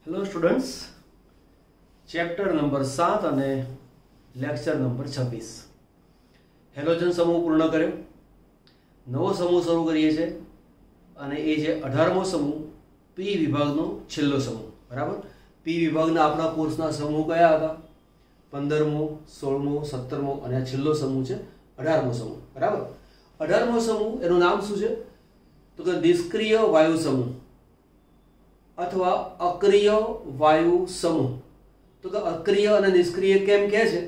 Hello students, chapter number 7 અને lecture number 26 halogen સમૂહ પૂર્ણ કર્યો। નવો સમૂહ શરૂ કરીએ છીએ અને એ છે 18મો સમૂહ પી વિભાગનો છેલ્લો સમૂહ। બરાબર, પી વિભાગના આપણા કોર્સના સમૂહ કયા હતા? 15મો, 16મો, 17મો અને આ છેલ્લો સમૂહ છે 18મો સમૂહ। બરાબર, 18મો સમૂહ એનું નામ શું છે? તો કે નિષ્ક્રિય વાયુ સમૂહ अथवा अक्रिय वायु समूह। तो कि अक्रिय और निष्क्रिय केम कहे छे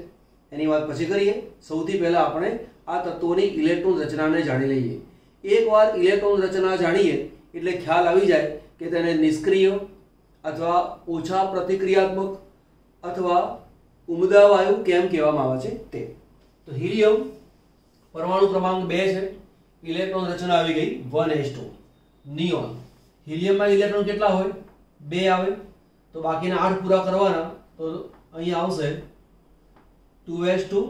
एनी बात पछी करीए। सौथी पहला आपणे आ तत्वोनी इलेक्ट्रॉन रचना ने जाणी लईए। एक बार इलेक्ट्रॉन रचना जाणीए एटले ख्याल आवी जाए कि तेने निष्क्रिय अथवा ओछा प्रतिक्रियात्मक अथवा उमदा वायु केम कहेवामां आवे छे ते। तो हीलियम परमाणु क्रमांक 2 छे, इलेक्ट्रॉन रचना आवी गई 1s2। नियोन हीलियम में इलेक्ट्रॉन कितना होय? 2 आवे, तो बाकीना 8 पूरा करवाना तो अहीं आवशे 2s2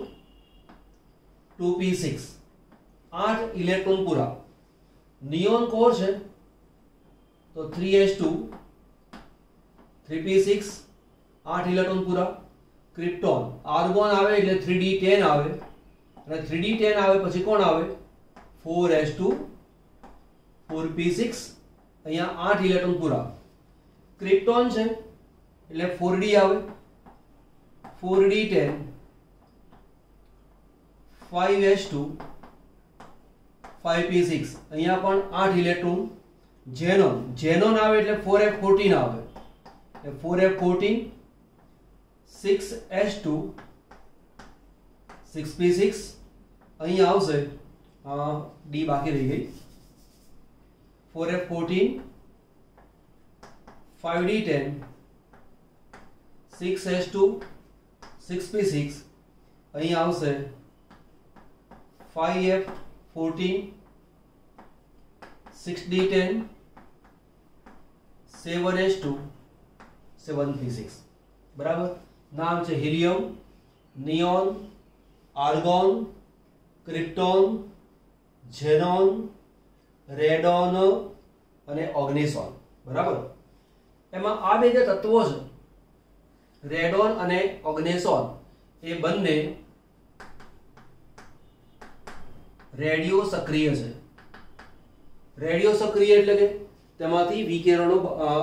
2p6 8 इलेक्ट्रॉन पूरा। नियोन कोर छे तो 3s2 3p6 8 इलेक्ट्रॉन पूरा। क्रिप्टोन आर्गोन आवे એટલે 3d10 आवे અને 3d10 आवे પછી કોણ આવે? 4s2 4p6 અહીંયા 8 इलेक्ट्रॉन पूरा। क्रिप्टोन છે એટલે 4d આવે 4d10 5s2 5p6 અહીંયા પણ 8 इलेक्ट्रॉन। जेनोन આવે એટલે 4f14 આવે એટલે 4f14 6s2 6p6 અહીંયા આવશે d બાકી રહી ગઈ 4f14 5d10 6s2 6p6 અહીં આવશે 5f14 6d10 7s2 7p6। બરાબર, નામ છે helium, neon, argon, krypton, xenon, radon અને ઓગ્નિસોન। બરાબર, એમાં આ બે જે તત્વો છે રેડોન અને ઓગ્નિસોન એ બંને રેડિયો સક્રિય છે। રેડિયો સક્રિય એટલે કે તેમાંથી વિકિરણો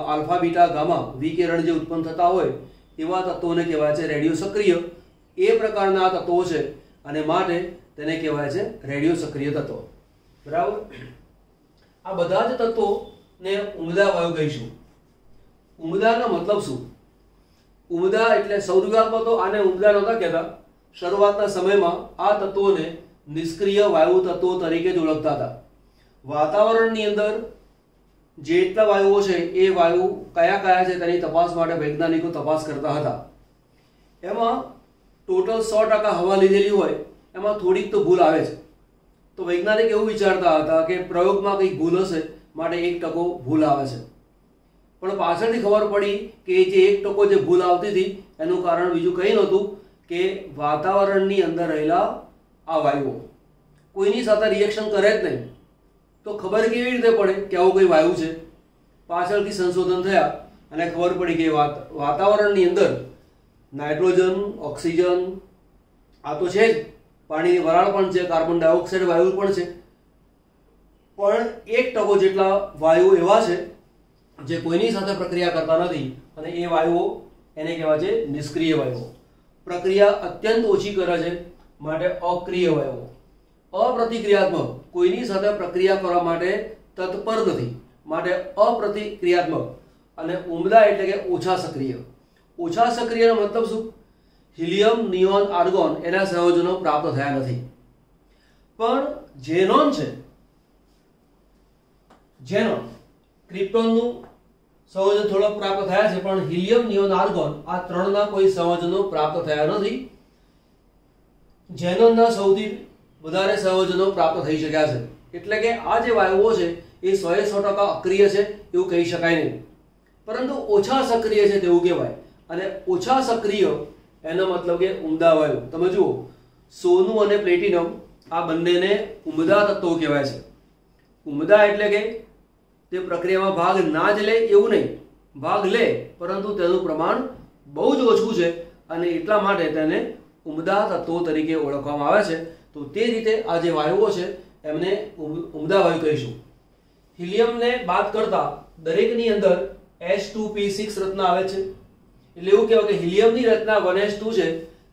આલ્ફા બીટા ગામા વિકિરણ જે ઉત્પન્ન થતા હોય એવા તત્વોને કહેવાય છે રેડિયો સક્રિય। એ પ્રકારના તત્વો છે અને માટે તેને કહેવાય છે રેડિયો સક્રિય તત્વો। બરાબર, आ बधा ज तत्वों ने उमदा वायु कहीशुं। उमदानो मतलब शुं? उमदा एटले शुरुआतमां तो आने उमदा नहोता कहेता। शरूआतना समयमां आ तत्वोने निष्क्रिय वायु तत्वो तरीके ज ओळखता हता। वातावरणनी अंदर जेटला वायुओ छे ए वायु कया कया छे तेनी तपास माटे वैज्ञानिको तपास करता हता। एमां टोटल 100% हवा लीधेली होय एमां थोड़ीक तो भूल आवे छे। तो वैज्ञानिक एवं विचारता था कि प्रयोग में कई भूल हशे माटे 1% भूल आवे छे, पण पाछळथी खबर पड़ी कि जे 1% जे भूल आवती थी एनुं कारण बीजुं कंई नहोतुं कि वातावरणनी अंदर रहेला आ वायुओ कोईनी साथे रिएक्शन करे ज नहीं। तो खबर केवी रीते पड़े कि आवुं कोई वायु छे? पाछळथी संशोधन थया अने खबर पड़ी कि वातावरणनी अंदर नाइट्रोजन, ऑक्सिजन आ तो छे ज, पानी वराळ पण छे, कार्बन डाइऑक्साइड वायु पण छे, पण 1% जेटला वायु एवा छे जे कोईनी साथे प्रक्रिया करता नथी अने ए वायुओ एने कहेवाय छे निष्क्रिय वायुओ। प्रक्रिया अत्यंत ओછી करे छे माटे अक्रिय वायुओ। अप्रतिक्रियात्मक कोईनी साथे प्रक्रिया करवा माटे तत्पर नथी माटे अप्रतिक्रियात्मक। अने उमदा एटले के ओछा सक्रिय। ओछा सक्रियनो मतलब शुं? हीलियम, नियोन, आर्गोन एना संयोजनो प्राप्त थया नथी, पण जेनोन छे जेनोन क्रिप्टोननुं संयोजन थोड़ो प्राप्त थया छे, पण हीलियम, नियोन, आर्गोन आ त्रणना कोई संयोजनो प्राप्त थया नथी। जेनोनना सौथी वधारे संयोजनो प्राप्त थई शक्या छे। એટલે કે આ જે વાયુઓ છે એ 100% અક્રિય છે એવું કહી શકાય નહીં, પરંતુ ઓછા સક્રિય છે તેવું કહેવાય। અને ઓછા સક્રિય एनो मतलब के उमदा वायु। तमे जुओ सोनू अने प्लेटिनम आ बंनेने उमदा तत्वो कहेवाय छे। उमदा एटले के તે પ્રક્રિયામાં ભાગ ના જ લે એવું નહીં, ભાગ લે પરંતુ તેનું પ્રમાણ બહુ જ ઓછું છે અને એટલા માટે તેને ઉમદા તત્વો તરીકે ઓળખવામાં આવે છે. તો તે રીતે આ જે વાયુઓ છે એમને ઉમદા વાયુ કહીશું. હિલિયમને બાદ કરતા દરેકની અંદર H2P6 રચના આવે છે. એટલે એવું કહેવાય કે હિલિયમની રચના 1s2 છે,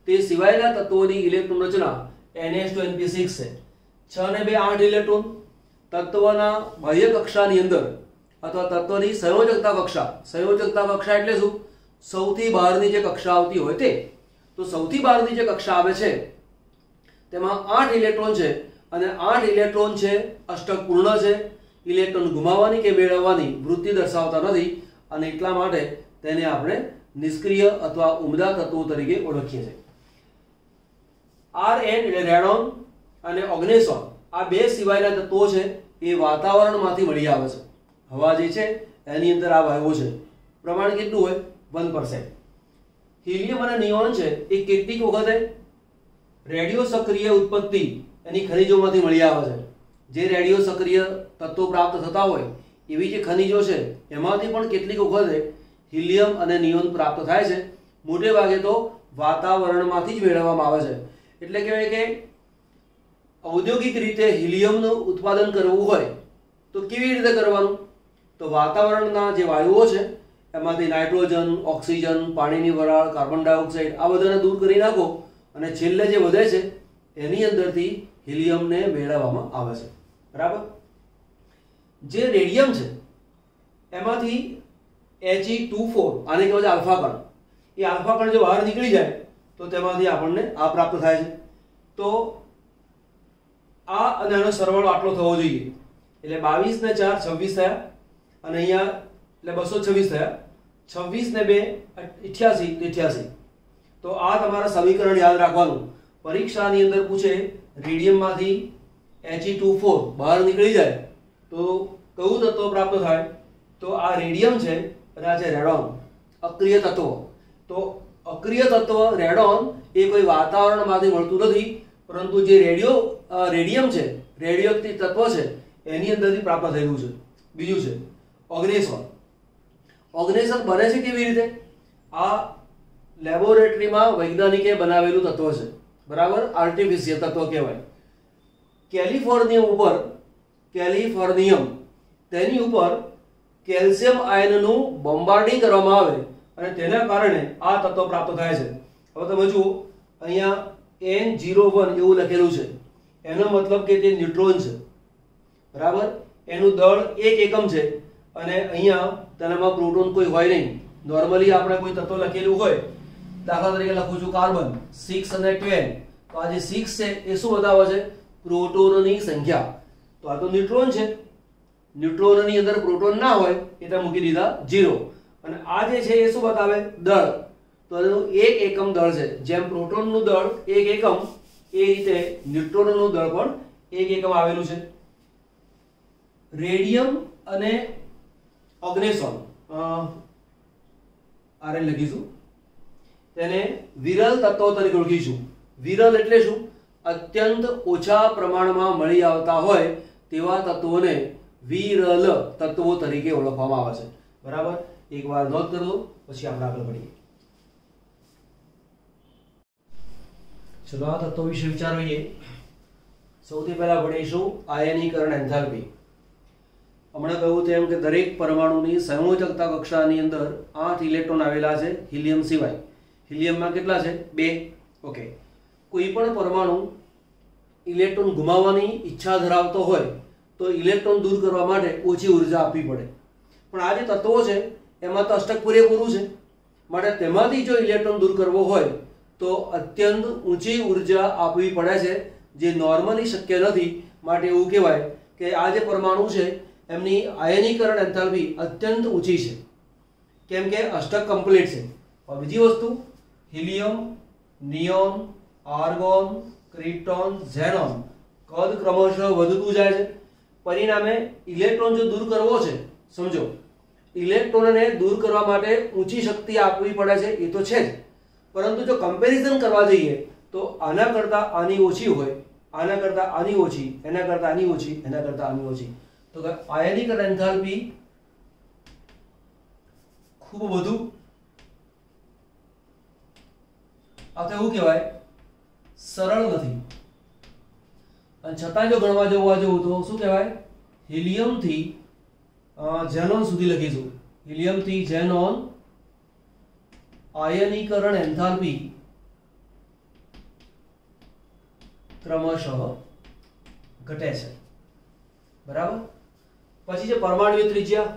તે સિવાયના તત્વોની ઇલેક્ટ્રોન રચના NH2NP6 છે. 6 ને 2 8 ઇલેક્ટ્રોન. તત્વના બાહ્ય કક્ષાની અંદર અથવા તત્વની સંયોજકતા કક્ષા એટલે શું? સૌથી બહારની જે કક્ષા આવતી હોય તે. તો સૌથી બહારની જે કક્ષા આવે છે તેમાં 8 ઇલેક્ટ્રોન છે અને 8 ઇલેક્ટ્રોન છે અષ્ટક પૂર્ણ છે. ઇલેક્ટ્રોન ગુમાવવાની કે મેળવવાની વૃત્તિ દર્શાવતા નથી અને એટલા માટે તેને આપણે નિષ્ક્રિય અથવા ઉમદા તત્વો તરીકે ઓળખીએ છીએ. Rn એટલે રેડોન અને ઓગ્નેસોન આ બે સિવાયના તત્વો છે એ વાતાવરણમાંથી મળી આવે છે. હવા જે છે એની અંદર આ વાયુઓ છે. પ્રમાણ કેટલું હોય? 1%. હિલિયમ અને નિયોન છે એ કેટલીક વખતે રેડિયો સક્રિય ઉત્પત્તિ એની ખનિજોમાંથી મળી આવે છે. જે રેડિયો સક્રિય તત્વો પ્રાપ્ત થતા હોય એવી જે ખનિજો છે એમાંથી પણ કેટલીક વખતે હિલિયમ અને નિયોન પ્રાપ્ત થાય છે. મોટે ભાગે તો વાતાવરણમાંથી જ મેળવવામાં આવે છે. એટલે કહેવાય કે ઔદ્યોગિક રીતે હિલિયમનું ઉત્પાદન કરવું હોય તો કેવી રીતે કરવાનું? તો વાતાવરણના જે વાયુઓ છે એમાંથી નાઇટ્રોજન, ઓક્સિજન, પાણીની વરાળ, કાર્બન ડાયોક્સાઇડ આ બધાને દૂર કરી નાખો અને છેલ્લે જે વધે છે એની અંદરથી હિલિયમને મેળવવામાં આવે છે. બરાબર. જે રેડિયમ છે એમાંથી He2 આને કહેવાય છે આલ્ફા કણ. એ આલ્ફા કણ જો બહાર નીકળી જાય તો તેમાંથી આપણને આ પ્રાપ્ત થાય છે. તો આ અને આનો સરવાળો આટલો થવો જોઈએ. એટલે 22 ને 4 26 થયા અને અહીંયા એટલે 226 થયા. 26 ને 2 88. તો આ તમારા સમીકરણ યાદ રાખવાનું. પરીક્ષાની અંદર પૂછે રેડિયમમાંથી He2 બહાર નીકળી જાય તો કયું તત્વ પ્રાપ્ત થાય? તો આ રેડિયમ છે અને આ છે રેડોન, અક્રિય તત્વ. તો અક્રિય તત્વ રેડોન એ કોઈ વાતાવરણમાંથી મળતું નથી પરંતુ જે રેડિયમ છે, રેડિયોએક્ટિવ તત્વ છે એની અંદરથી પ્રાપ્ત થયેલું છે. બીજું છે ઓગ્નેસોન. ઓગ્નેસોન બને છે કેવી રીતે? આ લેબોરેટરીમાં વૈજ્ઞાનિકે બનાવેલું તત્વ છે. બરાબર. આર્ટિફિશિયલ તત્વ કહેવાય. કેલિફોર્નિયમ તેની ઉપર કેલ્શિયમ આયનનું બોમ્બાર્ડિંગ કરવામાં આવે અને તેના કારણે આ તત્વ પ્રાપ્ત થાય છે. હવે તમે જુઓ અહીંયા N01 એવું લખેલું છે. એનો મતલબ કે તે ન્યુટ્રોન છે. બરાબર. એનું દળ 1 એકમ છે અને અહીંયા તેનામાં પ્રોટોન કોઈ હોય નહીં. નોર્મલી આપણે કોઈ તત્વ લખેલું હોય, દાખલા તરીકે લખું છું કાર્બન 6 અને 12, તો આ જે 6 છે એ શું બતાવે છે? પ્રોટોનની સંખ્યા. તો આ તો ન્યુટ્રોન છે. ન્યુટ્રોનની અંદર પ્રોટોન ના હોય એટલે મૂકી દીધા 0. અને આ જે છે એ શું બતાવે? દળ. તો એનું 1 એકમ દળ છે. જેમ પ્રોટોનનું દળ 1 એકમ એ રીતે ન્યુટ્રોનનું દળ પણ 1 એકમ આવેલું છે. રેડિયમ અને ઓગ્નેસોન આરે લખીશું. તેને વિરલ તત્વો તરીકે ઓળખીશું. વિરલ એટલે શું? અત્યંત ઓછા પ્રમાણમાં મળી આવતા હોય તેવા તત્વોને વિરલ તત્વો તરીકે ઓળખવામાં આવે છે. બરાબર. એકવાર નોંધ કરી દો પછી આપણે આગળ વધીએ. ચલો આ તત્વો વિશે વિચારીએ. સૌથી પહેલા ભણીશું આયનીકરણ એન્થાલ્પી. હમણાં કહ્યું તેમ કે દરેક પરમાણુની સંયોજકતા કક્ષાની અંદર 8 ઇલેક્ટ્રોન આવેલા છે હિલિયમ સિવાય. હિલિયમમાં કેટલા છે? 2. ઓકે. કોઈ પણ પરમાણુ ઇલેક્ટ્રોન ગુમાવવાની ઈચ્છા ધરાવતો હોય તો ઇલેક્ટ્રોન દૂર કરવા માટે ઓછી ઉર્જા આપવી પડે. પણ આ જે તત્વો છે એમાં તો અષ્ટક પૂરેપૂરું છે. માટે તેમાંથી જો ઇલેક્ટ્રોન દૂર કરવો હોય તો અત્યંત ઊંચી ઉર્જા આપવી પડે છે, જે નોર્મલી શક્ય નથી. માટે એવું કહેવાય કે આ જે પરમાણુ છે એમની આયનીકરણ એન્થાલ્પી અત્યંત ઊંચી છે, કેમ કે અષ્ટક કમ્પ્લીટ છે. બીજી વસ્તુ, helium, neon, argon, krypton, xenon કદ ક્રમશઃ વધતું જાય છે. પરિણામે ઇલેક્ટ્રોન જો દૂર કરવો છે, સમજો ઇલેક્ટ્રોનને દૂર કરવા માટે ઊંચી શક્તિ આપવી પડે છે, એ તો છે જ. પરંતુ જો કમ્પેરિઝન કરવા જઈએ તો આના કરતાં આની ઓછી હોય, આના કરતાં આની ઓછી, એના કરતાં આની ઓછી, એના કરતાં આની ઓછી. તો આયનીકરણ એન્થાલ્પી ખૂબ વધુ આ તો એવું કહેવાય સરળ નથી, અને છતાં જો ગણવા જોવા જવું તો શું કહેવાય? હિલિયમ થી ઝેનોન સુધી લખીશું. હિલિયમ થી ઝેનોન આયનીકરણ એન્થાલ્પી ક્રમશઃ ઘટે છે. બરાબર. પછી છે પરમાણુ ત્રિજ્યા.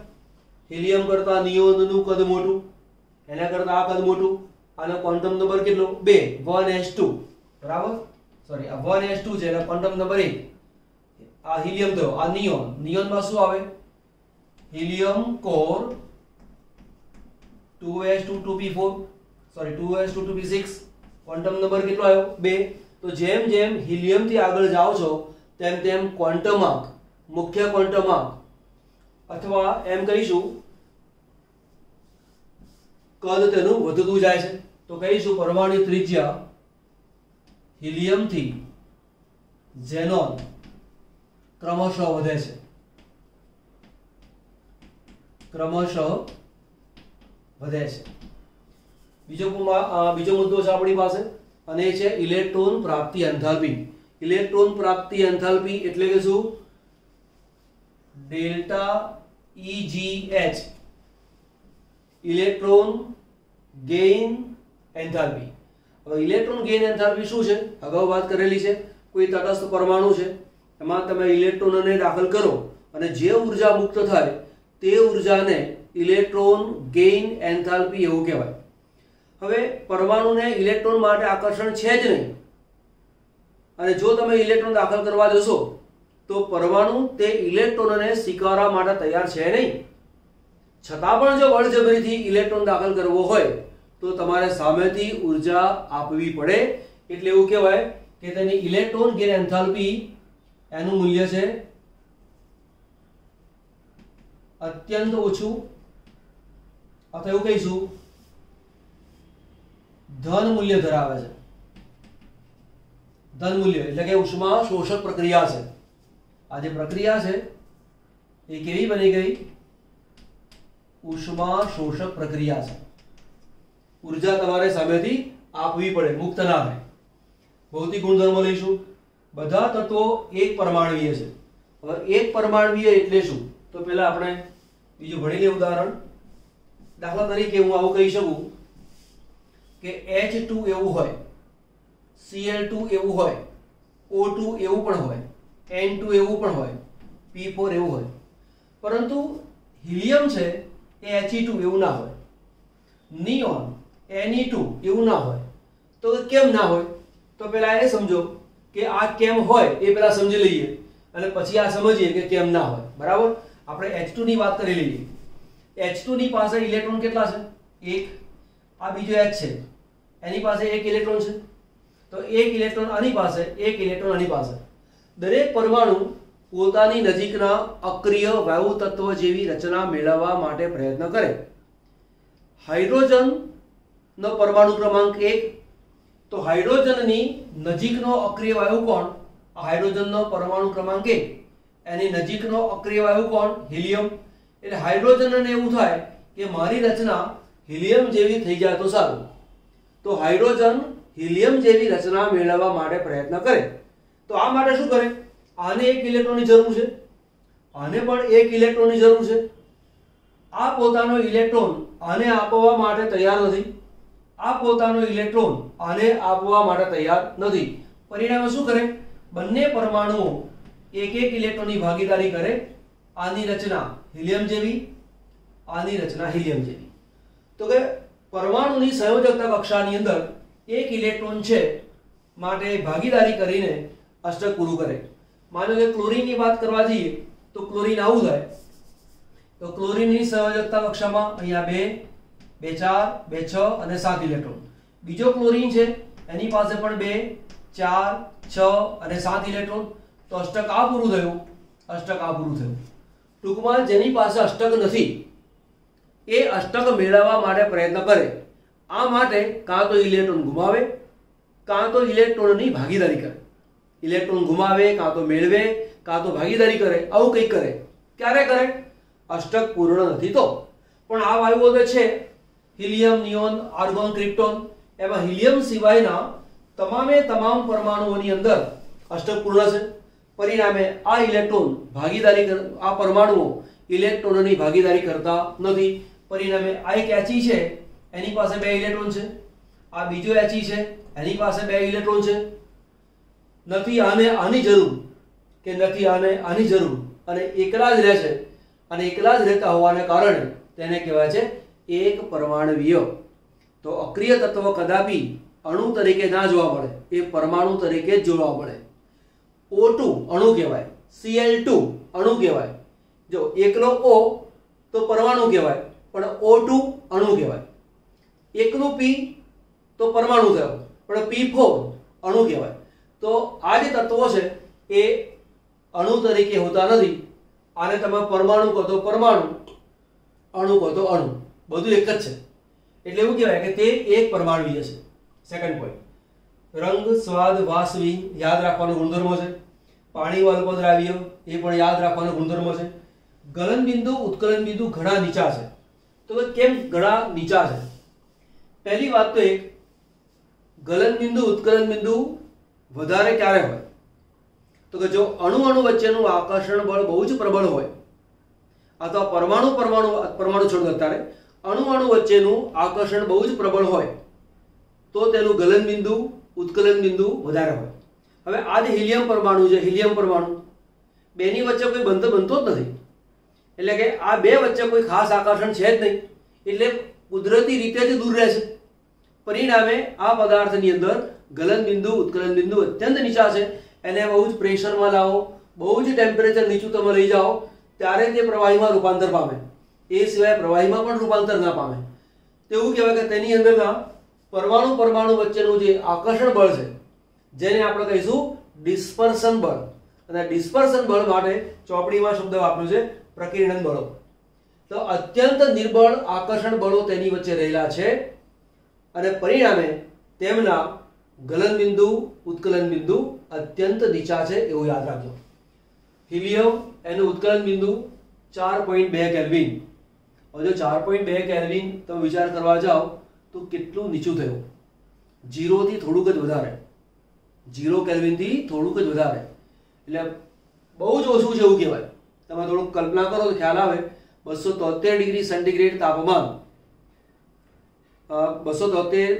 હિલિયમ કરતા નિયોનનું કદ મોટું, એના કરતા આ કદ મોટું. આનો ક્વોન્ટમ નંબર કેટલો? 2, 1s2. બરાબર. સોરી, આ 1s2 છે એટલે ક્વોન્ટમ નંબર 1. આ હિલિયમ થયો. આ નિયોન. નિયોનમાં શું આવે? Helium core 2s2 2p4, sorry 2s2 2p6. Quantum number કેટલો આવ્યો? 2. તો જેમ જેમ હિલિયમ થી આગળ જાઓ છો તેમ તેમ ક્વોન્ટમાંક, મુખ્ય ક્વોન્ટમાંક અથવા એમ કહીશું કદ તેનું વધતું જાય છે. તો કહીશું પરમાણુ ત્રિજ્યા હિલિયમ થી ઝેનોન ક્રમશઃ વધે છે. ક્રમશઃ વધે છે. બીજો મુદ્દો છે આપણી પાસે, અને એ છે ઇલેક્ટ્રોન પ્રાપ્તિ એન્થાલ્પી. ઇલેક્ટ્રોન પ્રાપ્તિ એન્થાલ્પી એટલે કે શું? Delta EGH, electron gain enthalpy. હવે ઇલેક્ટ્રોન ગેઇન એન્થાલ્પી શું છે? અગાઉ વાત કરેલી છે. કોઈ તટસ્થ પરમાણુ છે, એમાં તમે ઇલેક્ટ્રોનને દાખલ કરો અને જે ઉર્જા મુક્ત થાય તે ઉર્જાને ઇલેક્ટ્રોન ગેઇન એન્થાલ્પી એવું કહેવાય. હવે પરમાણુને ઇલેક્ટ્રોન માટે આકર્ષણ છે જ નહીં, અને જો તમે ઇલેક્ટ્રોન દાખલ કરવા જશો તો પરમાણુ તે ઇલેક્ટ્રોનને સ્વીકારવા માટે તૈયાર છે નહીં. છતાં પણ જો બળજબરીથી ઇલેક્ટ્રોન દાખલ કરવો હોય તો તમારે સામેથી ઉર્જા આપવી પડે. એટલે એવું કહેવાય કે તેની ઇલેક્ટ્રોન ગેઇન એન્થાલ્પી એનું મૂલ્ય છે અત્યંત ઓછું, અથવા એવું કહીશું ધન મૂલ્ય ધરાવે છે. ધન મૂલ્ય એટલે કે ઉષ્મા શોષક પ્રક્રિયા છે. આ જે પ્રક્રિયા છે એ કેવી બની ગઈ? ઉષ્મા શોષક પ્રક્રિયા છે. ઉર્જા તમારે સામેથી આપવી પડે, મુક્ત ના થાય. ભૌતિક ગુણધર્મો લઈશું. બધા તત્વો એક પરમાણુય છે. હવે એક પરમાણુય એટલે શું? તો પહેલા આપણે બીજું ભણી લઈએ ઉદાહરણ. દાખલા તરીકે હું આવું કહી શકું કે H2 એવું હોય, Cl2 એવું હોય, O2 એવું પણ હોય, N2 એવું પણ હોય, P4 એવું હોય. પરંતુ હિલિયમ છે એ He2 એવું ના હોય, નિયોન Ne2 એવું ના હોય. તો કેમ ના હોય? તો પહેલા એ સમજો કે આ કેમ હોય એ પહેલા સમજી લઈએ, અને પછી આ સમજીએ કે કેમ ના હોય. બરાબર. આપણે H2 ની વાત કરી લઈએ. H2 ની પાસે ઇલેક્ટ્રોન કેટલા છે? 1. આ બીજો H છે, એની પાસે 1 ઇલેક્ટ્રોન છે. તો 1 ઇલેક્ટ્રોન આની પાસે, 1 ઇલેક્ટ્રોન આની પાસે. દરેક પરમાણુ પોતાની નજીકના અક્રિય વાયુ તત્વ જેવી રચના મેળવવા માટે પ્રયત્ન કરે. હાઇડ્રોજન નો પરમાણુ ક્રમાંક 1. તો હાઇડ્રોજનની નજીકનો અક્રિય વાયુ કોણ? હાઇડ્રોજનનો પરમાણુ ક્રમાંક 1. એની નજીકનો અક્રિય વાયુ કોણ? હિલિયમ. એટલે હાઇડ્રોજનને એવું થાય કે મારી રચના હિલિયમ જેવી થઈ જાય તો સારું. તો હાઇડ્રોજન હિલિયમ જેવી રચના મેળવવા માટે પ્રયત્ન કરે. તો આ માટે શું કરે? આને 1 ઇલેક્ટ્રોનની જરૂર છે, આને પણ 1 ઇલેક્ટ્રોનની જરૂર છે. આ પોતાનો ઇલેક્ટ્રોન આને આપવા માટે તૈયાર નથી, આ પોતાનો ઇલેક્ટ્રોન આને આપવા માટે તૈયાર નથી. પરિણામે શું કરે? બંને પરમાણુઓ 1 ઇલેક્ટ્રોનની ભાગીદારી કરે. આની રચના હિલિયમ જેવી, આની રચના હિલિયમ જેવી. તો કે પરમાણુની સંયોજકતા કક્ષાની અંદર 1 ઇલેક્ટ્રોન છે માટે ભાગીદારી કરીને અષ્ટક પૂરું કરે. માનો કે ક્લોરીનની વાત કરવા જઈએ તો ક્લોરીન આવું થાય. તો ક્લોરીનની સંયોજકતા કક્ષામાં અહીંયા 2, 2 4, 2 6 અને 7 ઇલેક્ટ્રોન. બીજો ક્લોરીન છે એની પાસે પણ 2, 4, 6 અને 7 ઇલેક્ટ્રોન. તો અષ્ટક આ પૂરું થયું, અષ્ટક આ પૂરું થયું. ટૂંકમાં જેની પાસે અષ્ટક નથી એ અષ્ટક મેળવવા માટે પ્રયત્ન કરે. આ માટે કાં તો ઇલેક્ટ્રોન ગુમાવે, કાં તો ઇલેક્ટ્રોનની ભાગીદારી કરે. ઇલેક્ટ્રોન ગુમાવે, કાં તો મેળવે, કાં તો ભાગીદારી કરે. આવું કંઈક કરે. ક્યારે કરે? અષ્ટક પૂર્ણ નથી તો. પણ આ વાયુઓ જે છે હિલિયમ, નિયોન, આર્ગોન, ક્રિપ્ટોન, એમાં હિલિયમ સિવાયના તમામે તમામ પરમાણુઓની અંદર અષ્ટક પૂર્ણ છે. પરિણામે આ ઇલેક્ટ્રોન ભાગીદારી આ પરમાણુઓ ઇલેક્ટ્રોનોની ભાગીદારી કરતા નથી. પરિણામે આ એક He છે એની પાસે 2 ઇલેક્ટ્રોન છે, આ બીજો He છે એની પાસે 2 ઇલેક્ટ્રોન છે. નથી આને આની જરૂર કે નથી આને આની જરૂર અને એકલા જ રહે છે, અને એકલા જ રહેતા હોવાને કારણે તેને કહેવાય છે એક પરમાણુવીય. તો અક્રિય તત્વ કદાપી અણુ તરીકે ના જોવા મળે, એ પરમાણુ તરીકે જ જોવા મળે. O2 અણુ કહેવાય, Cl2 અણુ કહેવાય. જો એકલો O તો પરમાણુ કહેવાય, પણ O2 અણુ કહેવાય. એકલું P તો પરમાણુ થયો, પણ P4 અણુ કહેવાય. તો આ જે તત્વો છે એ અણુ તરીકે હોતા નથી. આને તમે પરમાણુ કહો તો પરમાણુ, અણુ કહો તો અણુ, બધું એક જ છે. એટલે એવું કહેવાય કે તે એક પરમાણુવીય છે. સેકન્ડ પોઈન્ટ, રંગ, સ્વાદ, વાસવી યાદ રાખવાનો ગુણધર્મો છે. પાણી અલ્પદ્રાવ્ય એ પણ યાદ રાખવાનો ગુણધર્મો છે. ગલન બિંદુ, ઉત્કલન બિંદુ ઘણા નીચા છે. તો કેમ ઘણા નીચા છે? પહેલી વાત તો એક, ગલન બિંદુ, ઉત્કલન બિંદુ વધારે ક્યારે હોય? તો કે જો અણુ વચ્ચેનું આકર્ષણ બળ બહુ જ પ્રબળ હોય, અથવા પરમાણુ છોડ અત્યારે અણુ વચ્ચેનું આકર્ષણ બહુ જ પ્રબળ હોય તો તેનું ગલન બિંદુ, ઉત્કલન બિંદુ વધારે હોય. હવે આ જે હિલિયમ પરમાણુ છે, હિલિયમ પરમાણુ બેની વચ્ચે કોઈ બંધ બનતો જ નથી. એટલે કે આ બે વચ્ચે કોઈ ખાસ આકર્ષણ છે જ નહીં, એટલે કુદરતી રીતે જ દૂર રહે છે. પરિણામે આ પદાર્થની અંદર ગલન બિંદુ, ઉત્કલન બિંદુ અત્યંત નીચા છે. એને બહુ જ પ્રેશરમાં લાવો, બહુ જ ટેમ્પરેચર નીચું તમે લઈ જાઓ ત્યારે તે પ્રવાહીમાં રૂપાંતર પામે. એ સિવાય પ્રવાહીમાં પણ રૂપાંતર ના પામે. તો એવું કહેવાય કે તેની અંદરના પરમાણુ વચ્ચેનું જે આકર્ષણ બળ છે, જેને આપણે કહીશું ડિસ્પર્સન બળ, અને ડિસ્પર્સન બળ માટે ચોપડીમાં શબ્દ વાપર્યો છે પ્રકીર્ણન બળો. તો અત્યંત નિર્બળ આકર્ષણ બળો તેની વચ્ચે રહેલા છે, અને પરિણામે તેમના ગલન બિંદુ, ઉત્કલન બિંદુ અત્યંત નીચા છે, એવું યાદ રાખજો. હિલિયમ એનું ઉત્કલન બિંદુ 4.2 કેલ્વિન. હવે જો 4.2 કેલ્વિન તમે વિચાર કરવા જાઓ તો કેટલું નીચું થયું? 0 થી થોડુંક જ વધારે, 0 કેલ્વિનથી થોડુંક જ વધારે, એટલે બહુ જ ઓછું છે એવું કહેવાય. તમે થોડુંક કલ્પના કરો તો ખ્યાલ આવે. 273 ડિગ્રી સેન્ટીગ્રેડ તાપમાન, 273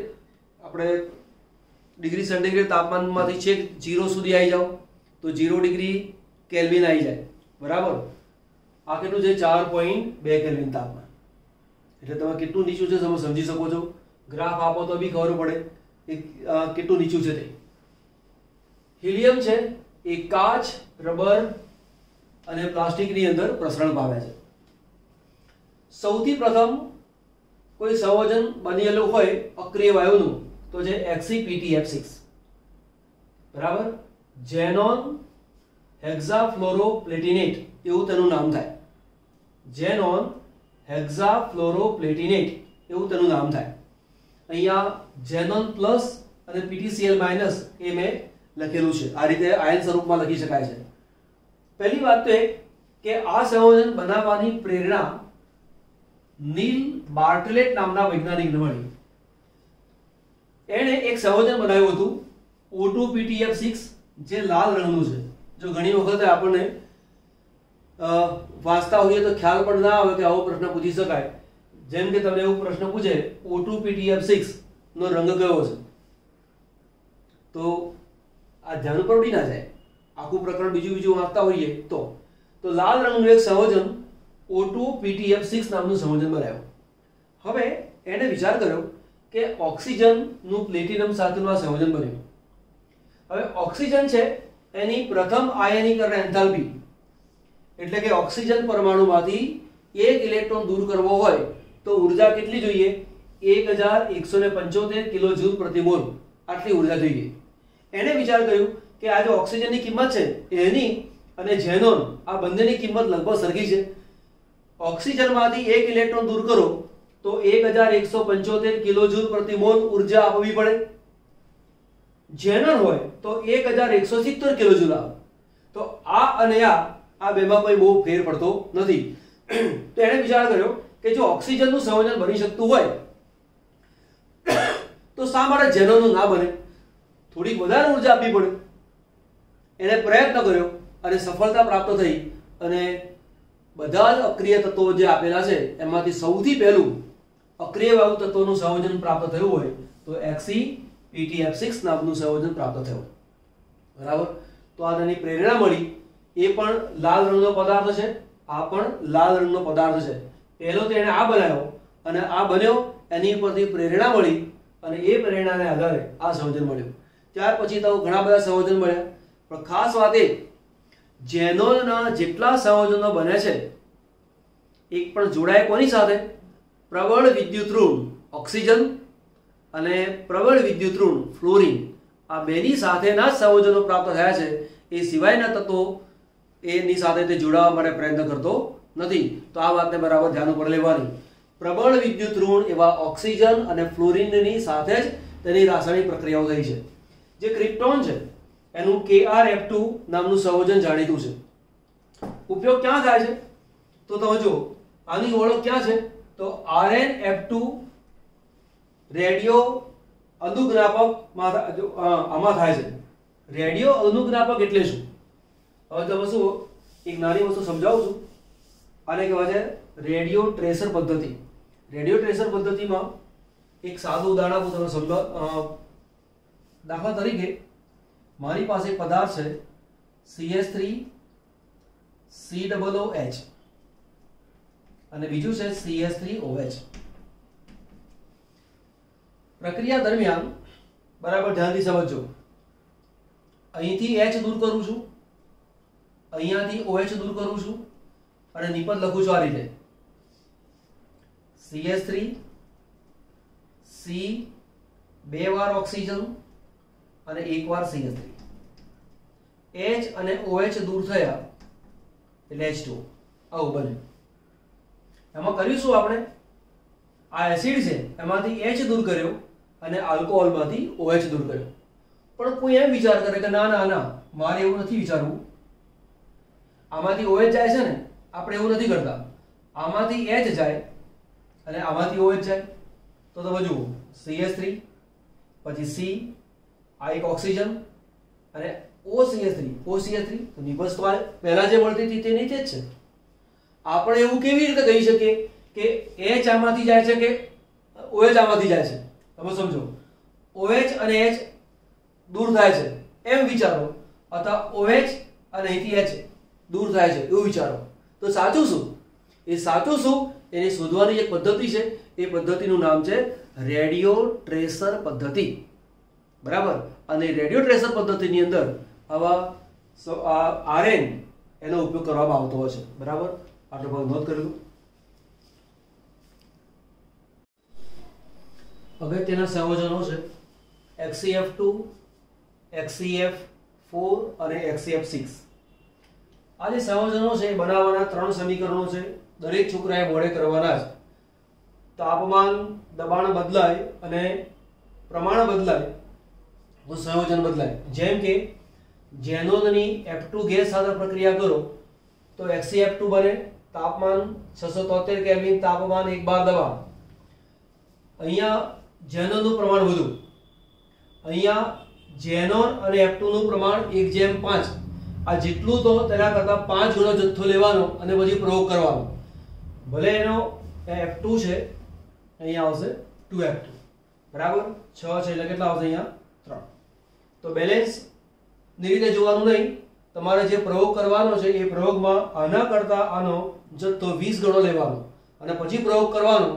આપણે ડિગ્રી સેન્ટીગ્રેડ તાપમાનમાંથી છેક 0 સુધી આવી જાઓ તો 0 ડિગ્રી કેલ્વિન આવી જાય, બરાબર. આ કેટલું છે? 4.2 કેલ્વિન તાપમાન. એટલે તમે કેટલું નીચું છે તમે સમજી શકો છો. ગ્રાફ આપો તો બી ખબર પડે કે કેટલું નીચું છે તે. હિલિયમ છે એ કાચ, રબર અને પ્લાસ્ટિકની અંદર પ્રસરણ પામે છે. સૌથી પ્રથમ કોઈ સંયોજન બનેલું હોય અક્રિય વાયુનું તો છે XePtF6, બરાબર. ઝેનોન હેક્ઝાફ્લોરોપ્લેટિનેટ એવું તેનું નામ થાય. ઝેનોન હેક્ઝાફ્લોરોપ્લેટિનેટ એવું તેનું નામ થાય. અહીંયા ઝેનોન પ્લસ અને PtCl માઇનસ એ મેં લખેલું છે. આ રીતે આયન સ્વરૂપમાં લખી શકાય છે. પહેલી વાત તો એ કે આ સંયોજન બનાવવાની પ્રેરણા નીલ બાર્ટલેટ નામના વૈજ્ઞાનિકને મળી. એણે એક સંયોજન બનાવ્યું હતું O2PtF6, જે લાલ રંગનું છે. જો ઘણી વખત આપણને વાંચતા હોઈએ તો ખ્યાલ પણ ના આવે કે આવો પ્રશ્ન પૂછી શકાય. જેમ કે તમને એવો પ્રશ્ન પૂછે O2PtF6 નો રંગ કયો છે, તો આ ધ્યાન ઉપર ઉડી ના જાય. આખું પ્રકરણ બીજું વાંચતા હોઈએ તો લાલ રંગનું એક સંયોજન O2PtF6 નામનું સંયોજન બનાવ્યું. હવે એણે વિચાર કર્યો કે ઓક્સિજનનું પ્લેટિનમ સાથેનું આ સંયોજન બન્યું. હવે ઓક્સિજન છે એની પ્રથમ આયનીકરણ એન્થાલ્પી, એટલે કે ઓક્સિજન પરમાણુમાંથી એક ઇલેક્ટ્રોન દૂર કરવો હોય તો ઉર્જા કેટલી જોઈએ? 1175 કિલોજૂલ પ્રતિ મોલ. આટલી ઉર્જા જોઈએ. એણે વિચાર કર્યો કે આ જે ઓક્સિજનની કિંમત છે એની અને ઝેનોન આ બંનેની કિંમત લગભગ સરખી છે. ઓક્સિજનમાંથી એક ઇલેક્ટ્રોન દૂર કરો તો 1175 કિલોજૂલ પ્રતિ મોલ ઉર્જા આપવી પડે. ઝેનોન હોય તો 1170 કિલોજૂલ આવે. તો આ અને આ બેમાં કોઈ બહુ ફેર પડતો નથી. તો એણે વિચાર કર્યો કે જો ઓક્સિજનનું સંયોજન બની શકતું હોય તો શા માટે ઝેનોનનું ના બને? થોડીક વધારે ઉર્જા આપવી પડે. એને પ્રયત્ન કર્યો અને સફળતા પ્રાપ્ત થઈ અને બધા જ અક્રિય તત્વો જે આપેલા છે એમાંથી સૌથી પહેલું અક્રિય વાયુ તત્વોનું સંયોજન પ્રાપ્ત થયું હોય તો XePtF6 નામનું સંયોજન પ્રાપ્ત થયું. બરાબર. તો આ તેની પ્રેરણા મળી. એ પણ લાલ રંગનો પદાર્થ છે, આ પણ લાલ રંગનો પદાર્થ છે. પહેલો તેણે આ બનાવ્યો અને આ બન્યો, એની પરથી પ્રેરણા મળી અને એ પ્રેરણાને આધારે આ સંયોજન મળ્યું. ત્યાર પછી તો ઘણા બધા સંયોજન મળ્યા, પણ ખાસ વાત એ ઝેનોનના જેટલા સંયોજનો બને છે એક પણ જોડાય કોની સાથે? પ્રબળ વિદ્યુત ઋણ ઓક્સિજન અને પ્રબળ વિદ્યુત ઋણ ફ્લોરિન, આ બેની સાથેના જ સંયોજનો પ્રાપ્ત થયા છે. એ સિવાયના તત્વો એની સાથે તે જોડાવા માટે પ્રયત્ન કરતો નથી. તો આ વાતને બરાબર ધ્યાન ઉપર લેવાની. પ્રબળ વિદ્યુત ઋણ એવા ઓક્સિજન અને ફ્લોરિનની સાથે જ તેની રાસાયણિક પ્રક્રિયાઓ થઈ છે. જે ક્રિપ્ટોન છે એનું Kr(F2) નામનું સંયોજન જાણીતું છે. ઉપયોગ ક્યાં થાય છે તો તમે જો આની ઓળખ ક્યાં છે તો RnF2 રેડિયો અનુગ્રાપકમાં આમાં થાય છે. રેડિયો અનુગ્રાપક એટલે શું? હવે તમે શું એક નાની વસ્તુ સમજાવું છું. આને કહેવાય છે રેડિયો ટ્રેસર પદ્ધતિ. રેડિયો ટ્રેસર પદ્ધતિમાં એક સાદું ઉદાહરણ આપું તમે સમજો. દાખલા તરીકે મારી પાસે એક પદાર્થ છે CH3COOH અને બીજું છે CH3OH. પ્રક્રિયા દરમિયાન બરાબર ધ્યાનથી સમજો. અહીંથી H દૂર કરું છું, અહીંયાથી OH દૂર કરું છું અને નિપજ લખું છું આ રીતે CH3 C બે વાર ઓક્સિજન અને એક વાર CH3. H અને OH દૂર થયા એટલે H2O આવું બને. એમાં કરીશું આપણે આ એસિડ છે એમાંથી H દૂર કર્યો અને આલ્કોહોલમાંથી OH દૂર કર્યો. પણ કોઈ એમ વિચાર કરે કે ના ના ના મારે એવું નથી વિચારવું, આમાંથી OH જાય છે ને, આપણે એવું નથી કરતા. આમાંથી H જાય અને આમાંથી OH જાય. તો તમે જુઓ CH3 પછી C આ એક ઓક્સિજન અને OCH3 તો નિપજ તો પહેલા જે મળતી હતી તે નીચે જ છે. આપણે એવું કેવી રીતે કહી શકીએ કે H આમાંથી જાય છે કે OH આમાંથી જાય છે? તમે સમજો OH અને H દૂર થાય છે એમ વિચારો અથવા OH અને અહીંથી H દૂર થાય છે એવું વિચારો. તો સાચું શું? એ સાચું શું એની શોધવાની એક પદ્ધતિ છે. એ પદ્ધતિનું નામ છે રેડિયો ટ્રેસર પદ્ધતિ. બરાબર. અને રેડિયો ટ્રેસર પદ્ધતિની અંદર આવા Rn એનો ઉપયોગ કરવામાં આવતો હોય છે. બરાબર. આટલો ભાગ નોંધ કરી લો. અગત્યના સંયોજનો છે XeF2, XeF4 અને XeF6. આ જે સંયોજનો છે એ બનાવવાના 3 સમીકરણો છે. દરેક છોકરાએ મોડે કરવાના જ. તાપમાન દબાણ બદલાય અને પ્રમાણ બદલાય તો સંયોજન બદલાય. જેમ કે ઝેનોનની F2 ગેસ સાથે પ્રક્રિયા કરો તો XeF2 બને. તાપમાન 673 કેલ્વિન, તાપમાન 1 બાર દબાણ. અહીંયા ઝેનોનનું પ્રમાણ વધુ, અહીંયા ઝેનોન અને F2 નું પ્રમાણ 1:5. આ જેટલું તો તેના કરતા 5 ગણો જથ્થો લેવાનો અને પછી પ્રયોગ કરવાનો. ભલે એનો F2 છે અહીંયા આવશે 2F2. બરાબર. 6 છે એટલે કેટલા આવશે અહીંયા 3. તો બેલેન્સ ની રીતે જોવાનું નહીં. તમારે જે પ્રયોગ કરવાનો છે એ પ્રયોગમાં આના કરતા આનો જથ્થો 20 ગણો લેવાનો અને પછી પ્રયોગ કરવાનો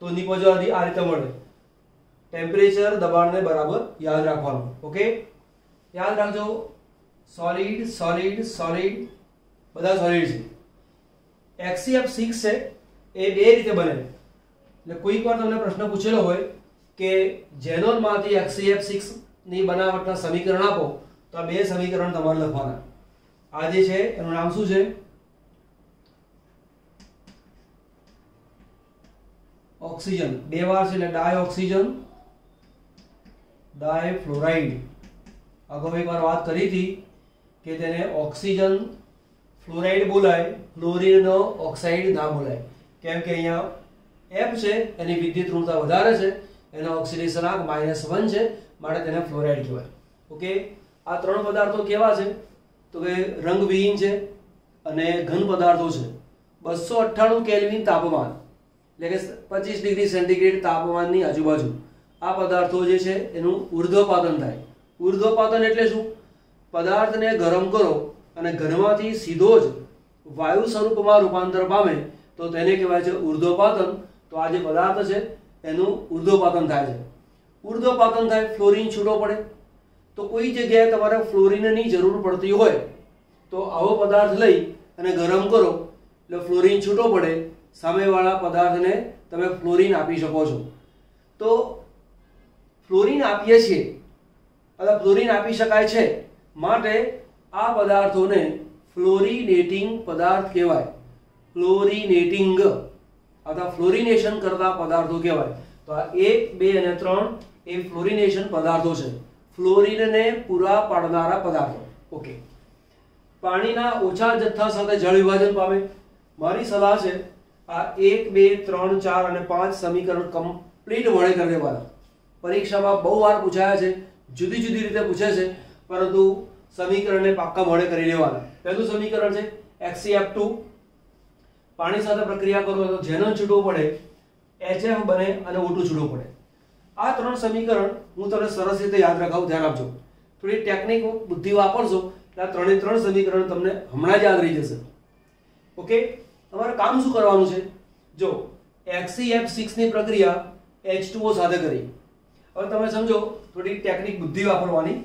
તો નિપજવાથી આ રીતે મળે. ટેમ્પરેચર દબાણને બરાબર યાદ રાખવાનું. ઓકે, યાદ રાખજો. સોલિડ સોલિડ સોલિડ બધા સોલિડ છે. XeF6 છે એ બે રીતે બને. એટલે કોઈક વાર તમને પ્રશ્ન પૂછેલો હોય કે ઝેનોનમાંથી XeF6 ની બનાવટના સમીકરણ આપો તો આ બે સમીકરણ તમારે લખવાના. આ જે છે એનું નામ શું છે? ઓક્સિજન. બે વાર છે એટલે ડાયઓક્સિજન ડાયફ્લોરાઇડ. અગાઉ એકવાર વાત કરી હતી કે તેને ઓક્સિજન ફ્લોરાઇડ બોલાય, ફ્લોરિનનો ઓક્સાઇડ ના બોલાય. કેમ કે અહીંયા F છે એની વિદ્યુત ઋણતા વધારે છે, એનો ઓક્સિડેશનાંક -1 છે, માટે તેને ફ્લોરાઇડ કહેવાય. ઓકે, આ ત્રણ પદાર્થો કેવા છે તો કે રંગવિહીન છે અને ઘન પદાર્થો છે. 298 કેલ્વિન તાપમાન એટલે કે 25 ડિગ્રી સેન્ટીગ્રેડ તાપમાનની આજુબાજુ આ પદાર્થો જે છે એનું ઉર્ધ્વપાતન થાય. ઉર્ધ્વપાતન એટલે શું? પદાર્થને ગરમ કરો અને ઘનમાંથી સીધો જ વાયુ સ્વરૂપમાં રૂપાંતર પામે તો તેને કહેવાય છે ઉર્ધ્વપાતન. તો આ જે પદાર્થ છે એનું ઉર્ધ્વપાતન થાય છે. ઉર્ધ્વપાતન થાય, ફ્લોરિન છૂટો પડે. તો કોઈ જગ્યાએ તમારે ફ્લોરિનની જરૂર પડતી હોય તો આવો પદાર્થ લઈ અને ગરમ કરો એટલે ફ્લોરિન છૂટો પડે, સામેવાળા પદાર્થને તમે ફ્લોરિન આપી શકો છો. તો ફ્લોરિન આપીએ છીએ અથવા ફ્લોરિન આપી શકાય છે, માટે આ પદાર્થોને ફ્લોરિનેટિંગ પદાર્થ કહેવાય. ફ્લોરિનેટિંગ અથવા ફ્લોરિનેશન કરતા પદાર્થો કહેવાય. તો આ 1, 2 અને 3 એ ફ્લોરિનેશન પદાર્થો છે, ફ્લોરિનને પૂરા પાડનારા પદાર્થો. ઓકે, પાણીના ઓછા જથ્થા સાથે જળ વિભાજન પામે. મારી સલાહ છે આ 1, 2, 3, 4 અને 5 સમીકરણ કમ્પ્લીટ વડે કરી દેવાના. પરીક્ષામાં બહુ વાર પૂછાયા છે, જુદી જુદી રીતે પૂછે છે, પરંતુ સમીકરણને પાક્કા મોડે કરી લેવાના. પહેલું સમીકરણ છે HCF2, પાણી સાથે પ્રક્રિયા કરો તો ઝેનોન છૂટવું પડે, HF બને અને O2 છૂટવું પડે. આ ત્રણ સમીકરણ હું તમને સરસ રીતે યાદ રખાવું, ધ્યાન આપજો. થોડી ટેકનિક બુદ્ધિ વાપરશો એટલે આ ત્રણે ત્રણ સમીકરણ તમને હમણાં જ યાદ રહી જશે. ઓકે, તમારે કામ શું કરવાનું છે? જો HCF6 ની પ્રક્રિયા H2O સાથે કરી. હવે તમે સમજો, થોડી ટેકનિક બુદ્ધિ વાપરવાની.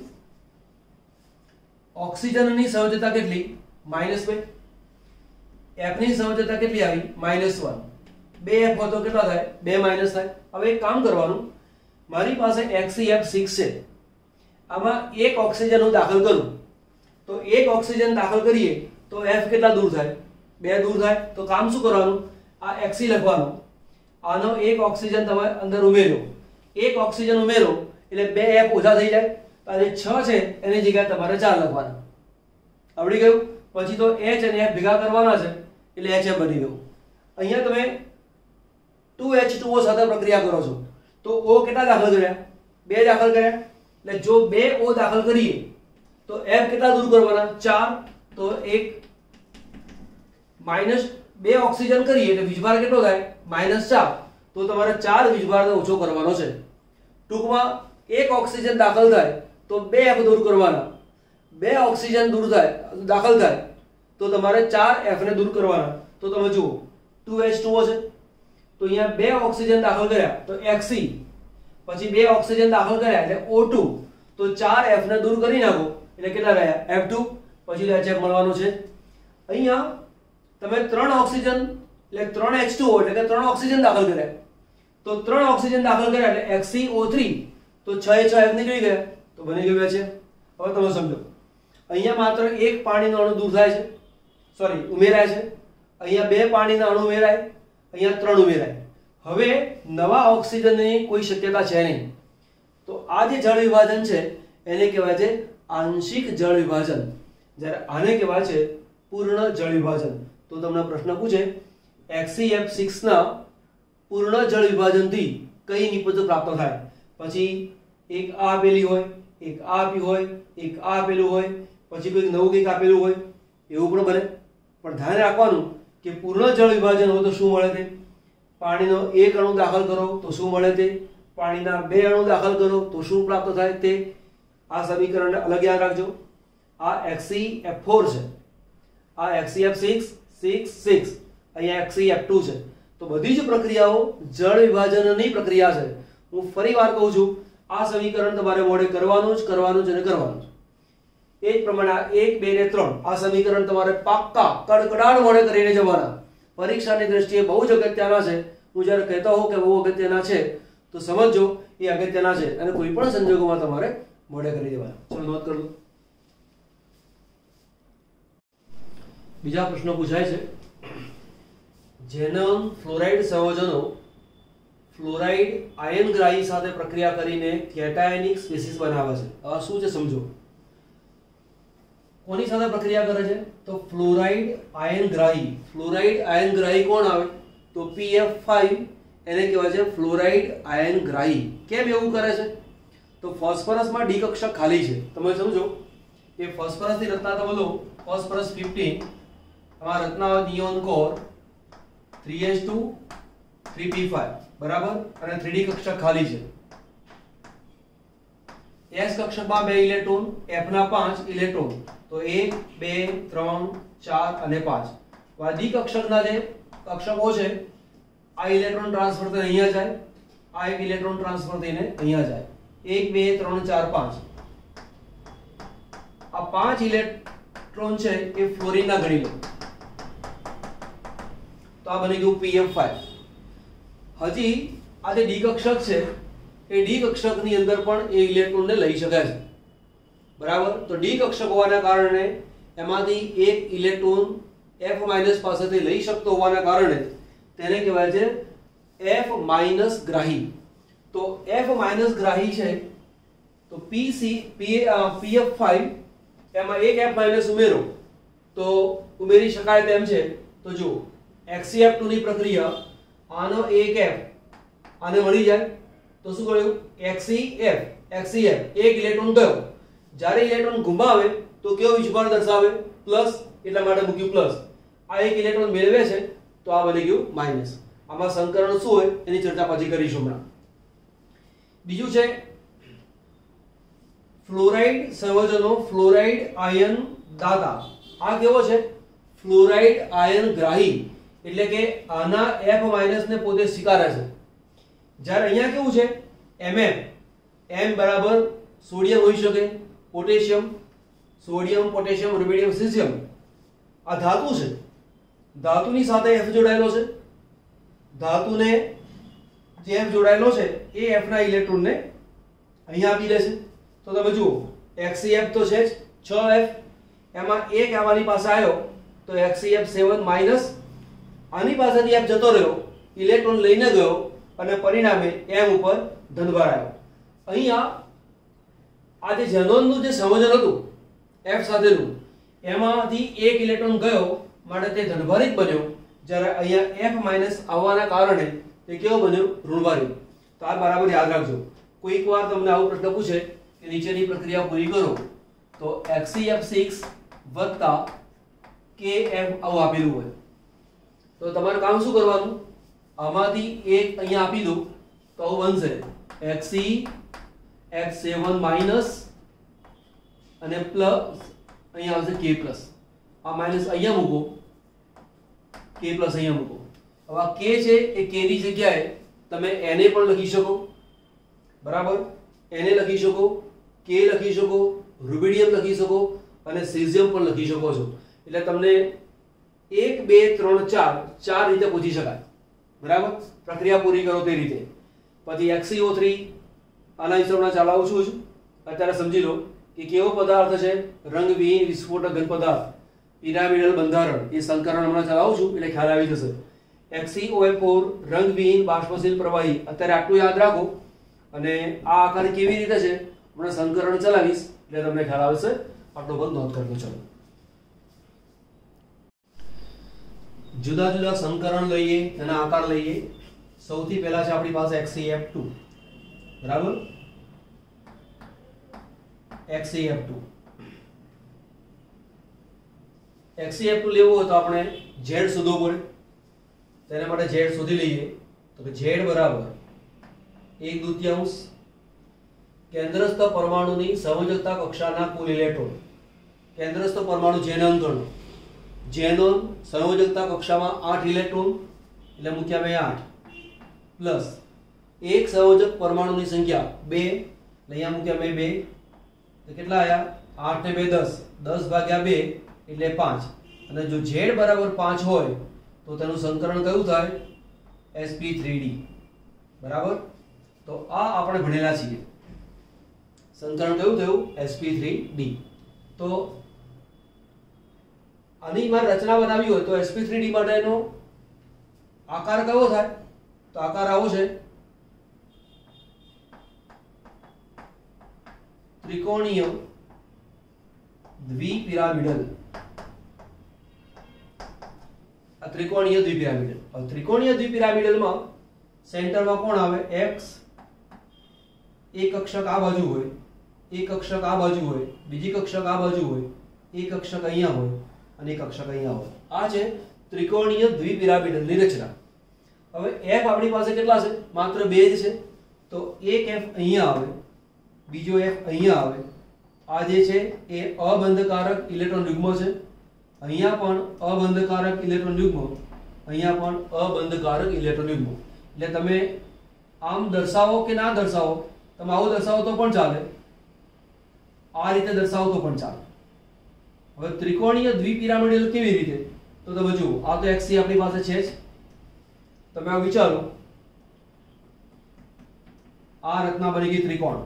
ઓક્સિજનની સંયોજકતા કેટલી? -2. F ની સંયોજકતા કેટલી આવી? -1. 2 F હોય તો કેટલા થાય? 2 માઇનસ થાય. હવે એક કામ કરવાનું, મારી પાસે HCF6 છે, આમાં એક ઓક્સિજન હું દાખલ કરું તો એક ઓક્સિજન દાખલ કરીએ તો F કેટલા દૂર થાય? 2 દૂર થાય. તો કામ શું કરવાનું? આ Xc લખવાનું, આનો એક ઓક્સિજન તમે અંદર ઉમેરો, એક ઓક્સિજન ઉમેરો એટલે 2 F ઓછા થઈ જાય. આ જે 6 છે એની જગ્યાએ તમારે 4 લખવાના. આવડી ગયું? પછી તો H અને F ભેગા કરવાના છે એટલે HF બની ગયું. અહીંયા તમે 2H2O સાથે પ્રક્રિયા કરો છો તો O કેટલા દાખલ કર્યા? 2 દાખલ કર્યા. એટલે જો 2 O દાખલ કરીએ તો F કેટલા દૂર કરવાના? 4. તો એક -2 ઓક્સિજન કરીએ એટલે વીજભાર કેટલો થાય? -4. તો તમારે 4 વીજભારને ઓછો કરવાનો છે. ટૂંકમાં એક ઓક્સિજન દાખલ થાય તો 2 F દૂર કરવાના, 2 ઓક્સિજન દૂર થાય દાખલ થાય તો તમારે 4 F ને દૂર કરવાના. તો તમે જુઓ 2H2O છે તો અહીંયા 2 ઓક્સિજન દાખલ કર્યા તો Xc, પછી 2 ઓક્સિજન દાખલ કર્યા એટલે O2, તો 4 F ને દૂર કરી નાખો એટલે કેટલા રહ્યા? F2, પછી HF મળવાનું છે. અહીંયા તમે 3 ઓક્સિજન એટલે 3H2O એટલે કે 3 ઓક્સિજન દાખલ કર્યા તો 3 ઓક્સિજન દાખલ કર્યા એટલે XCO3, તો 6 F નીકળી ગયા તો બની ગયું છે. હવે તમે સમજો, અહીંયા માત્ર એક પાણીનો અણુ દૂર થાય છે, સોરી ઉમેરાય છે. અહીંયા 2 પાણીના અણુ ઉમેરાય, અહીંયા 3 ઉમેરાય. હવે નવા ઓક્સિજનની કોઈ શક્યતા છે નહીં. તો આ જે જળ વિભાજન છે એને કહેવાય છે આંશિક જળ વિભાજન, જ્યારે આને કહેવાય છે પૂર્ણ જળ વિભાજન. તો તમને પ્રશ્ન પૂછે HCF6 ના પૂર્ણ જળ વિભાજનથી કઈ નિપજો પ્રાપ્ત થાય? પછી એક આ આપેલી હોય, એક આ આપી હોય, એક આ આપેલું હોય, પછી કોઈ નવું કંઈક આપેલું હોય, એવું પણ બને. પણ ધ્યાન રાખવાનું કે પૂર્ણ જળ વિભાજન હોય તો શું મળે તે? પાણીનો એક અણુ દાખલ કરો તો શું મળે તે? પાણીના 2 અણુ દાખલ કરો તો શું પ્રાપ્ત થાય તે? આ સમીકરણને અલગ યાદ રાખજો. આ HCF4 છે, આ HCF6, 6, 6, અહીંયા HCF2 છે. તો બધી જ પ્રક્રિયાઓ જળ વિભાજનની પ્રક્રિયા છે. હું ફરી વાર કહું છું, આ સમીકરણ તમારે મોડે કરવાનું જ અને કરવાનું જ. એ જ પ્રમાણે 1, 2 ને 3 આ સમીકરણ તમારે પાક્કા કડકડાટ મોડે કરીને જવાના. પરીક્ષાની દ્રષ્ટિએ બહુ જ અગત્યના છે. હું જ્યારે કહેતો હોઉં કે બહુ અગત્યના છે તો સમજજો એ અગત્યના છે અને કોઈ પણ સંજોગોમાં તમારે મોડે કરી દેવાના. ચલો નોંધ કરી લો. બીજા પ્રશ્નો પૂછાય છે. ઝેનોન ફ્લોરાઇડ સંયોજનો ફ્લોરાઇડ આયનગ્રાહી સાથે પ્રક્રિયા કરીને કેટાયનિક સ્પીસીસ બનાવે છે. આ શું છે સમજો. કોની સાથે પ્રક્રિયા કરે છે? તો ફ્લોરાઇડ આયનગ્રાહી. ફ્લોરાઇડ આયનગ્રાહી કોણ આવે? તો PF5 એને કહેવાય છે ફ્લોરાઇડ આયન ગ્રાહી. કેમ એવું કરે છે? તો ફોસ્ફરસમાં ડી કક્ષક ખાલી છે. તમે સમજો કે ફોસ્ફરસની રચના તમે લો, ફોસ્ફરસ 15, આમાં રચના નિયોન કોર 3s2 3p5 બરાબર, અને 3d કક્ષક ખાલી છે. s કક્ષકમાં 2 ઇલેક્ટ્રોન, f ના 5 ઇલેક્ટ્રોન, તો 1 2 3 4 અને 5. તો આ ડી કક્ષકના જે કક્ષકો છે, આ ઇલેક્ટ્રોન ટ્રાન્સફર થઈને અહીંયા જાય, આ એક ઇલેક્ટ્રોન ટ્રાન્સફર થઈને અહીંયા જાય. 1 2 3 4 5. આ 5 ઇલેક્ટ્રોન છે એ ફ્લોરિનના ગણી લો, તો આ બની ગયું PF5. હજી આ જે ડી કક્ષક છે એ ડી કક્ષકની અંદર પણ એ ઇલેક્ટ્રોનને લઈ શકાય છે બરાબર. તો ડી કક્ષક હોવાના કારણે એમાંથી એક ઇલેક્ટ્રોન F- પાસેથી લઈ શકતો હોવાના કારણે તેને કહેવાય છે F- ગ્રાહી. તો F- ગ્રાહી છે તો PF5 એમાં એક F- ઉમેરો તો ઉમેરી શકાય તેમ છે. તો જો HCF2 ની પ્રક્રિયા, આનો એક F આને મળી જાય તો શું કર્યું? HCF એક ઇલેક્ટ્રોન ગયો. જ્યારે ઇલેક્ટ્રોન ગુમાવે તો કેવો વીજભાર દર્શાવે? પ્લસ, એટલા માટે મૂક્યું પ્લસ. આ એક ઇલેક્ટ્રોન મેળવે છે તો આ બની ગયું માઈનસ. આમાં સંકરણ શું હોય એની ચર્ચા પછી કરીશું હમણાં. બીજું છે ફ્લોરાઇડ સંયોજનો, ફ્લોરાઇડ આયન દાતા. આ કેવો છે? ફ્લોરાઇડ આયન ગ્રાહી, એટલે કે આના F- ને પોતે સ્વીકારે છે. જ્યારે અહીંયા કેવું છે? M બરાબર સોડિયમ હોઈ શકે, potassium, sodium potassium rubidium caesium. આ ધાતુ છે, ધાતુની સાથે F જોડાયેલો છે. ધાતુને જે F જોડાયેલો છે એ F ના ઇલેક્ટ્રોનને અહીંયા આપી દેશે. તો તમે જુઓ HCF તો છે જ 6F, એમાં એક આવાની પાસે આવ્યો તો HCF7 માઈનસ, આની પાસેથી F જતો રહ્યો, ઇલેક્ટ્રોન લઈને ગયો અને પરિણામે M ઉપર ધનભાર આવ્યો. અહીંયા આ જે ઝેનોનનું જે સંયોજન હતું F સાથેનું, એમાંથી એક ઇલેક્ટ્રોન ગયો માટે તે ધનભારિત બન્યો. જ્યારે અહીંયા F- આવવાના કારણે તે કેવો બન્યો? ઋણભારિત. તો આ બરાબર યાદ રાખજો. કોઈક વાર તમને આવો પ્રશ્ન પૂછે કે નીચેની પ્રક્રિયા પૂરી કરો તો HCF6 વત્તા KF આવું આપેલું હોય તો તમારે કામ શું કરવાનું? આમાંથી એક અહીંયા આપી દો તો આવું બનશે HCF7 માઈનસ અને પ્લસ, અહીંયા આવશે K પ્લસ. આ માઈનસ અહીંયા મૂકો, K પ્લસ અહીંયા મૂકો. હવે આ K છે એ K ની જગ્યાએ તમે Na પણ લખી શકો બરાબર, Na લખી શકો, K લખી શકો, રૂબિડિયમ લખી શકો અને સીઝિયમ પણ લખી શકો છો. એટલે તમને 1 2 3 4 ચાર રીતે પૂછી શકાય બરાબર. પ્રક્રિયા પૂરી કરો તે રીતે. પછી HCO3 આના હિસાબના ચલાવું છું. અત્યારે સમજી લો કે કેવો પદાર્થ છે? રંગવિહીન વિસ્ફોટક ઘન પદાર્થ, પિરામિડલ બંધારણ. એ સંકરણ હમણાં ચલાવું છું એટલે ખ્યાલ આવી જશે. HCOF4 રંગવિહીન બાષ્પશીલ પ્રવાહી. અત્યારે આટલું યાદ રાખો અને આ આકાર કેવી રીતે છે હમણાં સંકરણ ચલાવીશ એટલે તમને ખ્યાલ આવશે. આટલો બધો નોંધ કરજો. ચલો જુદા જુદા સંકરણ લઈએ, તેના આકાર લઈએ. સૌથી પહેલા છે આપણી પાસે HCF2 બરાબર. HCF2 લેવું હોય તો આપણે Z શોધવું પડે. તેના માટે Z શોધી લઈએ તો કે Z બરાબર 1/2 કેન્દ્રસ્થ પરમાણુની સંયોજકતા કક્ષાના કુલ ઇલેક્ટ્રોન. કેન્દ્રસ્થ પરમાણુ ઝેનોન ગણો. ઝેનોન સંયોજકતા કક્ષામાં 8 ઇલેક્ટ્રોન એટલે મૂક્યા મેં 8 પ્લસ એક સંયોજક પરમાણુની સંખ્યા 2 એટલે અહીંયા મૂક્યા મેં 2 તો કેટલા આયા? 8 ને 2 10, 10 ભાગ્યા 2 એટલે 5. અને જો Z બરાબર 5 હોય તો તેનું સંકરણ કયું થાય? sp3d બરાબર. તો આ આપણે ભણેલા છીએ. સંકરણ કયું થયું? sp3d. તો આની મારે રચના બનાવવી હોય તો sp3d માટેનો આકાર કયો થાય? તો આકાર આવો છે, ત્રિકોણીય દ્વિપિરામિડલ. આ ત્રિકોણીય દ્વિપિરામિડલ. હવે ત્રિકોણીય દ્વિપિરામિડલમાં સેન્ટરમાં કોણ આવે? x. એક કક્ષક આ બાજુ હોય, એક કક્ષક આ બાજુ હોય, બીજી કક્ષક આ બાજુ હોય, એક કક્ષક અહીંયા હોય અને એક કક્ષક અહીંયા હોય. આ છે ત્રિકોણીય દ્વિપિરામિડલની રચના. હવે f આપણી પાસે કેટલા છે? માત્ર 2 જ છે. તો એક f અહીંયા આવે, બીજો f અહીંયા આવે. આ જે છે એ અબંધકારક ઇલેક્ટ્રોન યુગ્મ છે. અહીંયા પણ અબંધકારક ઇલેક્ટ્રોન યુગ્મ, અહીંયા પણ અબંધકારક ઇલેક્ટ્રોન યુગ્મ. એટલે તમે આમ દર્શાવો કે ના દર્શાવો, તમે આવું દર્શાવો તો પણ ચાલે, આ રીતે દર્શાવો તો પણ ચાલે. હવે ત્રિકોણીય દ્વિપિરામિડલ કેવી રીતે? તો તમે જુઓ, આ તો xc આપણી પાસે છે જ. તમે આ વિચારો, આ રચના બની ગઈ ત્રિકોણ.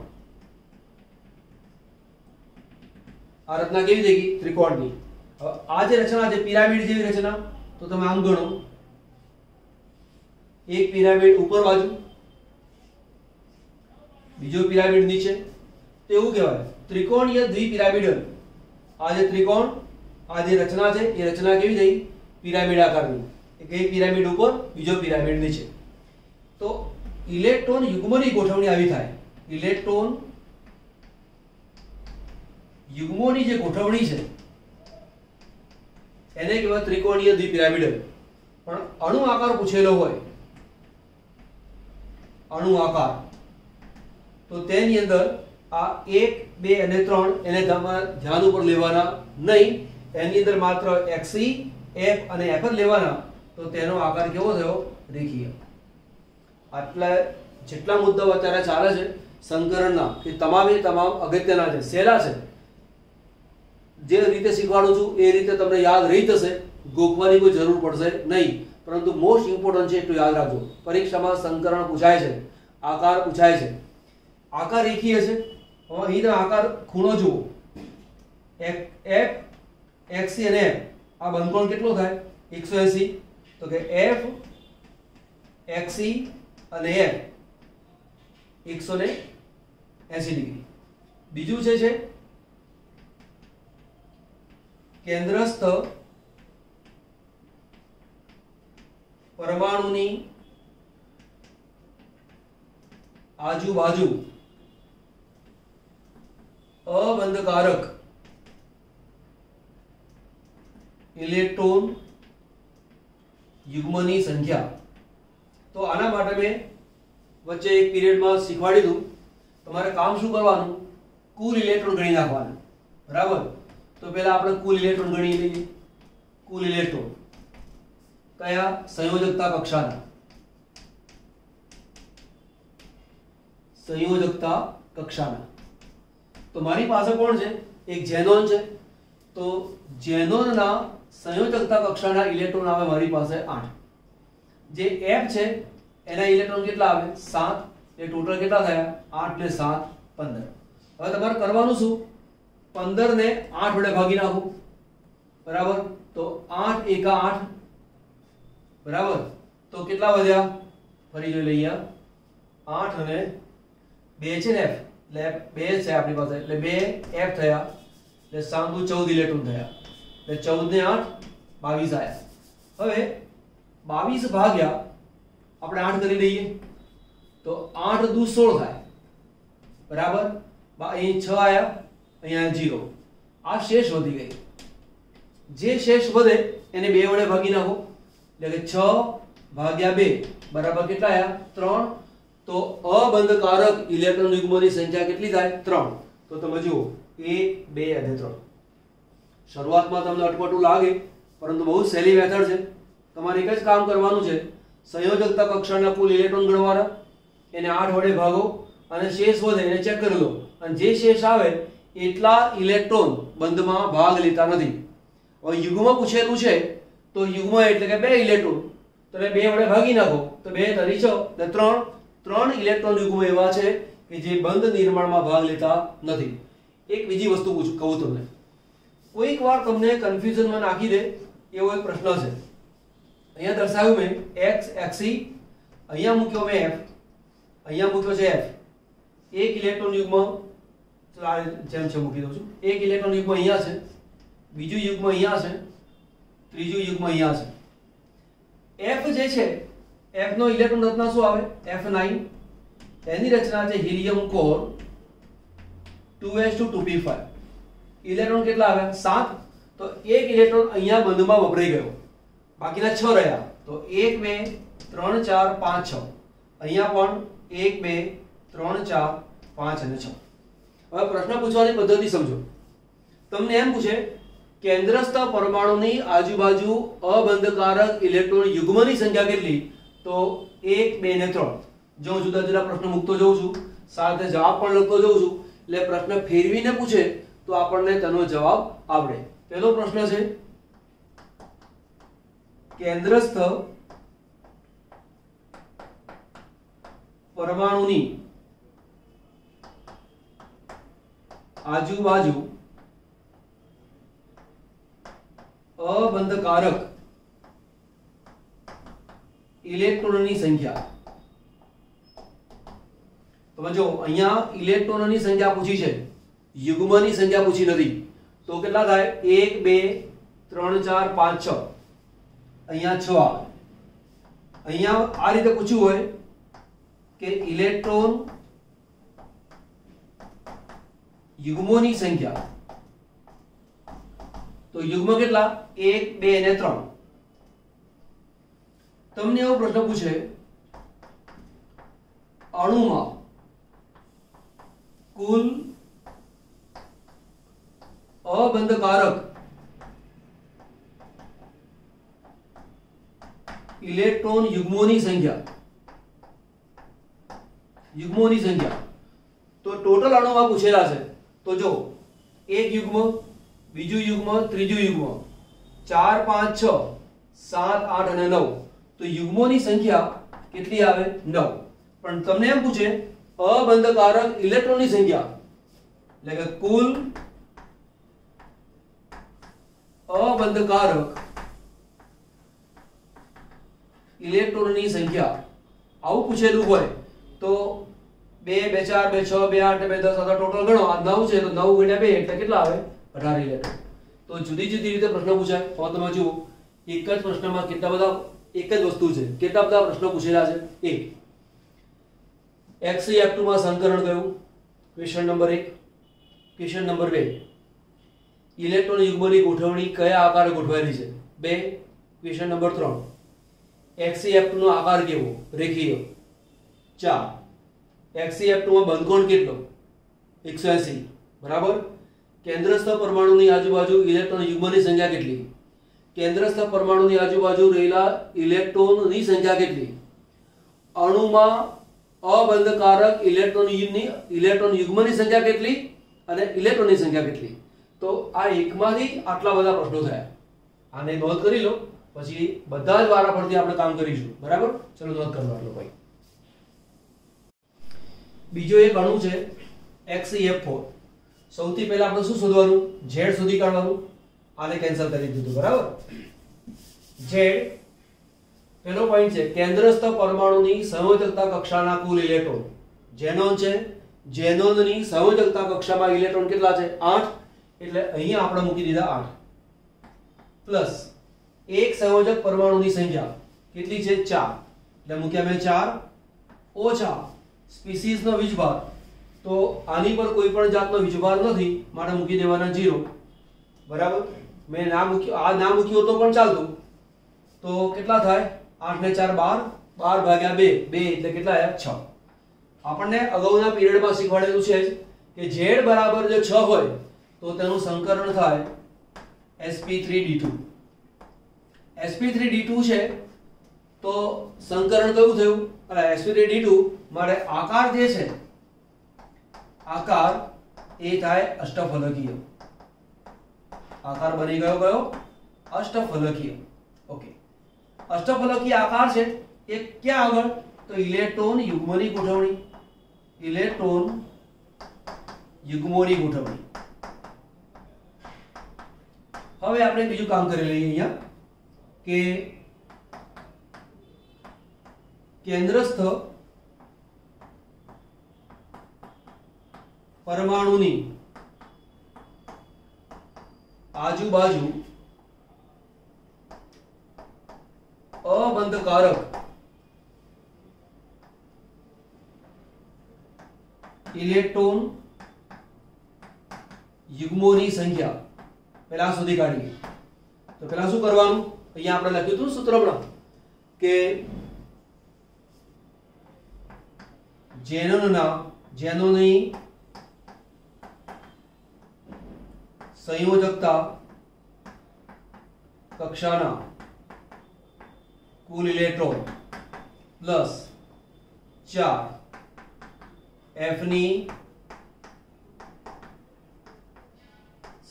આ રચના કેવી થઈ ગઈ? ત્રિકોણની. હવે આ જે રચના છે પિરામિડ જેવી રચના, તો તમે આમ ગણો, એક પિરામિડ ઉપર બાજુ, બીજો પિરામિડ નીચે, તો એવું કહેવાય ત્રિકોણીય દ્વિપિરામિડલ. આ જે ત્રિકોણ, આ જે રચના છે એ રચના કેવી થઈ? પિરામિડ આકારની. એક પિરામિડ ઉપર, બીજો પિરામિડ નીચે. તો ઇલેક્ટ્રોન યુગ્મની ગોઠવણી આવી થાય. ઇલેક્ટ્રોન યુગ્મોની જે ગોઠવણી છે એને કહેવાય ત્રિકોણીય દ્વિપિરામિડલ. પણ અણુ આકાર પૂછેલો હોય, અણુ આકાર, તો તેની અંદર આ 1, 2 અને 3 એને ધ્યાન ઉપર લેવાના નહીં. એની અંદર માત્ર xc, f અને f જ લેવાના. તો તેનો આકાર કેવો થયો? રેખીય. આટલા જેટલા મુદ્દાઓ અત્યારે ચાલે છે સંકરણના, એ તમામે તમામ અગત્યના છે, સહેલા છે. જે રીતે શીખવાડું છું એ રીતે તમને યાદ રહી જશે, ગોખવાની કોઈ જરૂર પડશે નહીં. પરંતુ મોસ્ટ ઇમ્પોર્ટન્ટ છે એટલું યાદ રાખજો. પરીક્ષામાં સંકરણ પૂછાય છે, આકાર પૂછાય છે. આકાર રેખીય છે. અહીં તમે આકાર ખૂણો જુઓ, f, xc અને f, આ બંધકોણ કેટલો થાય? 180. તો કે f, xc અને f 180 ડિગ્રી. બીજું છે કેન્દ્રસ્થ પરમાણુની આજુબાજુ અબંધકારક ઇલેક્ટ્રોન યુગ્મની સંખ્યા. તો આના માટે મેં વચ્ચે એક પીરિયડમાં શીખવાડી દઉં. તમારે કામ શું કરવાનું? કુલ ઇલેક્ટ્રોન ગણી નાખવાના. બરાબર? તો પહેલા આપણે કુલ ઇલેક્ટ્રોન ગણી લઈએ. કુલ ઇલેક્ટ્રોન કયા? સંયોજકતા કક્ષાના. સંયોજકતા કક્ષાના. તો મારી પાસે કોણ છે? એક ઝેનોન છે. તો ઝેનોનના સંયોજકતા કક્ષાના ઇલેક્ટ્રોન આવે મારી પાસે 8. જે f છે એના ઇલેક્ટ્રોન કેટલા આવે? 7. એ ટોટલ કેટલા થયા? 8 ને 7 15. હવે તમારે કરવાનું શું? 15 ને 8 વડે ભાગી નાખો. બરાબર? તો 8 એકા 8. બરાબર? તો કેટલા વધ્યા? ફરી જોઈ લઈએ. 8 અને 2 છે ને f, એટલે 2 છે આપણી પાસે, એટલે 2 f થયા, એટલે 7 દુ 14 ઇલેક્ટ્રોન થયા. એટલે 14 ને 8 22 આયા. હવે 22 ભાગ્યા આપણે 8 કરી દઈએ તો 8 દુ 16 થાય. બરાબર? અહીં 6 આયા, અહીંયા 0. આ શેષ વધી ગઈ. જે શેષ વધે એને 2 વડે ભાગી નાખો, એટલે કે 6 ભાગ્યા 2 બરાબર કેટલા આયા? 3. તો અબંધકારક ઇલેક્ટ્રોન યુગ્મોની સંખ્યા કેટલી થાય? 3. તો તમે જુઓ 1, 2 અને 3. શરૂઆતમાં તમને અટપટું લાગે, પરંતુ બહુ સહેલી મેથડ છે. તમારે એક જ કામ કરવાનું છે, સંયોજકતા કક્ષાના કુલ ઇલેક્ટ્રોન ગણવાના, એને 8 વડે ભાગો અને શેષ વધે એને ચેક કરી લો, અને જે શેષ આવે એટલા ઇલેક્ટ્રોન બંધમાં ભાગ લેતા નથી. હવે યુગ્મ પૂછેલું છે તો યુગ્મ એટલે કે 2 ઇલેક્ટ્રોન, તો 2 વડે ભાગી નાખો તો 2 તરી 6 એટલે 3 ઇલેક્ટ્રોન યુગ્મ એવા છે કે જે બંધ નિર્માણમાં ભાગ લેતા નથી. એક બીજી વસ્તુ કહું તમને, કોઈક વાર તમને કન્ફ્યુઝનમાં નાખી દે એવો એક પ્રશ્ન છે. અહીંયા દર્શાવ્યું મેં x, xc, અહીંયા મૂક્યો મેં f, અહીંયા મૂક્યો છે f. એક ઇલેક્ટ્રોન યુગ્મ જેમ છે મૂકી દઉં છું. એક ઇલેક્ટ્રોન યુગ્મ અહીંયા છે, બીજું યુગ્મ અહીંયા છે, ત્રીજું યુગ્મ અહીંયા છે. F જે છે F નો ઇલેક્ટ્રોન રચના શું આવે F9 એની રચના છે helium core 2s2 2p5 electron કેટલા આવે 7 તો એક ઇલેક્ટ્રોન અહીંયા બંધમાં વપરાઈ ગયો બાકીના 6 રહ્યા તો 1 2 3 4 5 6 અહીંયા પણ 1 2 3 4 5 અને 6 હવે પ્રશ્ન પૂછવાની પદ્ધતિ સમજો તમને એમ પૂછે કેન્દ્રસ્થ પરમાણુની આજુબાજુ અબંધકારક ઇલેક્ટ્રોન યુગ્મની સંખ્યા કેટલી તો 1 2 ને 3 જો હું જુદા જુદા પ્રશ્ન મૂકતો જઉં છું સાથે જવાબ પણ લખતો જઉં છું એટલે પ્રશ્ન ફેરવીને પૂછે તો આપણને તેનો જવાબ આવડે પહેલો પ્રશ્ન છે કેન્દ્રસ્થ પરમાણુની આજુબાજુ અબંધકારક ઇલેક્ટ્રોનની સંખ્યા તો જો અહીંયા ઇલેક્ટ્રોનની સંખ્યા પૂછી છે યુગ્મની સંખ્યા પૂછી નથી તો કેટલા થાય 1 2 3 4 5 6 અહીંયા 6 આવે અહીંયા આ રીતે પૂછ્યું હોય કે ઇલેક્ટ્રોન યુગ્મોની સંખ્યા તો યુગ્મ કેટલા 1 2 અને 3 તમને એવો પ્રશ્ન પૂછે અણુમાં કુલ અબંધકારક ઇલેક્ટ્રોન યુગ્મોની સંખ્યા તો ટોટલ અણુમાં પૂછેલા છે તો જો એક યુગ્મ બીજું યુગ્મ ત્રીજું યુગ્મ 4 5 6 7 8 અને 9 તો યુગ્મોની સંખ્યા કેટલી આવે 9 પણ તમને એમ પૂછે અબંધકારક ઇલેક્ટ્રોનની સંખ્યા એટલે કે કુલ અબંધકારક ઇલેક્ટ્રોનની સંખ્યા આવું પૂછેલું હોય તો 2 2 4 2 6 2 8 2 10 અથવા ટોટલ ગણો આ 9 છે તો 9 ગુણ્યા 2 એટલે કેટલા આવે 18 ઇલેક્ટ્રોન તો જુદી જુદી રીતે પ્રશ્ન પૂછાય તો તમે જુઓ એક જ પ્રશ્નમાં કેટલા બધા એક જ વસ્તુ છે કેટલા બધા પ્રશ્નો પૂછેલા છે એક XeF2 માં સંકરણ કયું question number 1 question number 2 electron યુગ્મની ગોઠવણી કયા આકારે ગોઠવાયેલી છે 2 ક્વેશ્ચન નંબર 3 XeF2 નો આકાર કેવો રેખીય 4 XeF2 માં બંધકોણ કેટલો 180 બરાબર કેન્દ્રસ્થ પરમાણુની આજુબાજુ ઇલેક્ટ્રોન યુગ્મની સંખ્યા કેટલી કેન્દ્રસ્થ પરમાણુની આજુબાજુ રહેલા ઇલેક્ટ્રોનની સંખ્યા કેટલી અણુમાં અબંધકારક ઇલેક્ટ્રોન યુગ્મની સંખ્યા કેટલી અને ઇલેક્ટ્રોનની સંખ્યા કેટલી તો આ એકમાંથી આટલા બધા પ્રશ્નો થયા આને નોંધ કરી લો પછી બધા જ વારા પરથી આપણે કામ કરીશું બરાબર ચલો નોંધ કરો આટલો ભાઈ બીજો એક અણુ છે XeF4 સૌથી પહેલા આપણે શું શોધવાનું Z શોધી કાઢવાનું આને કેન્સલ કરી દીધું બરાબર Z પહેલો પોઈન્ટ છે કેન્દ્રસ્થ પરમાણુની સંયોજકતા કક્ષાના કુલ ઇલેક્ટ્રોન ઝેનોન છે ઝેનોનની સંયોજકતા કક્ષામાં ઇલેક્ટ્રોન કેટલા છે 8 એટલે અહીંયા આપણે મૂકી દીધા 8 પ્લસ એક સંયોજક પરમાણુની સંખ્યા કેટલી છે 4 એટલે મૂક્યા મેં 4 ઓછા સ્પીસીઝ નો વીજભાર તો આની પર કોઈ પણ જાતનો વીજભાર નથી માટે મૂકી દેવાના 0 બરાબર મેં ના મૂક્યું આ ના મૂક્યું તો પણ ચાલતું તો કેટલા થાય 8 ને 4 12 12 ભાગ્યા 2 2 એટલે કેટલા આયા 6 આપણને અગાઉના પીરિયડમાં શીખવાડેલું છે કે Z બરાબર જો 6 હોય તો તેનું સંકરણ થાય sp3d2 sp3d2 છે તો સંકરણ કયું થયું અરે sp3d2 મારે આકાર જે છે આકાર એ થાય અષ્ટફલકીય આકાર બની ગયો કયો અષ્ટફલકીય ઓકે અષ્ટફલકીય આકાર છે એ ક્યાં આગળ તો ઇલેક્ટ્રોન યુગ્મની ગોઠવણી ઇલેક્ટ્રોન યુગ્મોની ગોઠવણી હવે આપણે બીજું કામ કરી લઈએ અહીંયા કે કેન્દ્રસ્થ પરમાણુની આજુબાજુ અબંધકારક ઇલેક્ટ્રોન યુગ્મોની સંખ્યા પહેલા શોધી કાઢીએ. તો પહેલા શું કરવાનું, અહીંયા આપણે લખ્યું હતું સૂત્ર હમણાં કે ઝેનોનની સંયોજકતા કક્ષાના કુલ ઇલેક્ટ્રોન પ્લસ 4 F ની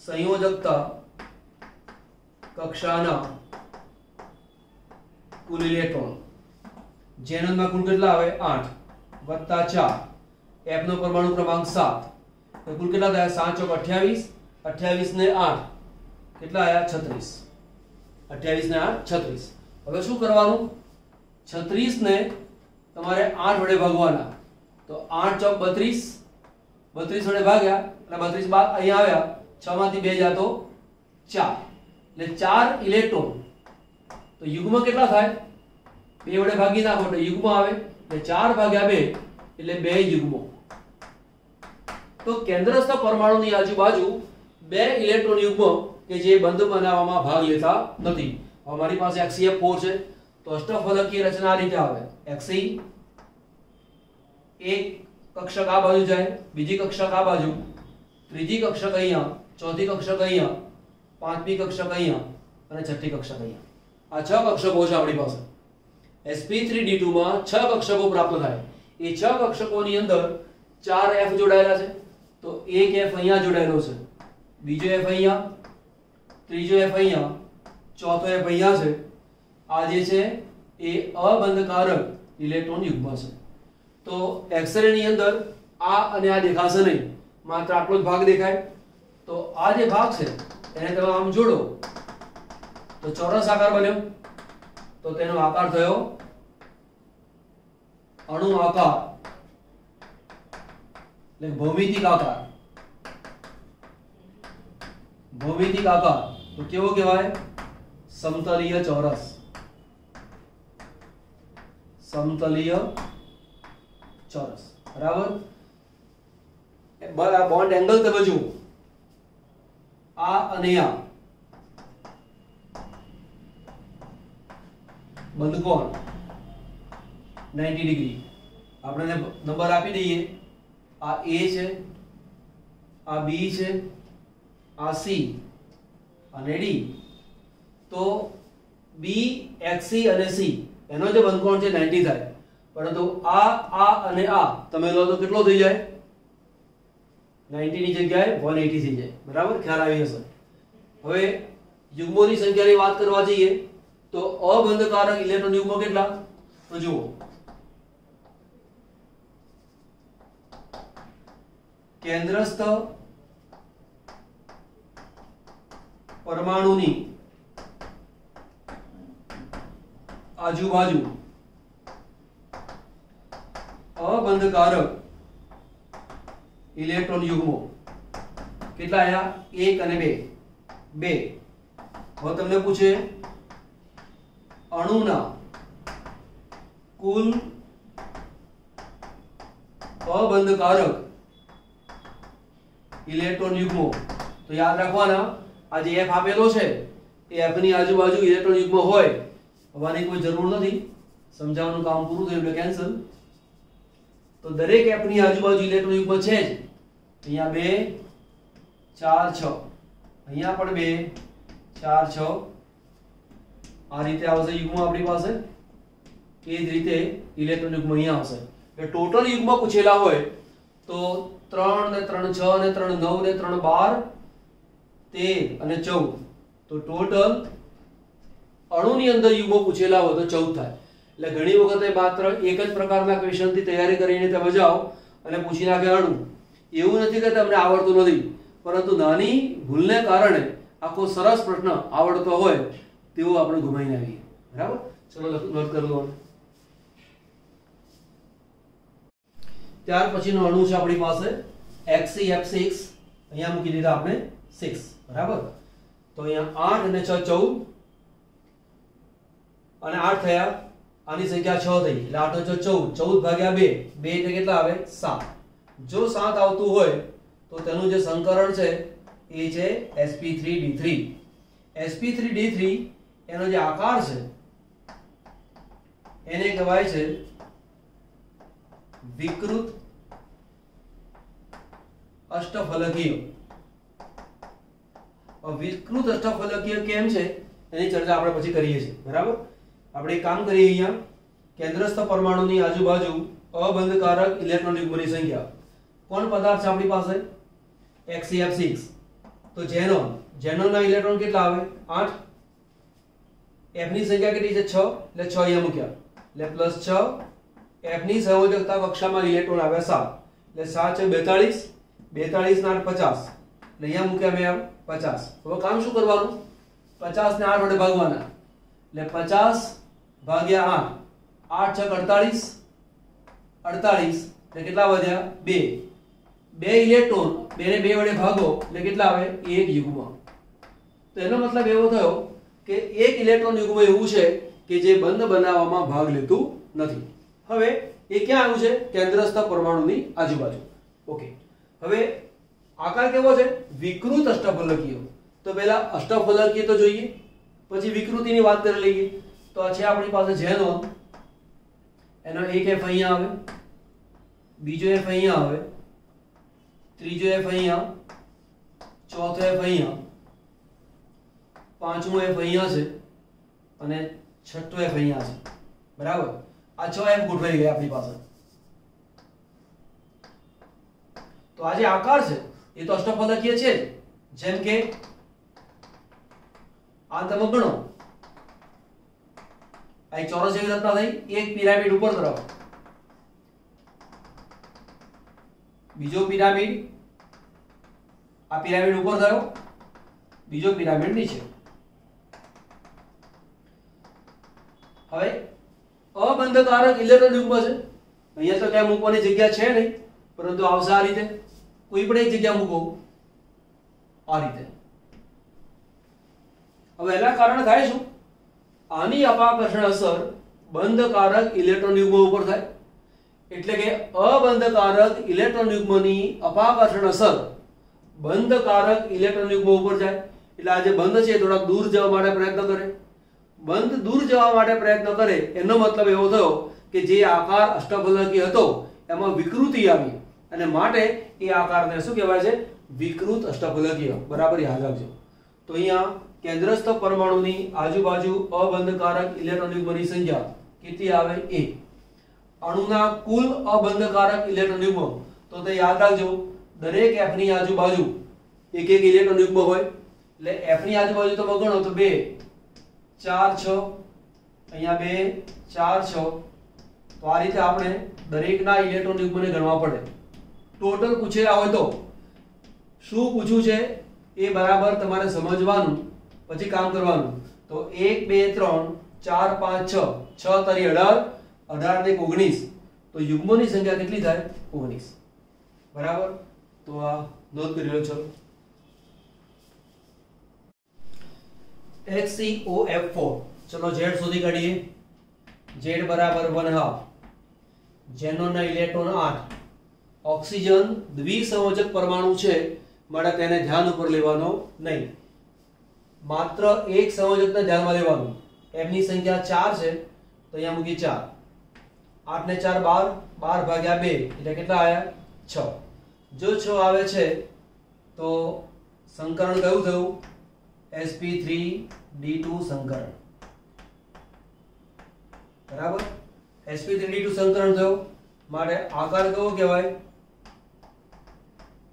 સંયોજકતા કક્ષાના કુલ ઇલેક્ટ્રોન, ઝેનોનમાં કુલ કેટલા આવે 8 વત્તા 4 F નો પરમાણુ ક્રમાંક 7, તો કુલ કેટલા થયા 7 ચોક 28, 28 ને 8 કેટલા આયા 36, 28 ને 8 36. હવે શું કરવાનું, 36 ને તમારે 8 વડે ભાગવાના, તો 8 ચોક 32, 32 વડે ભાગ્યા એટલે 32 બાદ અહીંયા આવ્યા, 6 માંથી 2 જા તો 4, એટલે 4 ઇલેક્ટ્રોન. તો યુગ્મ કેટલા થાય, 2 વડે ભાગી નાખો એટલે યુગ્મ આવે, એટલે 4 ભાગ્યા 2 એટલે 2 યુગ્મો. તો કેન્દ્રસ્થ પરમાણુની આજુબાજુ 2 ઇલેક્ટ્રોન યુગ્મો કે જે બંધ બનાવવામાં ભાગ લેતા નથી. हमारी पास XeF4 છે, તો અષ્ટફલકીય રચના આ રીતે આવે, Xe એક કક્ષક આ બાજુ જાય, બીજી કક્ષક આ બાજુ, ત્રીજી કક્ષક અહીંયા, ચોથી કક્ષક અહીંયા, પાંચમી કક્ષક અહીંયા અને છઠ્ઠી કક્ષક અહીંયા. આ 6 કક્ષકો છે આપણી પાસે. sp3d2 માં 6 કક્ષકો પ્રાપ્ત થાય. એ 6 કક્ષકોની અંદર 4 F જોડાયેલા છે, તો એક F અહીંયા જોડાયેલો છે, બીજો F અહીંયા, ત્રીજો F અહીંયા, ચોથો F અહીંયા છે. આ જે છે એ અબંધકારક ઇલેક્ટ્રોન યુગ્મ છે. તો એક્સરે ની અંદર આ અને આ દેખાશે નહીં, માત્ર આટલો જ ભાગ દેખાય. તો આ જે ભાગ છે એને તમે આમ જોડો તો ચોરસ આકાર બન્યો, તો તેનો આકાર થયો અણુ આકાર, એટલે ભૌમિતિક આકાર. ભૌમિતિક આકાર તો કેવો કહેવાય, સમતલીય ચોરસ. સમતલીય ચોરસ, બરાબર. આ બોન્ડ એંગલ તમે જુઓ, આ અને આ બંધકોણ 90 ડિગ્રી. આપણે નંબર આપી દઈએ, આ A છે, આ B છે, આ C અને D. તો B, XC અને C એનો જે બંધકોણ છે 90 થાય, પરંતુ આ અને આ તમે લો તો કેટલો થઈ જાય, 90 ની જગ્યાએ 180 થઈ જાય. બરાબર, ખ્યાલ આવી હશે. હવે યુગ્મોની સંખ્યાની વાત કરવા જઈએ તો અબંધકારક ઇલેક્ટ્રોન યુગ્મો કેટલા, તો જુઓ કેન્દ્રસ્થ પરમાણુની આજુબાજુ અબંધકારક ઇલેક્ટ્રોન યુગ્મો કેટલા આયા, 1 અને 2. હવે તમને પૂછે અણુના કુલ અબંધકારક ઇલેક્ટ્રોન યુગ્મો, તો યાદ રાખવાના આ જે F આપેલો છે એ F ની આજુબાજુ ઇલેક્ટ્રોન યુગ્મ હોય, હવાની કોઈ જરૂર નથી, સમજાવવાનું કામ પૂરું થયું એટલે કેન્સલ. તો દરેક F ની આજુબાજુ ઇલેક્ટ્રોન યુગ્મ છે જ. અહીંયા 2 4 6, અહીંયા પણ 2 4 6, આ રીતે આવશે યુગ્મ આપણી પાસે. એ જ રીતે ઇલેક્ટ્રોન યુગ્મ અહીંયા આવશે. એટલે ટોટલ યુગ્મ પૂછેલા હોય તો 3 ને 3 6 ને 3 9 ને 3 12 13 અને 14, તો ટોટલ અણુની અંદર યુગ્મો પૂછેલા હોય તો 14 થાય. એટલે ઘણી વખતે માત્ર એક જ પ્રકારના ક્વેશ્ચનથી તૈયારી કરીને તમે જાઓ અને પૂછી નાખે અણુ. એવું નથી કે તમને આવડતું નથી, પરંતુ નાની ભૂલને કારણે આખો સરસ પ્રશ્ન આવડતો હોય તેવું આપણે ઘુમાઈને આવીએ. બરાબર, ચલો નોટ કરી લો. ત્યાર પછીનો અણુ છે આપણી પાસે XeF6, અહીંયા મૂકી દીધા આપણે 6. બરાબર, તો અહીંયા 8 અને 6 14 અને 8 થયા, આની સંખ્યા 6 થઈ એટલે 8 × 6 = 14 ભાગ્યા 2 2 એટલે કેટલા આવે 7. જો 7 આવતું હોય તો તેનું જે સંકરણ છે એ છે sp3d3. sp3d3 એનો જે આકાર છે એને કહેવાય છે વિકૃત અષ્ટફલકીય. વિકૃત અષ્ટફલકીય કેમ છે એની ચર્ચા આપણે પછી કરીએ છીએ. બરાબર, આપણે એક કામ કરીએ. અહીંયા કેન્દ્રસ્થ પરમાણુની આજુબાજુ અબંધકારક ઇલેક્ટ્રોન યુગ્મની સંખ્યા. કોણ પદાર્થ છે આપણી પાસે? XeF6. તો ઝેનોનના ઇલેક્ટ્રોન કેટલા આવે 8. F ની સંખ્યા કેટલી છે 6 એટલે 6 અહીંયા મૂક્યા એટલે +6. F ની સંયોજકતા કક્ષામાં ઇલેક્ટ્રોન આવે 7 એટલે 7 છે 42. 42 ના 8 50 એટલે અહીંયા મૂક્યા મેં 50. હવે કામ શું કરવાનું? 50 ને 8 વડે ભાગવાના એટલે 50 ભાગ્યા 8 8 6 48 એટલે કેટલા વધ્યા 2. 2 ઇલેક્ટ્રોન 2 ને 2 વડે ભાગો એટલે કેટલા આવે 1 યુગ્મ. તો એનો મતલબ એવો થયો કે એક ઇલેક્ટ્રોન યુગ્મ એવું છે કે જે બંધ બનાવવામાં ભાગ લેતું નથી. હવે એ ક્યાં આવ્યું છે? કેન્દ્રસ્થ પરમાણુની આજુબાજુ. ઓકે, હવે આકાર કેવો છે? વિકૃત અષ્ટફલકીય. તો પહેલા અષ્ટફલકીય તો જોઈએ, પછી વિકૃતિની વાત કરી લઈએ. તો આ છે આપણી પાસે ઝેનોન. એનો એક F અહીંયા આવે, બીજો F અહીંયા આવે, ત્રીજો F અહીંયા, ચોથો F અહીંયા, પાંચમો F અહીંયા છે અને છઠ્ઠો F અહીંયા છે. બરાબર, આ 6 F ગોઠવાઈ ગયા આપણી પાસે. તો આ જે આકાર છે એ તો અષ્ટફલકીય છે. જેમ કે આ તમે ગણો, આ એક ચોરસ જેવી રચના થઈ, એક પિરામિડ ઉપર તરફ, બીજો પિરામિડ, આ પિરામિડ ઉપર થયો, બીજો પિરામિડ નીચે. હવે અબંધકારક ઇલેક્ટ્રોન યુગ્મ છે. અહીંયા તો ક્યાંય મૂકવાની જગ્યા છે નહીં, પરંતુ આવશે આ રીતે. કોઈ પણ એક જગ્યા મૂકો આ રીતે. હવે એના કારણે થાય શું? આની અપાકર્ષણ અસર બંધકારક ઇલેક્ટ્રોન યુગ્મ ઉપર થાય. એટલે કે અબંધકારક ઇલેક્ટ્રોન યુગ્મની અપાકર્ષણ અસર બંધકારક ઇલેક્ટ્રોન યુગ્મ ઉપર જાય. એટલે આ જે બંધ છે થોડાક દૂર જવા માટે પ્રયત્ન કરે. બંધ દૂર જવા માટે પ્રયત્ન કરે એનો મતલબ એવો થયો કે જે આકાર અષ્ટફલકીય હતો એમાં વિકૃતિ આવી અને માટે એ આકારને શું કહેવાય છે? વિકૃત અષ્ટફલકીય. બરાબર યાદ રાખજો. તો અહીંયા કેન્દ્રસ્થ પરમાણુની આજુબાજુ અબંધકારક ઇલેક્ટ્રોન યુગ્મની સંખ્યા કેટલી આવે? 1. અણુના કુલ અબંધકારક ઇલેક્ટ્રોન યુગ્મ તો તે યાદ રાખજો, દરેક F ની આજુબાજુ એક એક ઇલેક્ટ્રોન યુગ્મ હોય. એટલે F ની આજુબાજુ તમે ગણો તો 2 4 6 અહીંયા 2 4 6. તો આ રીતે આપણે દરેકના ઇલેક્ટ્રોન યુગ્મને ગણવા પડે. ટોટલ પૂછેલા હોય તો શું પૂછ્યું છે એ બરાબર તમારે સમજવાનું, પછી કામ કરવાનું. તો 1 2 3 4 5 6 6 તરી 18 18 ને 19. તો યુગ્મોની સંખ્યા કેટલી થાય? 19. બરાબર, તો આ નોંધ કરી લો. ચલો HCOF4. ચલો Z શોધી કાઢીએ. Z બરાબર 1/2. ઝેનોનના ઇલેક્ટ્રોન 8. ઓક્સિજન દ્વિસંયોજક પરમાણુ છે માટે તેને ધ્યાન ઉપર લેવાનો નહીં, માત્ર એક સંયોજકને ધ્યાનમાં લેવાનું. F ની સંખ્યા 4 છે તો અહીંયા મૂકી 4. 8 ને 4 12, 12 ભાગ્યા 2 એટલે કેટલા આવ્યા? 6. જો 6 આવે છે તો સંકરણ કયું થયું? sp3d2 સંકરણ. બરાબર, sp3d2 સંકરણ થયું માટે આકાર કયો કહેવાય?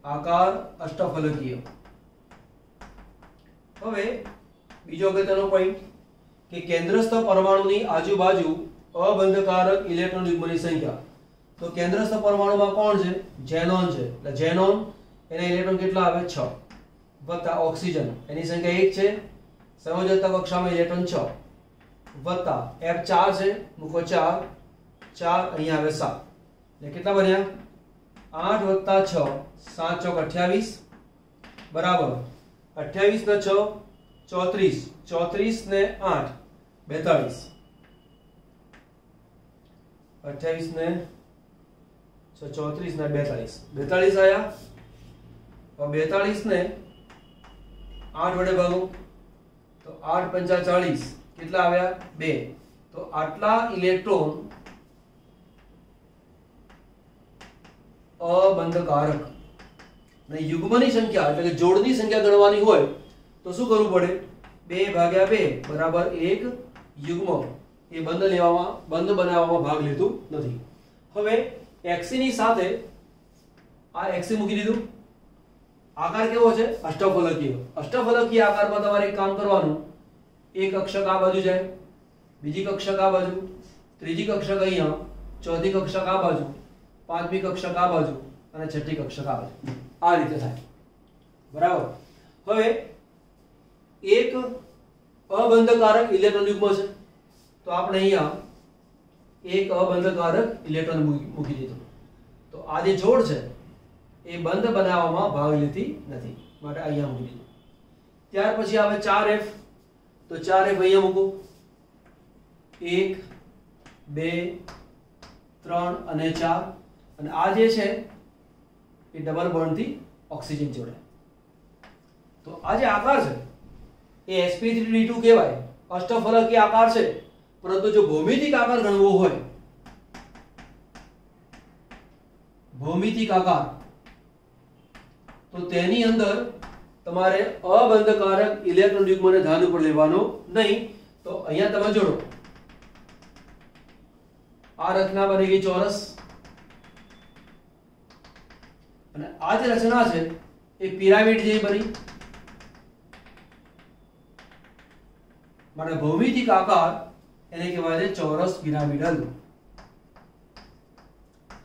આકાર અષ્ટફલકીય. હવે બીજો અગત્યનો પોઈન્ટ કે કેન્દ્રસ્થ પરમાણુની આજુબાજુ અબંધકારક ઇલેક્ટ્રોન યુગ્મની સંખ્યા. તો કેન્દ્રસ્થ પરમાણુમાં કોણ છે? ઝેનોન છે. એટલે ઝેનોન એના ઇલેક્ટ્રોન કેટલા આવે? 6 વત્તા ઓક્સિજન એની સંખ્યા 1 છે, સંયોજકતા કક્ષામાં ઇલેક્ટ્રોન 6 વત્તા F4 છે, મૂકો 4 4 અહીંયા આવે 7 એટલે કેટલા બન્યા? 8 વત્તા 6 7 ચોક 28 બરાબર 28 ને 6 34 34 ને 8 42 28 ને 34 ને 42 42 આયા। હવે 42 ને 8 વડે ભાગો તો 8 પંચા 40 કેટલા આવ્યા 2। તો આટલા ઇલેક્ટ્રોન અબંધકારક અને યુગ્મની સંખ્યા એટલે કે જોડની સંખ્યા ગણવાની હોય તો શું કરવું પડે 2 ભાગ્યા 2 બરાબર 1 યુગ્મ એ બંધ બનાવવામાં ભાગ લેતું નથી। હવે xc ની સાથે આ xc મૂકી દીધું। આકાર કેવો છે અષ્ટફલકીય। અષ્ટફલકીય આકારમાં તમારે એક કામ કરવાનું, એક કક્ષક આ બાજુ જાય, બીજી કક્ષક આ બાજુ, ત્રીજી કક્ષક અહીંયા, ચોથી કક્ષક આ બાજુ, પાંચમી કક્ષક આ બાજુ અને છઠ્ઠી કક્ષક આ બાજુ, આ રીતે થાય બરાબર। હવે એક અબંધકારક ઇલેક્ટ્રોન યુગ્મ છે તો આપણે અહીંયા એક અબંધકારક ઇલેક્ટ્રોન મૂકી દીધો। તો આ જે જોડ છે એ બંધ બનાવવામાં ભાગ લેતી નથી માટે અહીંયા મૂકી દીધું। ત્યાર પછી આવે 4f તો 4f અહીંયા મૂકો 1 2 3 અને 4 અને આ જે છે એ ડબલ બોન્ડ થી ઓક્સિજન જોડે। તો આ જે આકાર છે એ sp3d2 કહેવાય। અષ્ટફલકીય આકાર છે પરંતુ જો ભૌમિતિક આકાર ગણવો હોય, ભૌમિતિક આકાર તો તેની અંદર તમારે અબંધકારક ઇલેક્ટ્રોન યુગ્મને ધ્યાન ઉપર લેવાનો નહીં। તો અહીંયા તમે જોડો આ રચના બની ગઈ ચોરસ અને આ જે રચના છે એ પિરામિડ જેવી બની માટે ભૌમિતિક આકાર એને કહેવાય છે ચોરસ પિરામિડલ।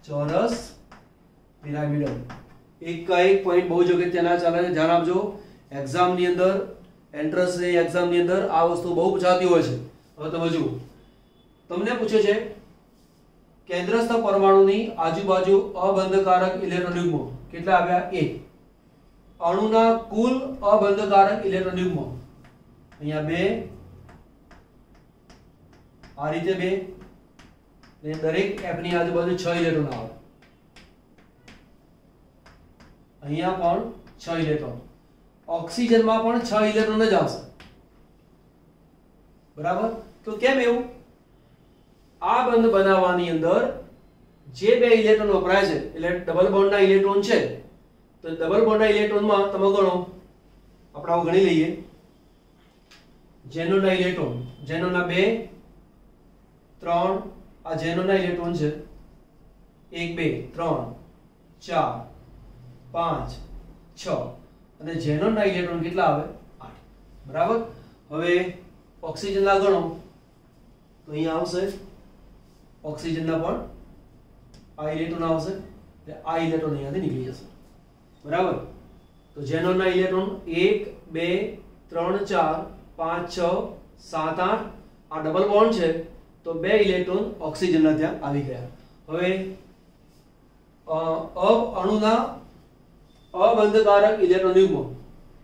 ચોરસ પિરામિડલ એક का एक पॉइंट बहुत जगह તેના ચાલે છે, ધ્યાન આપજો। એક્ઝામ ની અંદર એન્ટ્રન્સ ની એક્ઝામ ની અંદર આ વસ્તુ બહુ પૂછાતી હોય છે। હવે તમે જુઓ, તમને પૂછે છે કેન્દ્રસ્થ પરમાણુની આજુબાજુ અબંધકારક ઇલેક્ટ્રોન યુગ્મ કેટલા આવ્યા 1। અણુના કુલ અબંધકારક ઇલેક્ટ્રોન યુગ્મ અહીંયા 2, આ રીતે 2 ને દરેક f ની આજુબાજુ 6 ઇલેક્ટ્રોન આવે। અહીંયા પણ 6 ઇલેક્ટ્રોન, ઓક્સિજનમાં પણ 6 ઇલેક્ટ્રોન જ આવશે બરાબર। તો કેમ એવું? આ બંધ બનાવવાની અંદર જે બે ઇલેક્ટ્રોન વપરાય છે એટલે ડબલ બોન્ડના ઇલેક્ટ્રોન છે તો ડબલ બોન્ડના ઇલેક્ટ્રોનમાં તમે ગણો, આપણે આવું ગણી લઈએ। ઝેનોનના ઇલેક્ટ્રોન, ઝેનોનના 2 3 આ ઝેનોનના ઇલેક્ટ્રોન છે 1 2 3 4 5 6 અને ઝેનોનના ઇલેક્ટ્રોન કેટલા આવે 8 બરાબર। હવે ઓક્સિજનના ગણો તો અહીંયા આવશે ઓક્સિજનના પણ આ ઇલેક્ટ્રોન આવશે એટલે આ ઇલેક્ટ્રોન અહીંયાથી નીકળી જશે બરાબર। તો ઝેનોનના ઇલેક્ટ્રોન 1 2 3 4 5 6 7 8 આ ડબલ બોન્ડ છે તો બે ઇલેક્ટ્રોન ઓક્સિજનના ત્યાં આવી ગયા। હવે અણુના અબંધકારક ઇલેક્ટ્રોન યુગ્મ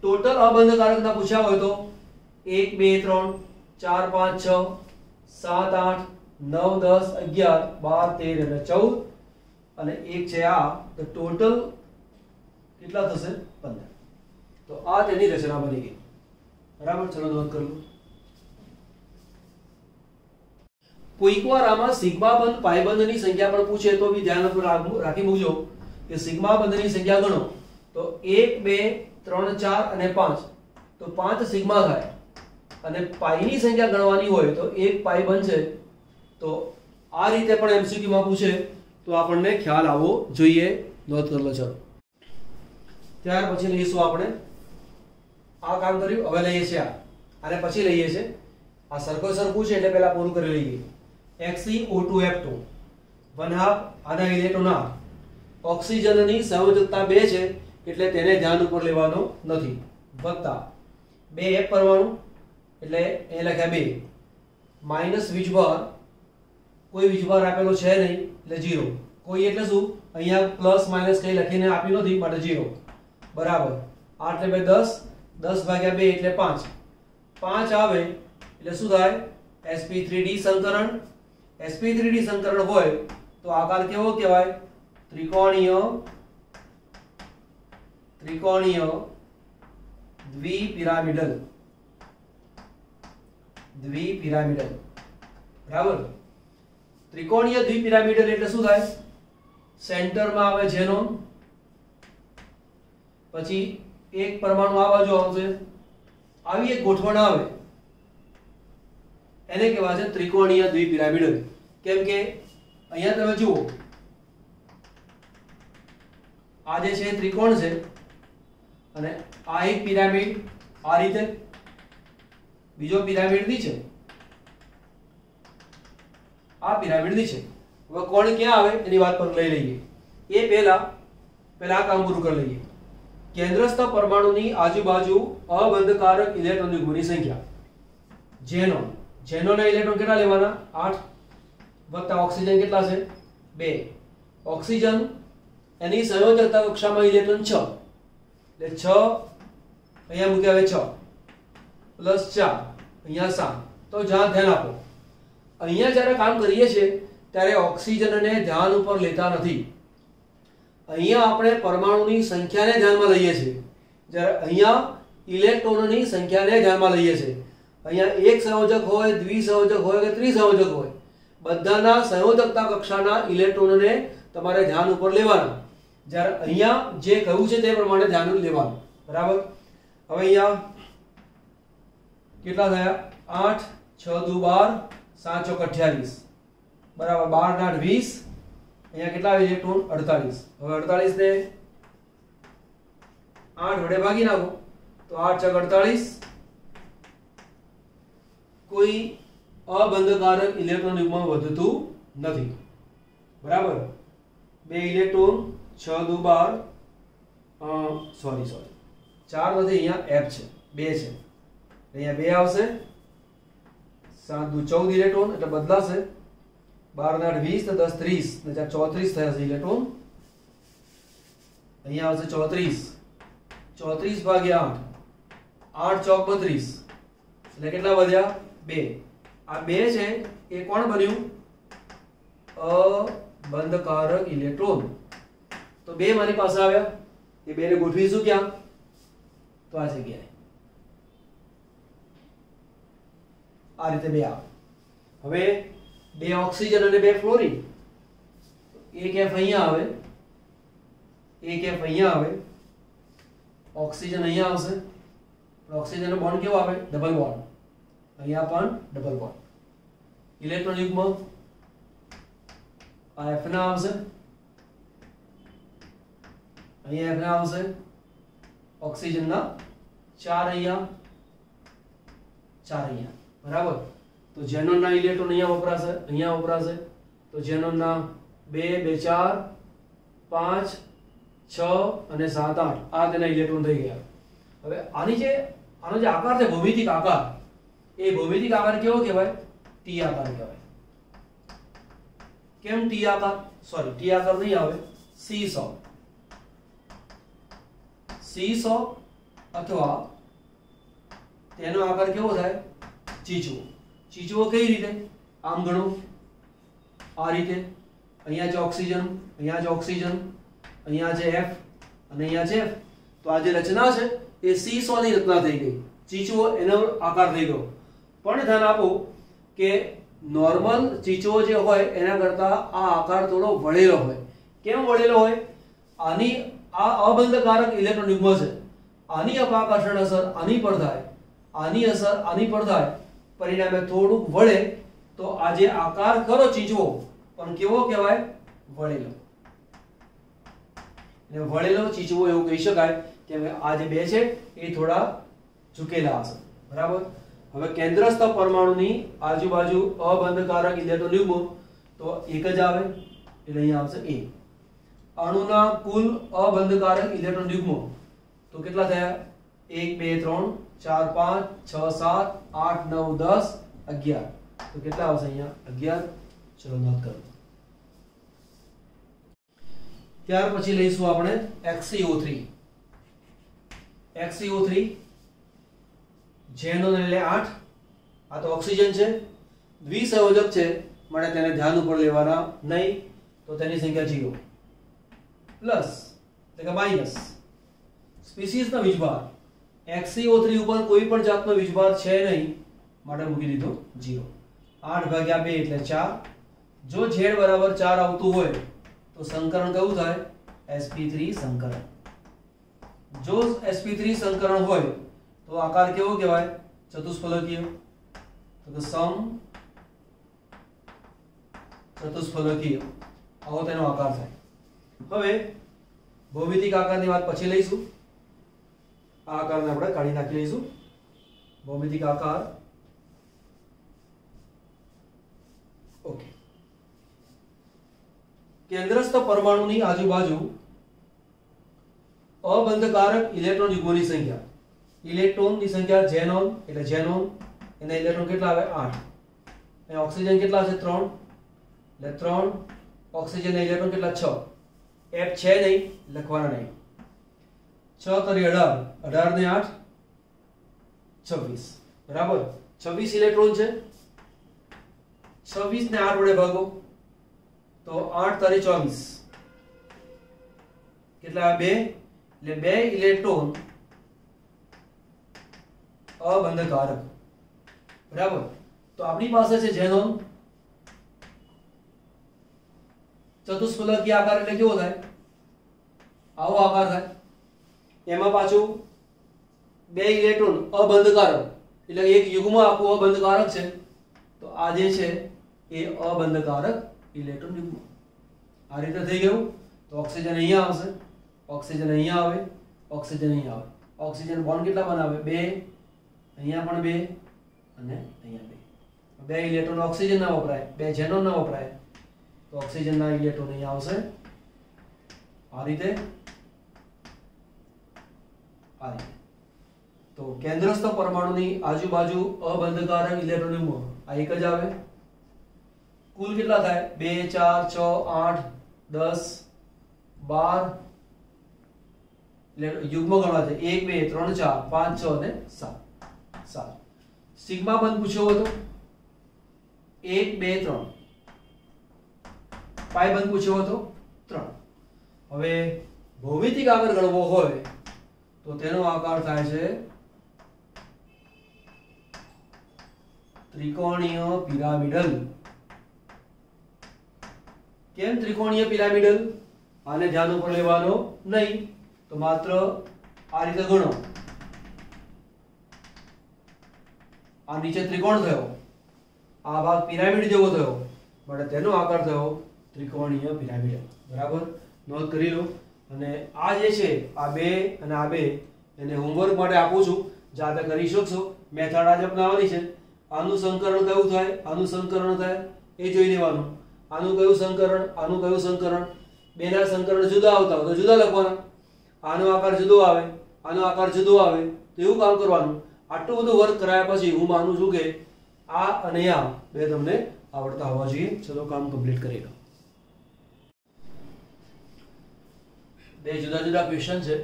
ટોટલ અબંધકારકના પૂછ્યા હોય તો 1 2 3 4 5 6 7 8 9 10 11 12 13 અને 14 અને એક છે આ તો ટોટલ કેટલા થશે 15। તો આ તેની રચના બની ગઈ બરાબર। ચલો નોંધ કરી લો। કોઈક વાર આમાં સિગ્મા બંધ પાઈ બંધની સંખ્યા પણ પૂછે તો બી ધ્યાન રાખી મૂકજો કે સિગ્મા બંધની સંખ્યા ગણો તો 1 2 3 4 અને 5 તો 5 સિગ્મા થાય અને પાઈની સંખ્યા ગણવાની હોય તો એક પાઈ બનશે। તો આ રીતે પણ એમસીક્યુ માં પૂછે તો આપણને ખ્યાલ આવવો જોઈએ। નોંધ કરી લો। ચલો ત્યાર પછી લઈશું આપણે આ કામ કર્યું, હવે લઈએ છીએ આને પછી લઈએ છીએ આ સરખો સરખું છે એટલે પહેલા પૂરું કરી લઈએ। XeO2F2 1/2 આના ઇલેક્ટ્રોન આ ઓક્સિજનની સંયોજકતા 2 છે એટલે તેને ધ્યાન ઉપર લેવાનો નથી વત્તા 2 F પરમાણુ એટલે એ લખ્યા 2 માઈનસ વીજભાર, કોઈ વીજભાર આપેલો છે નહીં એટલે 0, કોઈ એટલે શું અહીંયા પ્લસ માઈનસ કઈ લખીને આપ્યું નથી માટે 0 બરાબર। 8 એટલે 10, 10 ભાગ્યા 2 એટલે 5 આવે એટલે શું થાય sp3d સંકરણ sp3d સંકરણ હોય તો આકાર કેવો કહેવાય? ત્રિકોણીય દ્વિપિરામિડલ. બરાબર. ત્રિકોણીય દ્વિપિરામિડલ એટલે શું થાય? સેન્ટરમાં આવે ઝેનોન, પછી એક પરમાણુ આ બાજુ આવશે, આવી એક ગોઠવણ આવે, એને કહેવાય છે ત્રિકોણીય દ્વિપિરામિડલ. કેમ કે અહીંયા તમે જુઓ, આ જે છે ત્રિકોણ છે અને આ એક પિરામિડ આ રીતે, બીજો પિરામિડ નીચે, આ પિરામિડ નીચે. હવે કોણ ક્યાં આવે એની વાત પર લઈ લઈએ. એ પહેલા આ કામ પૂરું કરી લઈએ. કેન્દ્રસ્થ પરમાણુની આજુબાજુ અબંધકારક ઇલેક્ટ્રોન યુગ્મની સંખ્યા. ઝેનોના ઇલેક્ટ્રોન કેટલા લેવાના? 8 વત્તા ઓક્સિજન કેટલા છે? 2. ઓક્સિજન એની સંયોજકતા કક્ષામાં ઇલેક્ટ્રોન 6, એટલે 6 અહીંયા મૂકી આવે 6 પ્લસ 4 અહીંયા 7. તો જ્યાં ધ્યાન આપો, અહીંયા જ્યારે કામ કરીએ છીએ ત્યારે ઓક્સિજનને ધ્યાન ઉપર લેતા નથી. અહીંયા આપણે પરમાણુની સંખ્યાને ધ્યાનમાં લઈએ છીએ, જ્યારે અહીંયા ઇલેક્ટ્રોનની સંખ્યાને ધ્યાનમાં લઈએ છીએ. અહીંયા એક સંયોજક હોય, દ્વિસંયોજક હોય કે ત્રિસંયોજક હોય, બધાના સંયોજકતા કક્ષાના ઇલેક્ટ્રોનને તમારે ધ્યાન ઉપર લેવાના. જ્યારે અહીંયા જે કહ્યું છે તે પ્રમાણે ધ્યાન લેવાનું. બરાબર. હવે અહીંયા કેટલા થયા? 8 6 દુ 12 7 ચોક 28 બરાબર. 12 8 20. અહીંયા કેટલા ઇલેક્ટ્રોન? 48. હવે 48 ને 8 વડે ભાગી નાખો તો 8 ચોક 48. કોઈ અબંધકારક ઇલેક્ટ્રોન યુગ્મ વધતું નથી. બરાબર. 2 ઇલેક્ટ્રોન 6 દુ 12 સોરી 4 નથી, અહીંયા F છે, 2 છે, અહીંયા 2 આવશે. 7 દુ 14 ઇલેક્ટ્રોન એટલે બદલાશે. 12 8 20 તો 10 30 ને 34 થયા છે ઇલેક્ટ્રોન. અહીંયા આવશે 34. 34 ભાગ્યા 8 ચોક 32 એટલે કેટલા વધ્યા? 2. આ 2 છે એ કોણ બન્યું? અબંધકારક ઇલેક્ટ્રોન. તો 2 મારી પાસે આવ્યા. એ 2 ને ગોઠવીશું ક્યાં? તો આ જગ્યાએ. આ રીતે 2 આવે. હવે 2 ઓક્સિજન અને 2 ફ્લોરિન. એક F અહીંયા આવે, એક F અહીંયા આવે, ઓક્સિજન અહીંયા આવશે. પણ ઓક્સિજનનો બોન્ડ કેવો આવે? Double bond. અહીંયા પણ ડબલ બોન્ડ. ઇલેક્ટ્રોન યુગ્મ આ F ના આવશે, અહીંયા F ના આવશે. ઓક્સિજનના 4 અહીંયા, 4 અહીંયા. બરાબર. તો ઝેનોનના ઇલેક્ટ્રોન અહીંયા વપરાશે, અહીંયા વપરાશે. તો ઝેનોનના 2 2 4 5 6 અને 7 8 આ તેના ઇલેક્ટ્રોન થઈ ગયા. હવે આનો જે આકાર છે, ભૌમિતિક આકાર, એ ભૌમિતિક આકાર કેવો કહેવાય? ટી આકાર કહેવાય. કેમ ટી આકાર? સોરી, ટી આકાર નહીં આવે, સીસો અથવા તેનો આકાર કેવો થાય? ચીચવો. ચીચવો કઈ રીતે? આમ ગણો, આ રીતે. અહીંયા છે ઓક્સિજન, અહીંયા છે ઓક્સિજન, અહીંયા છે F અને અહીંયા છે F. તો આ જે રચના છે એ સીસોની રચના થઈ ગઈ. ચીચવો એનો આકાર થઈ ગયો. પણ ધ્યાન આપો કે નોર્મલ ચીચવો જે હોય એના કરતા આ આકાર થોડો વળેલો હોય. કેમ વળેલો હોય? આની આ અબંધકારક ઇલેક્ટ્રોન યુગ્મ છે, આની અપાકર્ષણ અસર આની પર થાય, આની અસર આની પર થાય, પરિણામે થોડુંક વળે. તો આ જે આકાર ખરો ચીચવો પણ કેવો કહેવાય? વળેલો. એટલે વળેલો ચીચવો એવું કહી શકાય કે આ જે 2 છે એ થોડા ઝુકેલા હશે. બરાબર. હવે કેન્દ્રસ્થ પરમાણુની આજુબાજુ અબંધકારક ઇલેક્ટ્રોન યુગ્મ તો એક જ આવે, એટલે અહીંયા આવશે A. અણુના કુલ અબંધકારક ઇલેક્ટ્રોન યુગ્મ તો કેટલા થયા? 1 2 3 4 5 6 7 8 9 10 11. તો કેટલા આવશે અહીંયા? 11. ચલો નોંધ કરો. ત્યાર પછી લઈશું આપણે XCO3. XCO3 ઝેનોન એટલે 8. આ તો ઓક્સિજન છે, દ્વિસંયોજક છે માટે તેને ધ્યાન ઉપર લેવાના નહીં, તો તેની સંખ્યા 0 પ્લસ એટલે કે માઈનસ સ્પીસીસનો વીજભાર XeO3 ઉપર કોઈ પણ જાતનો વીજભાર છે નહીં માટે મૂકી દીધો 0. 8/2 એટલે 4. જો Z બરાબર 4 આવતું હોય તો સંકરણ કયું થાય? sp3 સંકરણ. જો sp3 સંકરણ હોય તો આકાર કેવો કહેવાય? ચતુષ્ફલકીય. તો કે સમ ચતુષ્ફલકીય આવો તેનો આકાર થાય. હવે ભૌમિતિક આકારની વાત પછી લઈશું. આ આકારને આપણે કાઢી નાખી લઈશું. ભૌમિતિક આકાર ઓકે. કેન્દ્રસ્થ પરમાણુની આજુબાજુ અબંધકારક ઇલેક્ટ્રોન યુગ્મોની સંખ્યા. ઇલેક્ટ્રોનની સંખ્યા ઝેનોન એટલે ઝેનોન એના ઇલેક્ટ્રોન કેટલા આવે? 8. અને ઓક્સિજન કેટલા છે? 3. એટલે 3 ઓક્સિજનના ઇલેક્ટ્રોન કેટલા? 6. F છે નહીં, લખવાના નહીં. 6 તરી 18, 18 ને 8 26. બરાબર. 26 ઇલેક્ટ્રોન છે. 26 ને 8 વડે ભાગો તો 8 તરી 24 કેટલા? 2. એટલે 2 ઇલેક્ટ્રોન અબંધકારક. બરાબર. તો આપણી પાસે છે ઝેનોન. ચતુષ્ફલકીય આકાર એટલે કેવો થાય? આવો આકાર થાય. એમાં પાછું 2 ઇલેક્ટ્રોન અબંધકારક એટલે એક યુગ્મ આખું અબંધકારક છે. તો આ જે છે એ અબંધકારક ઇલેક્ટ્રોન યુગ્મ. આ રીતે થઈ ગયું. તો ઓક્સિજન અહીંયા આવશે, ઓક્સિજન અહીંયા આવે, ઓક્સિજન અહીંયા આવે. ઓક્સિજન બોન્ડ કેટલા બનાવે? 2. અહીંયા પણ 2 અને અહીંયા 2. 2 ઇલેક્ટ્રોન ઓક્સિજન ના વપરાય, 2 ઝેનોન ના વપરાય. તો ઓક્સિજન ના ઇલેક્ટ્રોન અહીંયા આવશે આ રીતે. આ રીતે. તો કેન્દ્રસ્થ પરમાણુની આજુબાજુ અબંધકારક ઇલેક્ટ્રોન યુગ્મ આ એક જ આવે. કુલ કેટલા થાય? 2 4 6 8 10 12 યુગ્મ ગણવા છે. 1 2 3 4 5 6 અને 7. સિગ્મા બંધ પૂછ્યો હતો 1 2 3. પાઈ બંધ પૂછ્યો હતો 3. હવે ભૌમિતિક આકાર ગણવો હોય તો તેનો આકાર થાય છે ત્રિકોણીય પિરામિડલ. કેમ ત્રિકોણીય પિરામિડલ? આને ધ્યાન ઉપર લેવાનો નહીં, તો માત્ર આ રીતે ગણો. આ નીચે ત્રિકોણ થયો, આ ભાગ પિરામિડ જેવો થયો, માટે તેનો આકાર થયો ત્રિકોણીય પિરામિડ. બરાબર. નોંધ કરી લો. અને આ જે છે આ 2 અને આ 2 એને હોમવર્ક માટે આપું છું, જાતે કરી શકશો. મેથડ આજ અપનાવવાની છે. આનું સંકરણ કયું થાય, આનું સંકરણ થાય એ જોઈ લેવાનું. આનું કયું સંકરણ, આનું કયું સંકરણ. બેના સંકરણ જુદા આવતા હોય તો જુદા લખવાના. આનો આકાર જુદો આવે, આનો આકાર જુદો આવે, તો એવું કામ કરવાનું. આટલું બધું વર્ક કરાયા પછી હું માનું છું કે આ અને આ બે તમને આવડતા હોવા જોઈએ. ચલો કામ કમ્પ્લીટ કરી લો. બે જુદા જુદા ક્વેશ્ચન છે.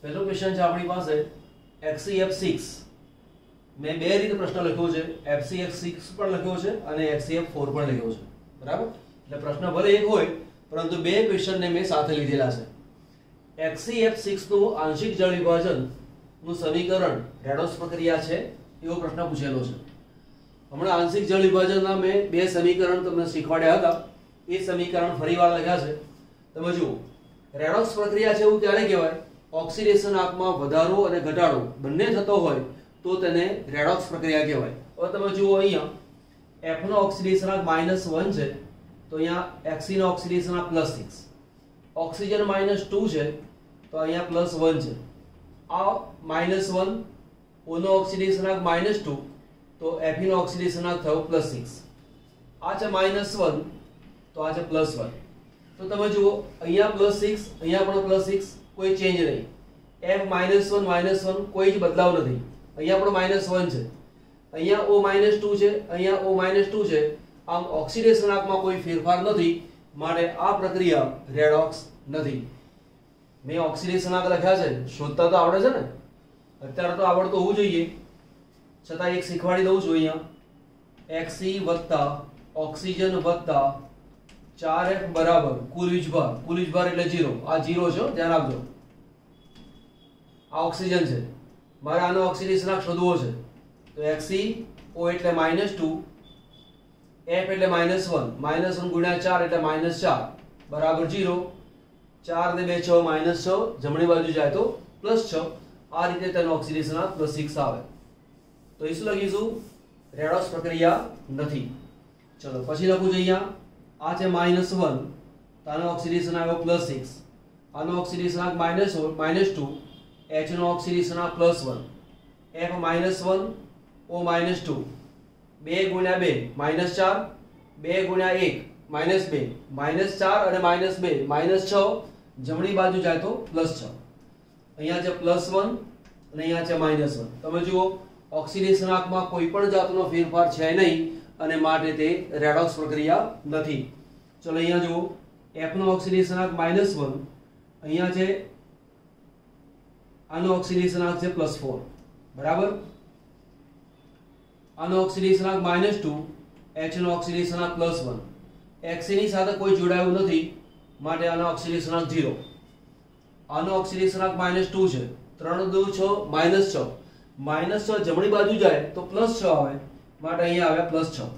પહેલો ક્વેશ્ચન છે આપણી પાસે XeF6. મેં બે રીતે પ્રશ્ન લખ્યો છે. FCF6 પણ લખ્યો છે અને XeF4 પણ લખ્યો છે. બરાબર. એટલે પ્રશ્ન ભલે એક હોય પરંતુ બે ક્વેશ્ચનને મેં સાથે લીધેલા છે. XeF6 નું આંશિક જળ વિભાજન નું સમીકરણ રેડોક્સ પ્રક્રિયા છે એવો પ્રશ્ન પૂછેલો છે. હમણાં આંશિક જળ વિભાજનના મેં બે સમીકરણ તમને શીખવાડ્યા હતા. એ સમીકરણ ફરીવાર લખ્યા છે. તમે જુઓ, રેડોક્સ પ્રક્રિયા છે એવું ક્યારે કહેવાય? ઓક્સિડેશન આંકમાં વધારો અને ઘટાડો બંને થતો હોય તો તેને રેડોક્સ પ્રક્રિયા કહેવાય. હવે તમે જુઓ અહીંયા F નો ઓક્સિડેશન આંક -1 છે તો અહીંયા Xe નો ઓક્સિડેશન આંક +6. ઓક્સિજન -2 છે તો અહીંયા +1 છે. આ -1 O નો ઓક્સિડેશન આંક -2 તો Fe નો ઓક્સિડેશન આંક થયો +6. આ છે -1 તો આ છે +1. તો તમે જુઓ અહીંયા +6 અહીંયા પણ +6, કોઈ ચેન્જ નહીં. F -1 કોઈ જ બદલાવ નથી. અહીંયા પણ -1 છે, અહીંયા O -2 છે, અહીંયા O -2 છે. આમ ઓક્સિડેશન આંકમાં કોઈ ફેરફાર નથી, માટે આ પ્રક્રિયા રેડોક્સ નથી. મેં ઓક્સિડેશન આંક લખ્યા છે, શોધતા તો આવડે છે ને, અત્યારે તો આવડતો હોવું જોઈએ, છતાં એક શીખવાડી દઉં છું. અહીંયા Xe વત્તા ઓક્સિજન વત્તા 4F બરાબર કુલ વીજભાર એટલે 0. આ 0 છે, ધ્યાન આપજો. આ ઓક્સિજન છે, મારે આનો ઓક્સિડેશનાંક શોધવો છે. તો XeO એટલે -2, F એટલે -1, -1 ગુણ્યા 4 એટલે -4 બરાબર 0. 4 ને 2 6 -6, જમણી બાજુ જાય તો +6. આ રીતે તેનો ઓક્સિડેશનાંક +6 આવે. તો એ શું લખીશું? રેડોક્સ પ્રક્રિયા નથી. ચલો પછી લખું છું અહીંયા આ છે -1, તો આનો ઓક્સિડેશન આવ્યો +6, આનો ઓક્સિડેશનાંક -2, H નો ઓક્સિડેશનાંક +1, F -1 O -2, 2 ગુણ્યા 2 -4, 2 ગુણ્યા 1 -2, -4 અને -2 -6, જમણી બાજુ જાય તો +6. અહીંયા છે +1 અને અહીંયા છે -1. તમે જુઓ ઓક્સિડેશનાંકમાં કોઈ પણ જાતનો ફેરફાર છે નહીં અને માટે તે રેડોક્સ પ્રક્રિયા નથી. ચલો અહીંયા જુઓ F નો ઓક્સિડેશનાંક -1, અહીંયા છે આનો ઓક્સિડેશનાંક છે +4 બરાબર. આનો ઓક્સિડેશનાંક -2, H નો ઓક્સિડેશનાંક +1, Xe ની સાથે કોઈ જોડાયું નથી માટે આનો ઓક્સિડેશનાંક 0. આનો ઓક્સિડેશનાંક -2 છે, 3 2 6 -6 જમણી બાજુ જાય તો +6 આવે માટે અહીંયા આવ્યા +6.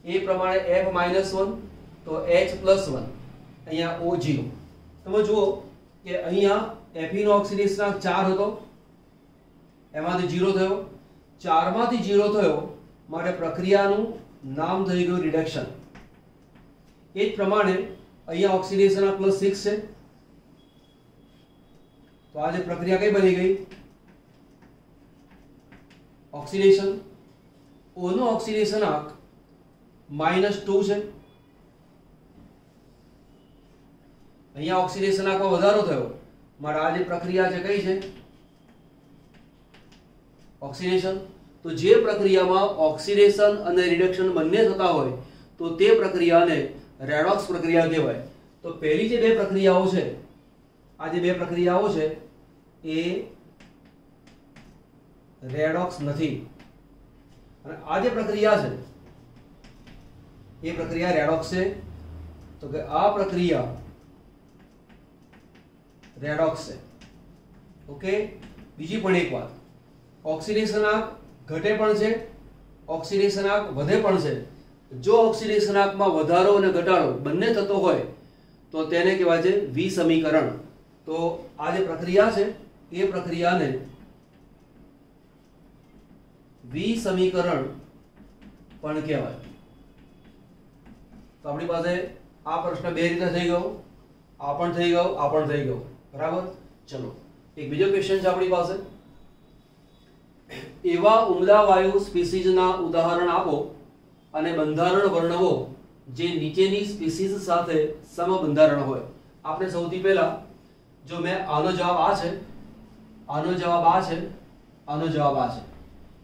એ પ્રમાણે F -1 તો H +1, અહીંયા O 0. તમે જુઓ કે અહીંયા Fe નો ઓક્સિડેશનાંક 4 હતો, એમાંથી 0 થયો, 4 માંથી 0 થયો માટે પ્રક્રિયાનું નામ થઈ ગયું રિડક્શન. એ જ પ્રમાણે અહીંયા ઓક્સિડેશનાંક +6 છે, તો આ જે પ્રક્રિયા કઈ બની ગઈ? ઓક્સિડેશન. O નો ઓક્સિડેશનાંક -2 છે, અહીંયા ઓક્સિડેશનાંકમાં વધારો થયો માટે આ જે પ્રક્રિયા છે કઈ છે? ઓક્સિડેશન. તો જે પ્રક્રિયામાં ઓક્સિડેશન અને રિડક્શન બંને થતા હોય તો તે પ્રક્રિયાને રેડોક્સ પ્રક્રિયા કહેવાય. તો પહેલી જે બે પ્રક્રિયાઓ છે, આ જે બે પ્રક્રિયાઓ છે એ રેડોક્સ નથી, અને આ જે પ્રક્રિયા છે એ પ્રક્રિયા રેડોક્સ છે. તો કે આ પ્રક્રિયા રેડોક્સ છે. ઓકે. બીજી પણ એક વાત, ઓક્સિડેશનાંક ઘટે પણ છે, ઓક્સિડેશનાંક વધે પણ છે. જો ઓક્સિડેશનાંકમાં વધારો અને ઘટાડો બંને થતો હોય તો તેને કહેવાય છે વિસમીકરણ. તો આ જે પ્રક્રિયા છે એ પ્રક્રિયાને વિસમીકરણ પણ કહેવાય. તો આપણી પાસે આ પ્રશ્ન બે રીતે થઈ ગયો, આ પણ થઈ ગયો, આ પણ થઈ ગયો બરાબર. ચલો એક બીજો ક્વેશ્ચન છે આપણી પાસે. એવા ઉમદા વાયુ સ્પીસીઝના ઉદાહરણ આપો અને બંધારણ વર્ણવો જે નીચેની સ્પીસીઝ સાથે સમબંધારણ હોય. આપણે સૌથી પહેલા જો મેં આનો જવાબ આ છે, આનો જવાબ આ છે, આનો જવાબ આ છે.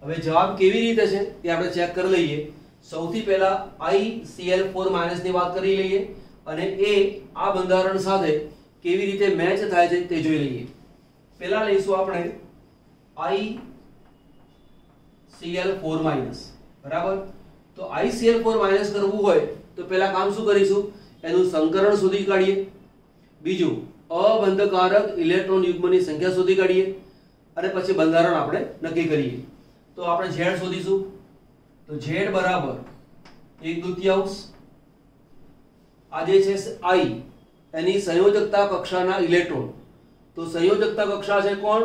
હવે જવાબ કેવી રીતે છે તે આપણે ચેક કરી લઈએ. સૌથી પહેલા ICl4- ની વાત કરી લઈએ અને એ આ બંધારણ સાથે કેવી રીતે મેચ થાય છે તે જોઈ લઈએ. પહેલા લઈશું આપણે ICl4- બરાબર. તો ICl4- કરવું હોય તો પહેલા કામ શું કરીશું? એનું સંકરણ શોધી કાઢીએ. બીજું અબંધકારક ઇલેક્ટ્રોન યુગ્મની સંખ્યા શોધી કાઢીએ અને પછી બંધારણ આપણે નક્કી કરીએ. તો આપણે Z શોધીશું. તો Z બરાબર 1/2. આ જે છે I એની સંયોજકતા કક્ષાના ઇલેક્ટ્રોન. તો સંયોજકતા કક્ષા છે કોણ?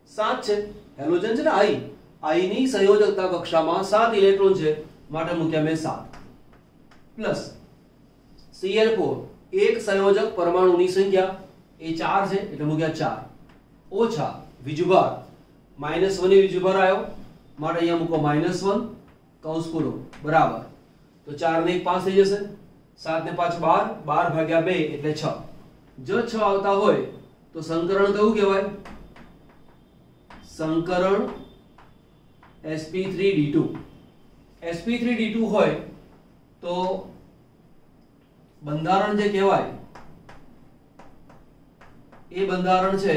7 છે. હેલોજન છે ને I ની સંયોજકતા કક્ષામાં 7 ઇલેક્ટ્રોન છે માટે મૂક્યા મેં 7 પ્લસ Cl4 એક સંયોજક પરમાણુની સંખ્યા એ 4 છે એટલે મૂક્યા 4 ઓછા વીજભાર -1 વીજભાર આવ્યો માટે અહીંયા મૂકો -1 કૌંસ પૂરો બરાબર. તો 4 ને 1 5 થઈ જશે, 7 ને 5 12, 12 ભાગ્યા 2 એટલે 6. જો 6 આવતા હોય તો સંકરણ કયું કહેવાય? સંકરણ sp3d2. sp3d2 હોય તો બંધારણ જે કહેવાય એ બંધારણ છે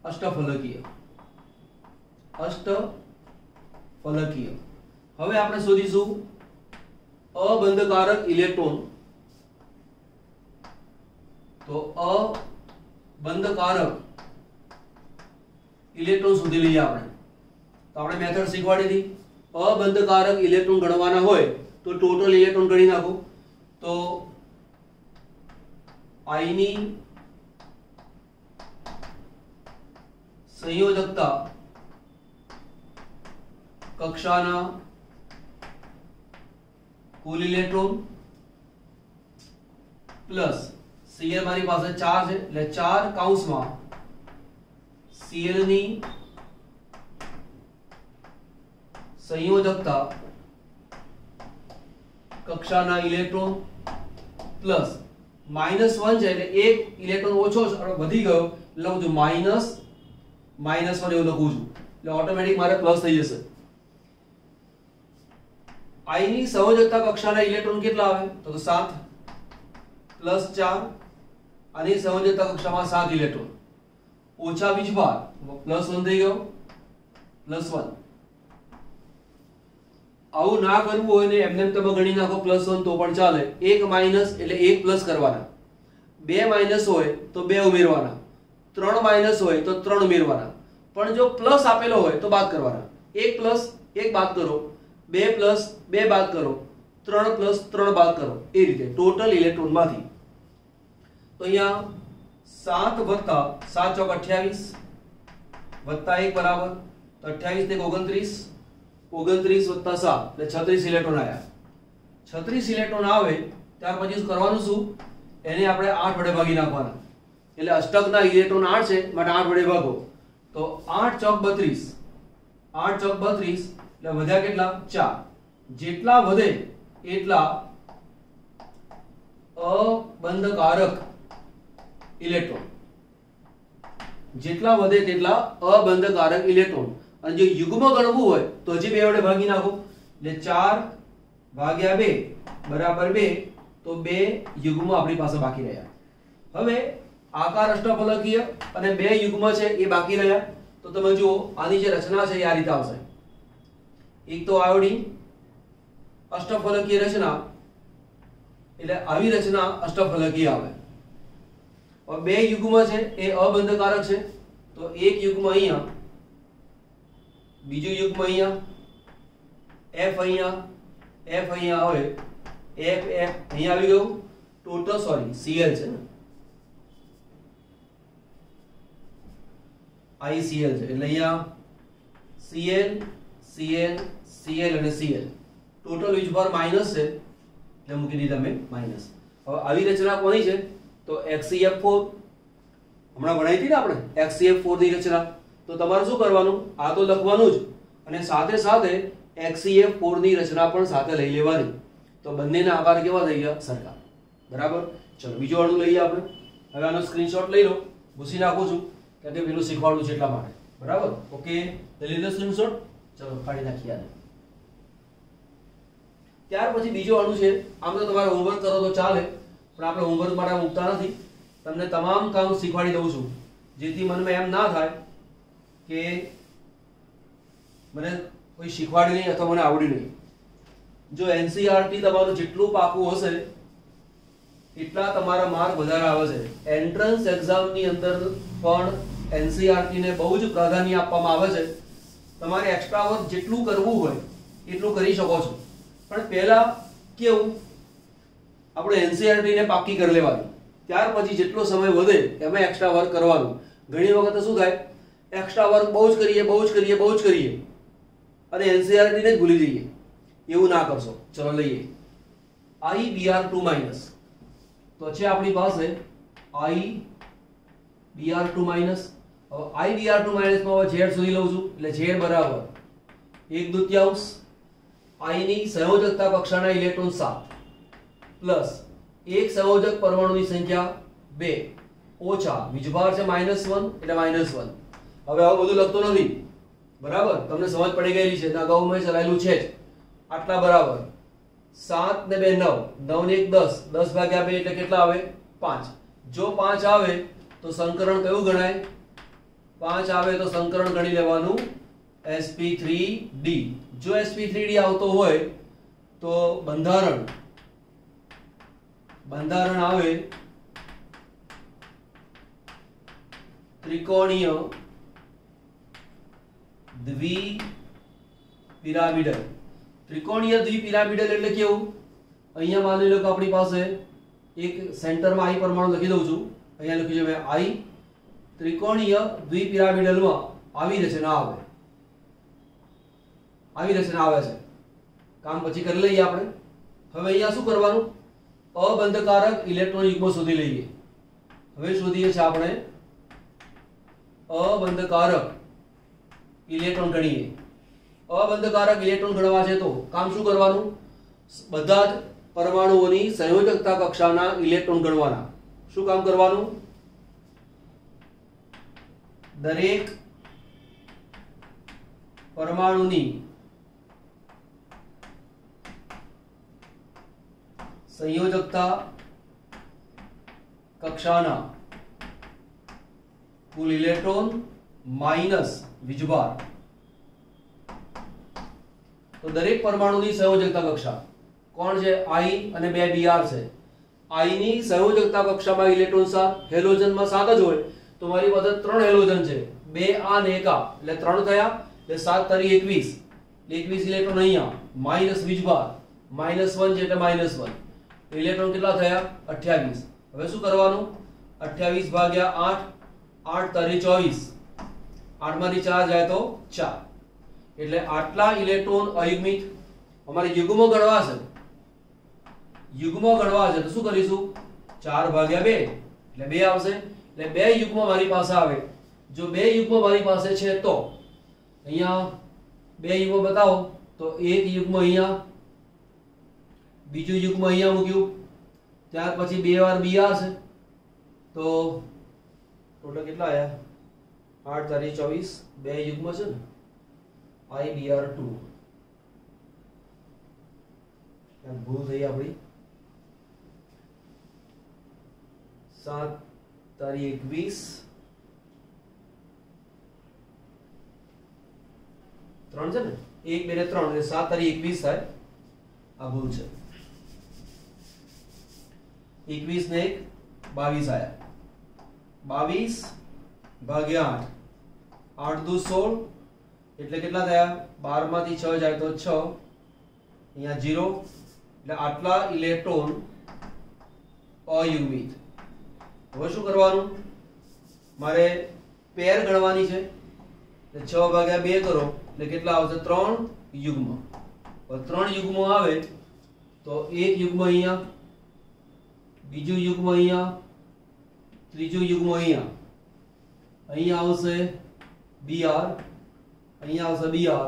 અષ્ટફલકીય. અષ્ટફલકીય. હવે આપણે શોધીશું અબંધકારક ઇલેક્ટ્રોન. તો અબંધકારક ઇલેક્ટ્રોન શોધી લઈએ આપણે. તો આપણે મેથડ શીખવાડી હતી. અબંધકારક ઇલેક્ટ્રોન ગણવાના હોય તો ટોટલ ઇલેક્ટ્રોન ગણી નાખો. તો I ની સંયોજકતા કક્ષાના કુલ ઇલેક્ટ્રોન પ્લસ Cl મારી પાસે 4 છે એટલે 4 કૌંસમાં Cl ની સંયોજકતા કક્ષાના ઇલેક્ટ્રોન પ્લસ -1 છે એટલે એક ઇલેક્ટ્રોન ઓછો વધી ગયો લખું છું -1 એવું લખું છું એટલે ઓટોમેટિક મારે પ્લસ થઈ જશે. I ની સંયોજકતા કક્ષાના ઇલેક્ટ્રોન કેટલા આવે તો 7 પ્લસ 4 આની સંયોજકતા કક્ષામાં 7 ઇલેક્ટ્રોન ઓછા વીજભાર +1 થઈ ગયો +1. આવું ના કરવું હોય ને એમને તમે ગણી નાખો +1 તો પણ ચાલે. 1 માઈનસ એટલે 1 પ્લસ કરવાના, 2 માઈનસ હોય તો 2 ઉમેરવાના, 3 માઈનસ હોય તો 3 ઉમેરવાના, પણ જો પ્લસ આપેલો હોય તો બાદ કરવાના. 1 પ્લસ 1 બાદ કરો, 2 પ્લસ 2 બાદ કરો, 3 પ્લસ 3 બાદ કરો. એ રીતે ટોટલ ઇલેક્ટ્રોન માંથી તો અહીંયા 7 વત્તા 7 ચોક 28 વત્તા 1 બરાબર 28 ને 29, 29 વત્તા 7 એટલે 36 ઇલેક્ટ્રોન આવ્યા. 36 ઇલેક્ટ્રોન આવે ત્યાર પછી કરવાનું શું? એને આપણે 8 વડે ભાગી નાખવાના. એટલે અષ્ટકના ઇલેક્ટ્રોન 8 છે માટે 8 વડે ભાગો તો 8 ચોક 32, 8 ચોક 32 એટલે વધ્યા કેટલા? 4. જેટલા વધે એટલા અબંધકારક ઇલેક્ટ્રોન, જેટલા વધે તેટલા અબંધકારક ઇલેક્ટ્રોન. અને જો યુગ્મ ગણવું હોય તો હજી 2 વડે ભાગી નાખો એટલે 4 ભાગ્યા 2 બરાબર 2 તો 2 યુગ્મ આપણી પાસે બાકી રહ્યા. હવે આકાર અષ્ટફલકીય અને 2 યુગ્મ છે એ બાકી રહ્યા. તો તમે જુઓ આની જે રચના છે એ આ રીતે આવશે. એક તો આયોડીન અષ્ટફલકીય રચના એટલે આવી રચના અષ્ટફલકીય આવે. और 2 યુગ્મ છે એ અબંધકારક છે તો એક યુગ્મ અહીંયા, બીજું યુગ્મ અહીંયા, F અહીંયા, F અહીંયા આવે, F F અહીંયા આવી ગયું. ટોટલ સોરી Cl છે ને, ICl છે એટલે અહીંયા Cl Cl Cl અને Cl ટોટલ વીજભાર માઈનસ છે એટલે મૂકી દીધા મેં માઈનસ. હવે આવી રચના કોની છે તો HCF4 હમણાં ભણાવી હતી ને આપણે HCF4 ની રચના. તો તમારે શું કરવાનું? આ તો લખવાનું જ અને સાથે સાથે HCF4 ની રચના પણ સાથે લઈ લેવાની. તો બંનેના આકાર કેવા થઈ ગયા? સરખા. બરાબર. ચલો બીજો અણુ લઈએ આપણે. હવે આનો સ્ક્રીનશોટ લઈ લો, ભૂસી નાખું છું કારણ કે પેલું શીખવાડું છે એટલા માટે. બરાબર. ઓકે, લઈ લીધો સ્ક્રીનશોટ. ચલો કાઢી નાખીએ આને. ત્યાર પછી બીજો અણુ છે. આમ તો તમારે હોમવર્ક કરો તો ચાલે પણ આપણે હોમવર્ક માટે મૂકતા નથી. તમને તમામ કામ શીખવાડી દઉં છું જેથી મનમાં એમ ના થાય કે મને કોઈ શીખવાડી નહીં અથવા મને આવડી નહીં. જો NCERT તમારું જેટલું પાકું હશે એટલા તમારા માર્ક વધારે આવે છે. એન્ટ્રન્સ એક્ઝામની અંદર પણ NCERT ને બહુ જ પ્રાધાન્ય આપવામાં આવે છે. તમારે એક્સ્ટ્રા વર્ક જેટલું કરવું હોય એટલું કરી શકો છો પણ પહેલા કેવું આપણે NCERT ને પાકી કરી લેવાની, ત્યાર પછી જેટલો સમય વધે એમાં એક્સ્ટ્રા વર્ક કરવાનું. ઘણી વખત શું થાય એક્સ્ટ્રા વર્ક બહુ જ કરીએ અને NCERT ને જ ભૂલી જઈએ. એવું ના કરશો. ચલો લઈએ IBr2- તો છે આપણી પાસે IBr2-. હવે IBr2- માં Z સુધી લઉં છું એટલે Z બરાબર 1/2 I ની સંયોજકતા કક્ષાના ઇલેક્ટ્રોન 7 પ્લસ એક સંયોજક પરમાણુની સંખ્યા 2 ઓછા વીજભાર છે -1 એટલે -1. હવે આવું બધું લખતો નથી. બરાબર, તમને સમજ પડી ગયેલી છે. અગાઉ મેં ચલાવેલું છે જ. આટલા બરાબર 7 ને 2 9 ને 1 10 10 ભાગ્યા 2 એટલે કેટલા આવે? 5. જો 5 આવે તો સંકરણ કયું ગણાય? 5 આવે તો સંકરણ ગણી લેવાનું sp3d। જો sp3d આવતો હોય તો બંધારણ આવે ત્રિકોણીય દ્વિપિરામિડલ। ત્રિકોણીય દ્વિપિરામિડલ એટલે કેવું? અહીંયા માની લો કે આપણી પાસે એક સેન્ટરમાં i પરમાણુ લખી દઉં છું, અહીંયા લખ્યું છે મેં i। ત્રિકોણીય દ્વિપિરામિડલમાં આવી રચના આવે છે। કામ પછી કરી લઈએ આપણે। હવે અહીંયા શું કરવાનું? અબંધકારક ઇલેક્ટ્રોન યુગ્મ શોધી લઈએ। હવે શોધીએ છીએ આપણે અબંધકારક ઇલેક્ટ્રોન ગણીએ। અબંધકારક ઇલેક્ટ્રોન ગણવા છે તો કામ શું કરવાનું? બધા જ પરમાણુઓની સંયોજકતા કક્ષાના ઇલેક્ટ્રોન ગણવાના। શું કામ કરવાનું? દરેક પરમાણુની સંયોજકતા કક્ષાના કુલ ઇલેક્ટ્રોન માઈનસ વીજભાર। તો દરેક પરમાણુની સંયોજકતા કક્ષા કોણ છે? i અને 2 br છે। i ની સંયોજકતા કક્ષામાં ઇલેક્ટ્રોન 7, હેલોજનમાં 7 જ હોય તો મારી પાસે 3 હેલોજન છે, 2 આ ને 1 આ, એટલે 3 થયા, એટલે 7 તારી 21, 21 ઇલેક્ટ્રોન અહીંયા માઈનસ વીજભાર, -1 છે એટલે -1, ઇલેક્ટ્રોન કેટલા થયા? 28। હવે શું કરવાનું? 28 ભાગ્યા 8, 8 તારી 24, 8 માંથી 4 જાય તો 4, એટલે આટલા ઇલેક્ટ્રોન અયુગ્મિત। અમારે યુગ્મ ગણવા છે તો શું કરીશું? 4 ભાગ્યા 2 એટલે 2 આવશે, એટલે 2 યુગ્મ મારી પાસે આવે। જો 2 યુગ્મ મારી પાસે છે તો અહીંયા 2 યુગ્મ બતાવો તો એક યુગ્મ અહીંયા, બીજું યુગ્મ અહીંયા મૂક્યું, ત્યાર પછી 2 વાર br છે તો ટોટલ કેટલા આયા? 8 તારી 24, 2 યુગ્મ છે ને, ibr2, ભૂલ થઈ આપણી, 7 તારી 21, 3 છે ને, 1 2 ને 3 એટલે 7 તારી 21 થાય। આ ભૂલ છે। 21 ને 1 22 આયા, 22 ભાગ્યા 8, 8 દુ 16 એટલે કેટલા થયા? 12 માંથી 6 જાય તો 6, અહીંયા 0, એટલે આટલા ઇલેક્ટ્રોન અયુગ્મિત। હવે શું કરવાનું? મારે પેર ગણવાની છે, એટલે 6 ભાગ્યા 2 કરો એટલે કેટલા આવશે? 3 યુગ્મ। 3 યુગ્મ આવે તો એક યુગ્મ અહીંયા, બીજું યુગ્મ અહીંયા, ત્રીજું યુગ્મ અહીંયા, અહીંયા આવશે br, અહીંયા આવશે br,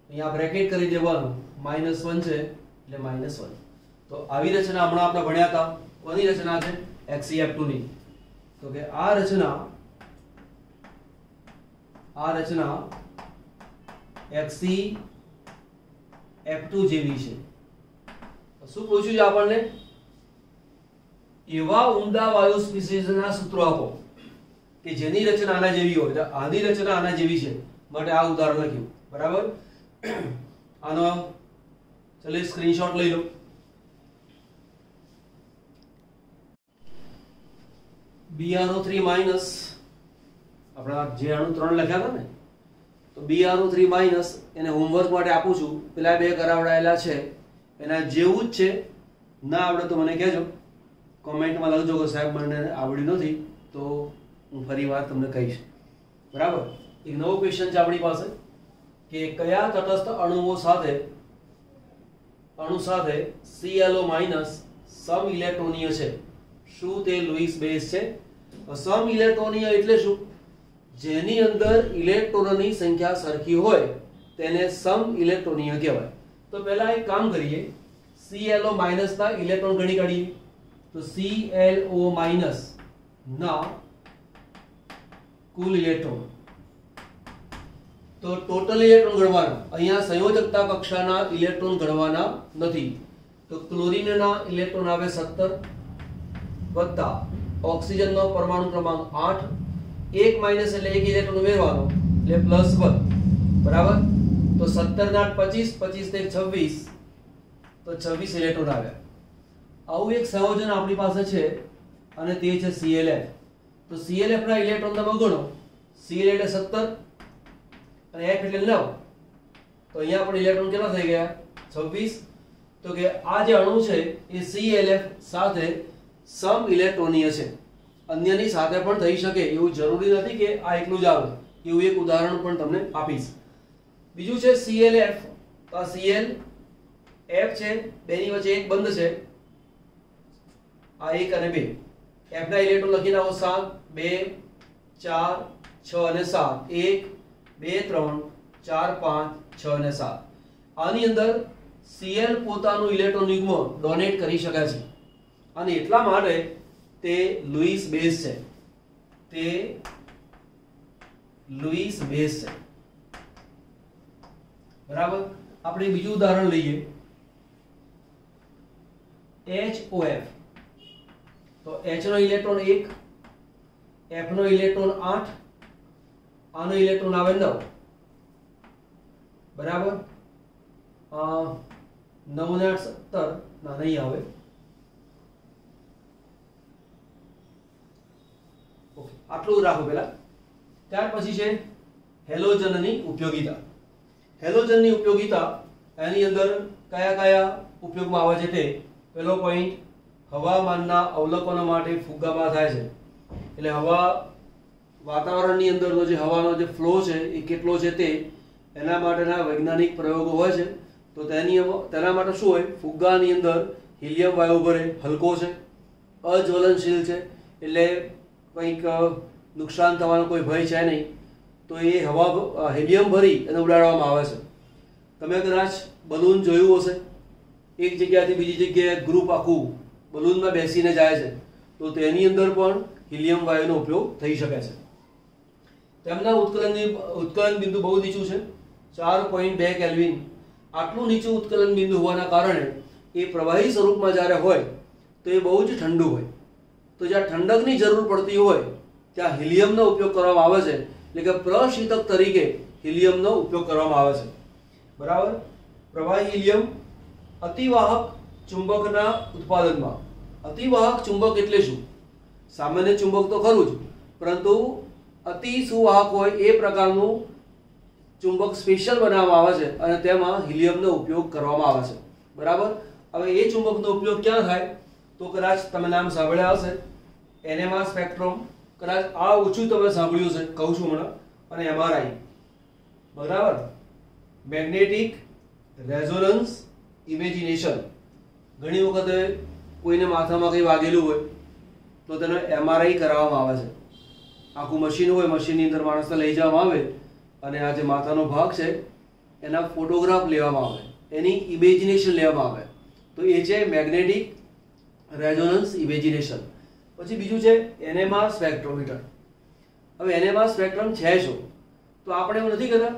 અહીંયા બ્રેકેટ કરી દેવાનું, -1 છે એટલે -1। તો આવી રચના હમણાં આપણે ભણ્યા હતા, કોની રચના છે? XeF2 ની। તો કે આ રચના XeF2 જેવી છે। શું પૂછ્યું છે આપણને? એવા ઉમદા વાયુ સ્પીસીસના સૂત્રો આપો કે જેની રચના આના જેવી હોય। આની રચના આના જેવી છે માટે આ ઉદાહરણ લખ્યું, બરાબર। આનો ચલો સ્ક્રીનશોટ લઈ લો। BrO3 માઈનસ, આપણા જે અણુ 3 લખ્યા હતા ને, તો BrO3 માઈનસ એને હોમવર્ક માટે આપું છું। પેલા 2 કરાવડાયેલા છે એના જેવું જ છે, ના આવડે તો મને કહેજો, કોમેન્ટમાં લખજો કે સાહેબ મને આવડ્યું નથી, તો હું ફરી વાર તમને કહીશ, બરાબર। એક નવો ક્વેશ્ચન છે આપણી પાસે કે કયા તટસ્થ અણુ સાથે ClO માઈનસ સમ ઇલેક્ટ્રોનીય છે? શું તે લુઈસ બેઝ છે? સમ ઇલેક્ટ્રોનીય એટલે શું? જેની અંદર ઇલેક્ટ્રોનની સંખ્યા સરખી હોય તેને સમ ઇલેક્ટ્રોનીય કહેવાય। તો પહેલા એક કામ કરીએ, ClO માઈનસ ના ઇલેક્ટ્રોન ગણી કાઢીએ। તો ClO માઈનસ ના કુલ ઇલેક્ટ્રોન, તો ટોટલ ઇલેક્ટ્રોન ગણવાના, અહીંયા સંયોજકતા કક્ષાના ઇલેક્ટ્રોન ગણવાના નથી। તો ક્લોરીનના ઇલેક્ટ્રોન આવે 17 વત્તા ઓક્સિજનનો પરમાણુ ક્રમાંક 8, 1 માઈનસ એટલે 1 ઇલેક્ટ્રોન ઉમેરવાનો એટલે +1, બરાબર। તો 17 ના 25, 25 ને 26, તો 26 ઇલેક્ટ્રોન આવ્યા। આવું એક સંયોજન આપણી પાસે છે અને તે છે ClF। તો ClF ના ઇલેક્ટ્રોન તમે ગણો, Cl એટલે 17 અને F એટલે 9, તો અહીંયા પણ ઇલેક્ટ્રોન કેટલા થઈ ગયા? 26। તો કે આ જે અણુ છે એ ClF સાથે સમ ઇલેક્ટ્રોનીય છે, અન્યની સાથે પણ થઈ શકે, એવું જરૂરી નથી કે આ એકલું જ આવે। એવું એક ઉદાહરણ પણ તમને આપીશ। બીજું છે ClF, તો આ Cl F છે, બેની વચ્ચે એક બંધ છે, આ 1 અને 2, F ના ઇલેક્ટ્રોન લખી નાખો 7, 2, 4, 6 અને 7, 1, 2, 3, 4, 5, 6 અને 7। આની અંદર Cl પોતાનું ઇલેક્ટ્રોન યુગ્મ ડોનેટ કરી શકે છે અને એટલા માટે તે લુઈસ બેઝ છે, તે લુઈસ બેઝ છે, બરાબર। આપણે બીજું ઉદાહરણ લઈએ, HOF। તો H નો ઇલેક્ટ્રોન 1, F નો ઇલેક્ટ્રોન 8, આનો ઇલેક્ટ્રોન આવે 9, બરાબર। 9 ને 8 17, ના નહીં આવે, ઓકે આટલું રાખો પહેલા। ત્યાર પછી છે હેલોજનની ઉપયોગિતા। હેલોજનની ઉપયોગિતા એની અંદર કયા કયા ઉપયોગમાં આવે છે તે પહેલો પોઈન્ટ, હવામાનના અવલોકનો માટે ફુગ્ગામાં થાય છે, એટલે હવા વાતાવરણની અંદરનો જે હવાનો જે ફ્લો છે એ કેટલો છે તે એના માટેના વૈજ્ઞાનિક પ્રયોગો હોય છે। તો તેના માટે શું હોય, ફુગ્ગાની અંદર હિલિયમ વાયુ ભરે, હલકો છે, અજ્વલનશીલ છે, એટલે કંઈક નુકસાન થવાનો કોઈ ભય છે નહીં, તો એ હવા હિલિયમ ભરી અને ઉડાડવામાં આવે છે। તમે કદાચ બલૂન જોયું હશે, એક જગ્યાથી બીજી જગ્યાએ ગ્રુપ આખું બલૂનમાં બેસીને જાય છે, તો તેની અંદર પણ હિલિયમ વાયુનો ઉપયોગ થઈ શકે છે। તેમના ઉત્કલન બિંદુ બહુ નીચું છે, 4.2 કેલ્વિન। આટલું નીચું ઉત્કલન બિંદુ હોવાના કારણે એ પ્રવાહી સ્વરૂપમાં જ્યારે હોય તો એ બહુ જ ઠંડુ હોય। તો જ્યાં ઠંડકની જરૂર પડતી હોય ત્યાં હિલિયમનો ઉપયોગ કરવામાં આવે છે, એટલે કે પ્રશીતક તરીકે હિલિયમનો ઉપયોગ કરવામાં આવે છે, બરાબર। પ્રવાહી હિલિયમ અતિવાહક ચુંબકના ઉત્પાદનમાં, અતિવાહક ચુંબક એટલે શું? સામાન્ય ચુંબક તો ખરું જ, પરંતુ અતિ સુવાહક હોય એ પ્રકારનું ચુંબક સ્પેશિયલ બનાવવામાં આવે છે અને તેમાં હિલિયમનો ઉપયોગ કરવામાં આવે છે, બરાબર। હવે એ ચુંબકનો ઉપયોગ ક્યાં થાય? તો કદાચ તમે નામ સાંભળ્યા હશે, NMR સ્પેક્ટ્રમ, કદાચ આ ઓછું તમે સાંભળ્યું છે, કહું છું હમણાં, અને MRI, બરાબર, મેગ્નેટિક રેઝોનન્સ ઇમેજિનેશન। ઘણી વખતે કોઈને માથામાં કંઈ વાગેલું હોય તો તેને MRI કરાવવામાં આવે છે, આખું મશીન હોય, મશીનની અંદર માણસને લઈ જવામાં આવે અને આ જે માથાનો ભાગ છે એના ફોટોગ્રાફ લેવામાં આવે, એની ઇમેજિનેશન લેવામાં આવે, તો એ છે મેગ્નેટિક રેઝોનન્સ ઇમેજિનેશન। પછી બીજું છે NMR સ્પેક્ટ્રોમીટર। હવે NMR સ્પેક્ટ્રમ છે શું? તો આપણે એવું નથી કહેતા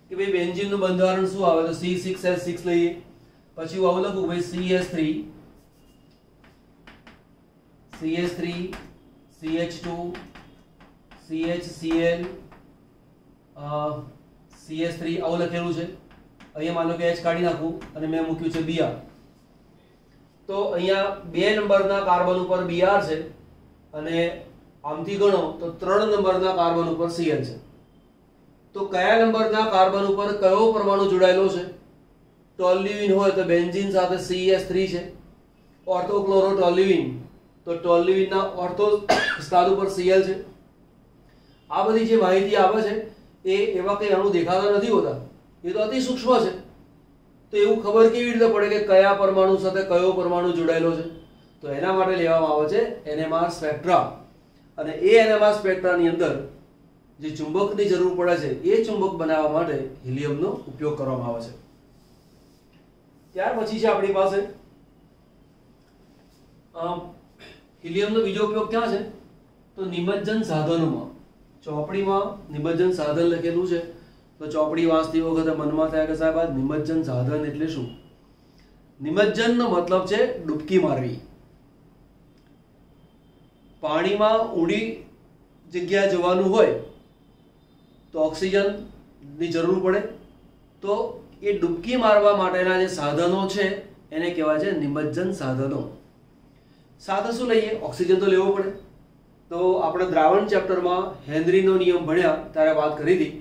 કે ભાઈ બેન્ઝીનનું બંધારણ શું આવે, તો C6H6 લઈએ, પછી હું આવું લખું ભાઈ CH3 CH2 CHCl CH3 આવું લખેલું છે। અહીંયા માનો કે H કાઢી નાખું અને મેં મૂક્યું છે Br, તો અહીંયા 2 નંબરના કાર્બન ઉપર Br છે અને આમથી ગણો તો 3 નંબરના કાર્બન ઉપર Cl છે। તો કયા નંબરના કાર્બન ઉપર કયો પરમાણુ જોડાયેલો છે? ટોલ્યુઇન હોય તો બેન્ઝીન સાથે CH3 છે, ઓર્થોક્લોરોટોલ્યુઇન તો ટોલ્યુઇનના ઓર્થો સ્થાન ઉપર Cl છે। આ બધી જે માહિતી આવે છે એ એવા કંઈ અણુ દેખાતા નથી હોતા, એ તો અતિ સૂક્ષ્મ છે, તો એવું ખબર કેવી રીતે પડે કે કયા પરમાણુ સાથે કયો પરમાણુ જોડાયેલો છે? તો એના માટે લેવામાં આવે છે NMR સ્પેક્ટ્રા, અને એ NMR સ્પેક્ટ્રાની અંદર જે ચુંબકની જરૂર પડે છે એ ચુંબક બનાવવા માટે હિલિયમનો ઉપયોગ કરવામાં આવે છે। ત્યાર પછી છે આપણી પાસે હિલિયમનો બીજો ઉપયોગ ક્યાં છે? તો નિમજ્જન સાધનોમાં। ચોપડીમાં નિમજ્જન સાધન લખેલું છે, તો ચોપડી વાંચતી વખતે મનમાં થાય કે સાહેબ આ નિમજ્જન સાધન એટલે શું? નિમજ્જનનો મતલબ છે ડૂબકી મારવી। પાણીમાં ઊંડી જગ્યા જવાનું હોય તો ઓક્સિજન ની જરૂર પડે તો એ ડૂબકી મારવા માટેના જે સાધનો છે એને કહેવાય છે નિમજ્જન સાધનો. સાથે શું લઈએ? ઓક્સિજન તો લેવો પડે. તો આપણે દ્રાવણ ચેપ્ટરમાં હેનરીનો નિયમ ભણ્યા ત્યારે વાત કરી હતી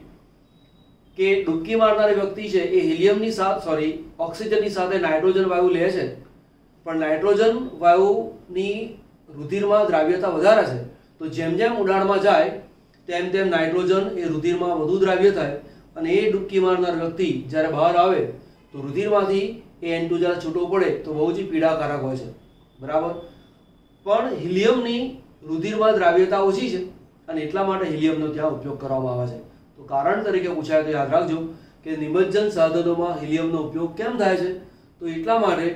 કે ડૂબકી મારનારી વ્યક્તિ છે એ હિલિયમની સાથે ઓક્સિજનની સાથે નાઇટ્રોજન વાયુ લે છે, પણ નાઇટ્રોજન વાયુની રુધિરમાં દ્રાવ્યતા વધારે છે. તો જેમ જેમ ઉડાણમાં જાય તેમ તેમ નાઇટ્રોજન એ રુધિરમાં વધુ દ્રાવ્ય થાય અને એ ડૂબકી મારનાર વ્યક્તિ જ્યારે બહાર આવે તો રુધિરમાંથી એ N2 જ્યારે છૂટો પડે તો બહુ જ પીડાકારક હોય છે. બરાબર. પણ હિલિયમની રુધિરમાં દ્રાવ્યતા ઓછી છે અને એટલા માટે હિલિયમનો ત્યાં ઉપયોગ કરવામાં આવે છે. તો કારણ તરીકે પૂછાય તો યાદ રાખજો કે નિમજ્જન સાધનોમાં હિલિયમનો ઉપયોગ કેમ થાય છે? તો એટલા માટે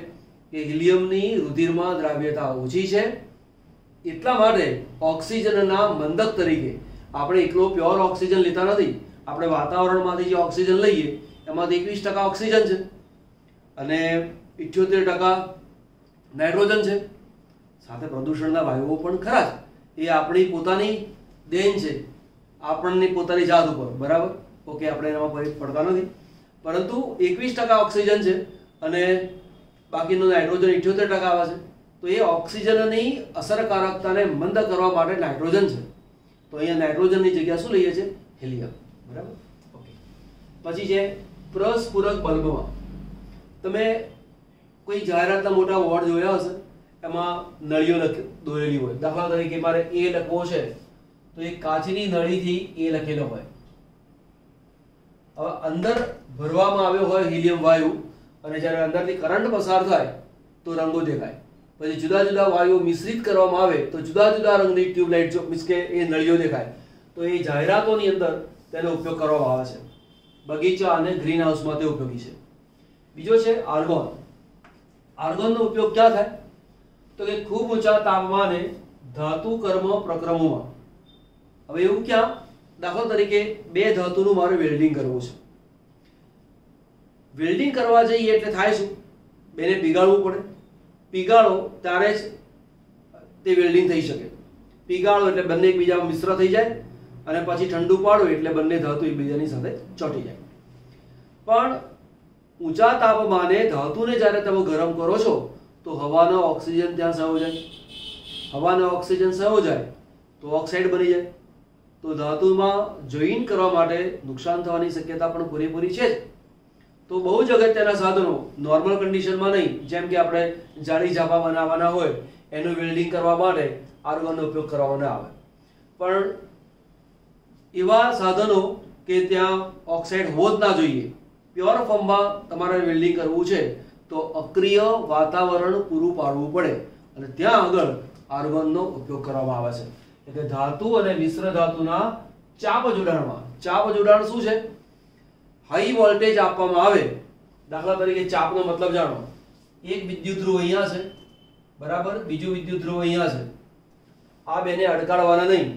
કે હિલિયમની રુધિરમાં દ્રાવ્યતા ઓછી છે. એટલા માટે ઓક્સિજનના મંદક તરીકે આપણે એકલો પ્યોર ઓક્સિજન લેતા નથી. આપણે વાતાવરણમાંથી જે ઓક્સિજન લઈએ એમાંથી 21% ઓક્સિજન છે અને 78% નાઇટ્રોજન છે. સાથે પ્રદૂષણના વાયુઓ પણ ખરા જ. એ આપણી પોતાની દેન છે, આપણની પોતાની જાત ઉપર. બરાબર. ઓકે, આપણે એમાં પડતા નથી. પરંતુ 21% ઓક્સિજન છે અને બાકીનું નાઇટ્રોજન 78% આવે છે. તો એ ઓક્સિજનની અસરકારકતાને મંદ કરવા માટે નાઇટ્રોજન છે. તો અહીંયા નાઇટ્રોજનની જગ્યા શું લઈએ છીએ? હિલિયમ. બરાબર. ઓકે. પછી છે પ્રસ્ફુરક બલ્બમાં. તમે કોઈ જાહેરાતના મોટા બોર્ડ જોયા હશે, એમાં નળીઓ દોરેલી હોય. દાખલા તરીકે મારે એ લખવો છે તો એ કાચની નળીથી એ લખેલો હોય. હવે અંદર ભરવામાં આવ્યો હોય હિલિયમ વાયુ અને જ્યારે અંદરથી કરંટ પસાર થાય તો રંગો દેખાય. પછી જુદા જુદા વાયુઓ મિશ્રિત કરવામાં આવે તો જુદા જુદા રંગની ટ્યુબલાઇટ મીન્સ કે એ નળીઓ દેખાય. તો એ જાહેરાતોની અંદર તેનો ઉપયોગ કરવામાં આવે છે. બગીચા અને ગ્રીન હાઉસમાં તે ઉપયોગી છે. બીજો છે આર્ગોન. આર્ગોનનો ઉપયોગ ક્યાં થાય? તો કે ખૂબ ઊંચા તાપમાને ધાતુ કર્મ પ્રક્રમોમાં. હવે એવું ક્યાં? દાખલા તરીકે બે ધાતુનું મારે વેલ્ડિંગ કરવું છે. વેલ્ડિંગ કરવા જઈએ એટલે થાય શું? બેને પીગાળવું પડે. પીગાળો ત્યારે જ તે વેલ્ડિંગ થઈ શકે. પીગાળો એટલે બંને એકબીજામાં મિશ્ર થઈ જાય અને પછી ઠંડુ પાડો એટલે બંને ધાતુ એકબીજાની સાથે ચોંટી જાય. પણ ઊંચા તાપમાને ધાતુને જ્યારે તમે ગરમ કરો છો તો હવાનો ઓક્સિજન ત્યાં સહો જાય. હવાનો ઓક્સિજન સહો જાય તો ઓક્સાઇડ બની જાય. તો ધાતુમાં જોઈન કરવા માટે નુકસાન થવાની શક્યતા પણ પૂરેપૂરી છે જ. તો બહુ જ અગત્યના સાધનો નોર્મલ કન્ડિશનમાં નહીં, જેમ કે આપણે જાળી ઝાપા બનાવવાના હોય એનું વેલ્ડિંગ કરવા માટે આર્ગોનનો ઉપયોગ કરવામાં આવે. પણ એવા સાધનો કે ત્યાં ઓક્સાઇડ હોવો જ ના જોઈએ. પ્યોર ફોર્મમાં તમારે વેલ્ડિંગ કરવું છે તો અક્રિય વાતાવરણ પૂરું પાડવું પડે અને ત્યાં આગળ આર્ગોનનો ઉપયોગ કરવામાં આવે છે. એટલે ધાતુ અને મિશ્ર ધાતુના ચાપ જોડાણમાં. ચાપ જોડાણ શું છે? હાઈ વોલ્ટેજ આપવામાં આવે. દાખલા તરીકે ચાપનો મતલબ જાણો. એક વિદ્યુત ધ્રુવ અહીંયા છે, બરાબર, બીજું વિદ્યુત ધ્રુવ અહીંયા છે. આ બેને અડકાડવાના નહીં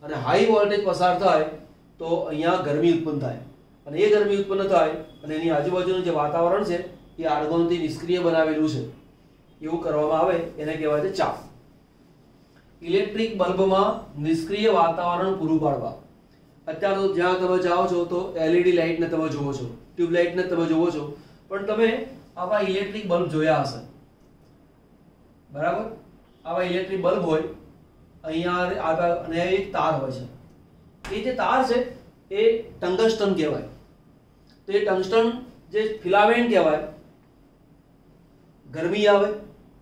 અને હાઈ વોલ્ટેજ પસાર થાય તો અહીંયા ગરમી ઉત્પન્ન થાય અને એ ગરમી ઉત્પન્ન થાય અને એની આજુબાજુનું જે વાતાવરણ છે એ આર્ગોનથી નિષ્ક્રિય બનાવેલું છે. એવું કરવામાં આવે એને કહેવાય છે ચાપ. ઇલેક્ટ્રિક બલ્બમાં નિષ્ક્રિય વાતાવરણ પૂરું પાડવા. અત્યારે તો જ્યાં તમે જાઓ છો તો LED લાઇટને તમે જુઓ છો, ટ્યુબલાઇટને તમે જુઓ છો, પણ તમે આવા ઇલેક્ટ્રિક બલ્બ જોયા હશે. બરાબર. આવા ઇલેક્ટ્રિક બલ્બ હોય અહીંયા અને એક તાર હોય છે. એ જે તાર છે એ ટંગસ્ટન કહેવાય. તો એ ટંગસ્ટન જે ફિલામેન્ટ કહેવાય, ગરમી આવે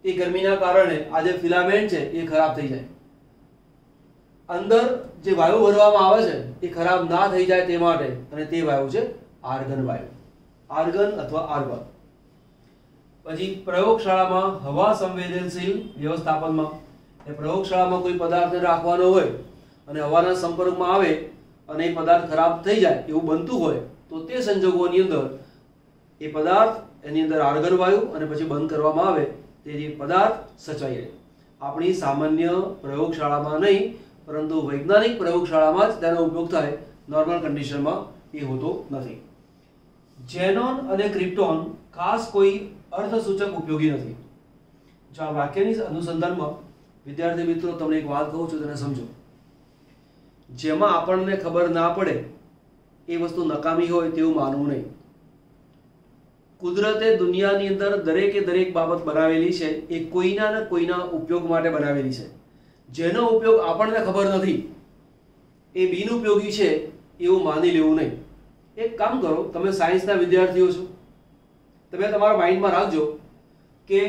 એ ગરમીના કારણે આ જે ફિલામેન્ટ છે એ ખરાબ થઈ જાય. અંદર જે વાયુ ભરવામાં આવે છે એ ખરાબ ના થઈ જાય તે માટે અને તે વાયુ છે આર્ગન વાયુ. આર્ગન અથવા આર્ગોન. પછી પ્રયોગશાળામાં હવા સંવેદનશીલ વ્યવસ્થાપનમાં. એ પ્રયોગશાળામાં કોઈ પદાર્થને રાખવાનો હોય અને હવાના સંપર્કમાં આવે અને એ પદાર્થ ખરાબ થઈ જાય એવું બનતું હોય તો તે સંજોગોની અંદર એ પદાર્થ એની અંદર આર્ગન વાયુ અને પછી બંધ કરવામાં આવે તેથી પદાર્થ સચવાઈ રહે. આપણી સામાન્ય પ્રયોગશાળામાં નહીં પરંતુ વૈજ્ઞાનિક પ્રયોગશાળામાં જ તેનો ઉપયોગ થાય. નોર્મલ કન્ડિશનમાં એ હોતો નથી. ઝેનોન અને ક્રિપ્ટોન ખાસ કોઈ અર્થસૂચક ઉપયોગી નથી. જો આ વાક્યની અનુસંધાનમાં વિદ્યાર્થી મિત્રો તમને એક વાત કહું છું, તેને સમજો. જેમાં આપણને ખબર ના પડે એ વસ્તુ નકામી હોય તેવું માનવું નહીં. કુદરતે દુનિયાની અંદર દરેકે દરેક બાબત બનાવેલી છે એ કોઈના ને કોઈના ઉપયોગ માટે બનાવેલી છે. જેનો ઉપયોગ આપણને ખબર નથી એ બિનઉપયોગી છે એવું માની લેવું નહીં. એક કામ કરો, તમે સાયન્સના વિદ્યાર્થીઓ છો, તમે તમારા માઇન્ડમાં રાખજો કે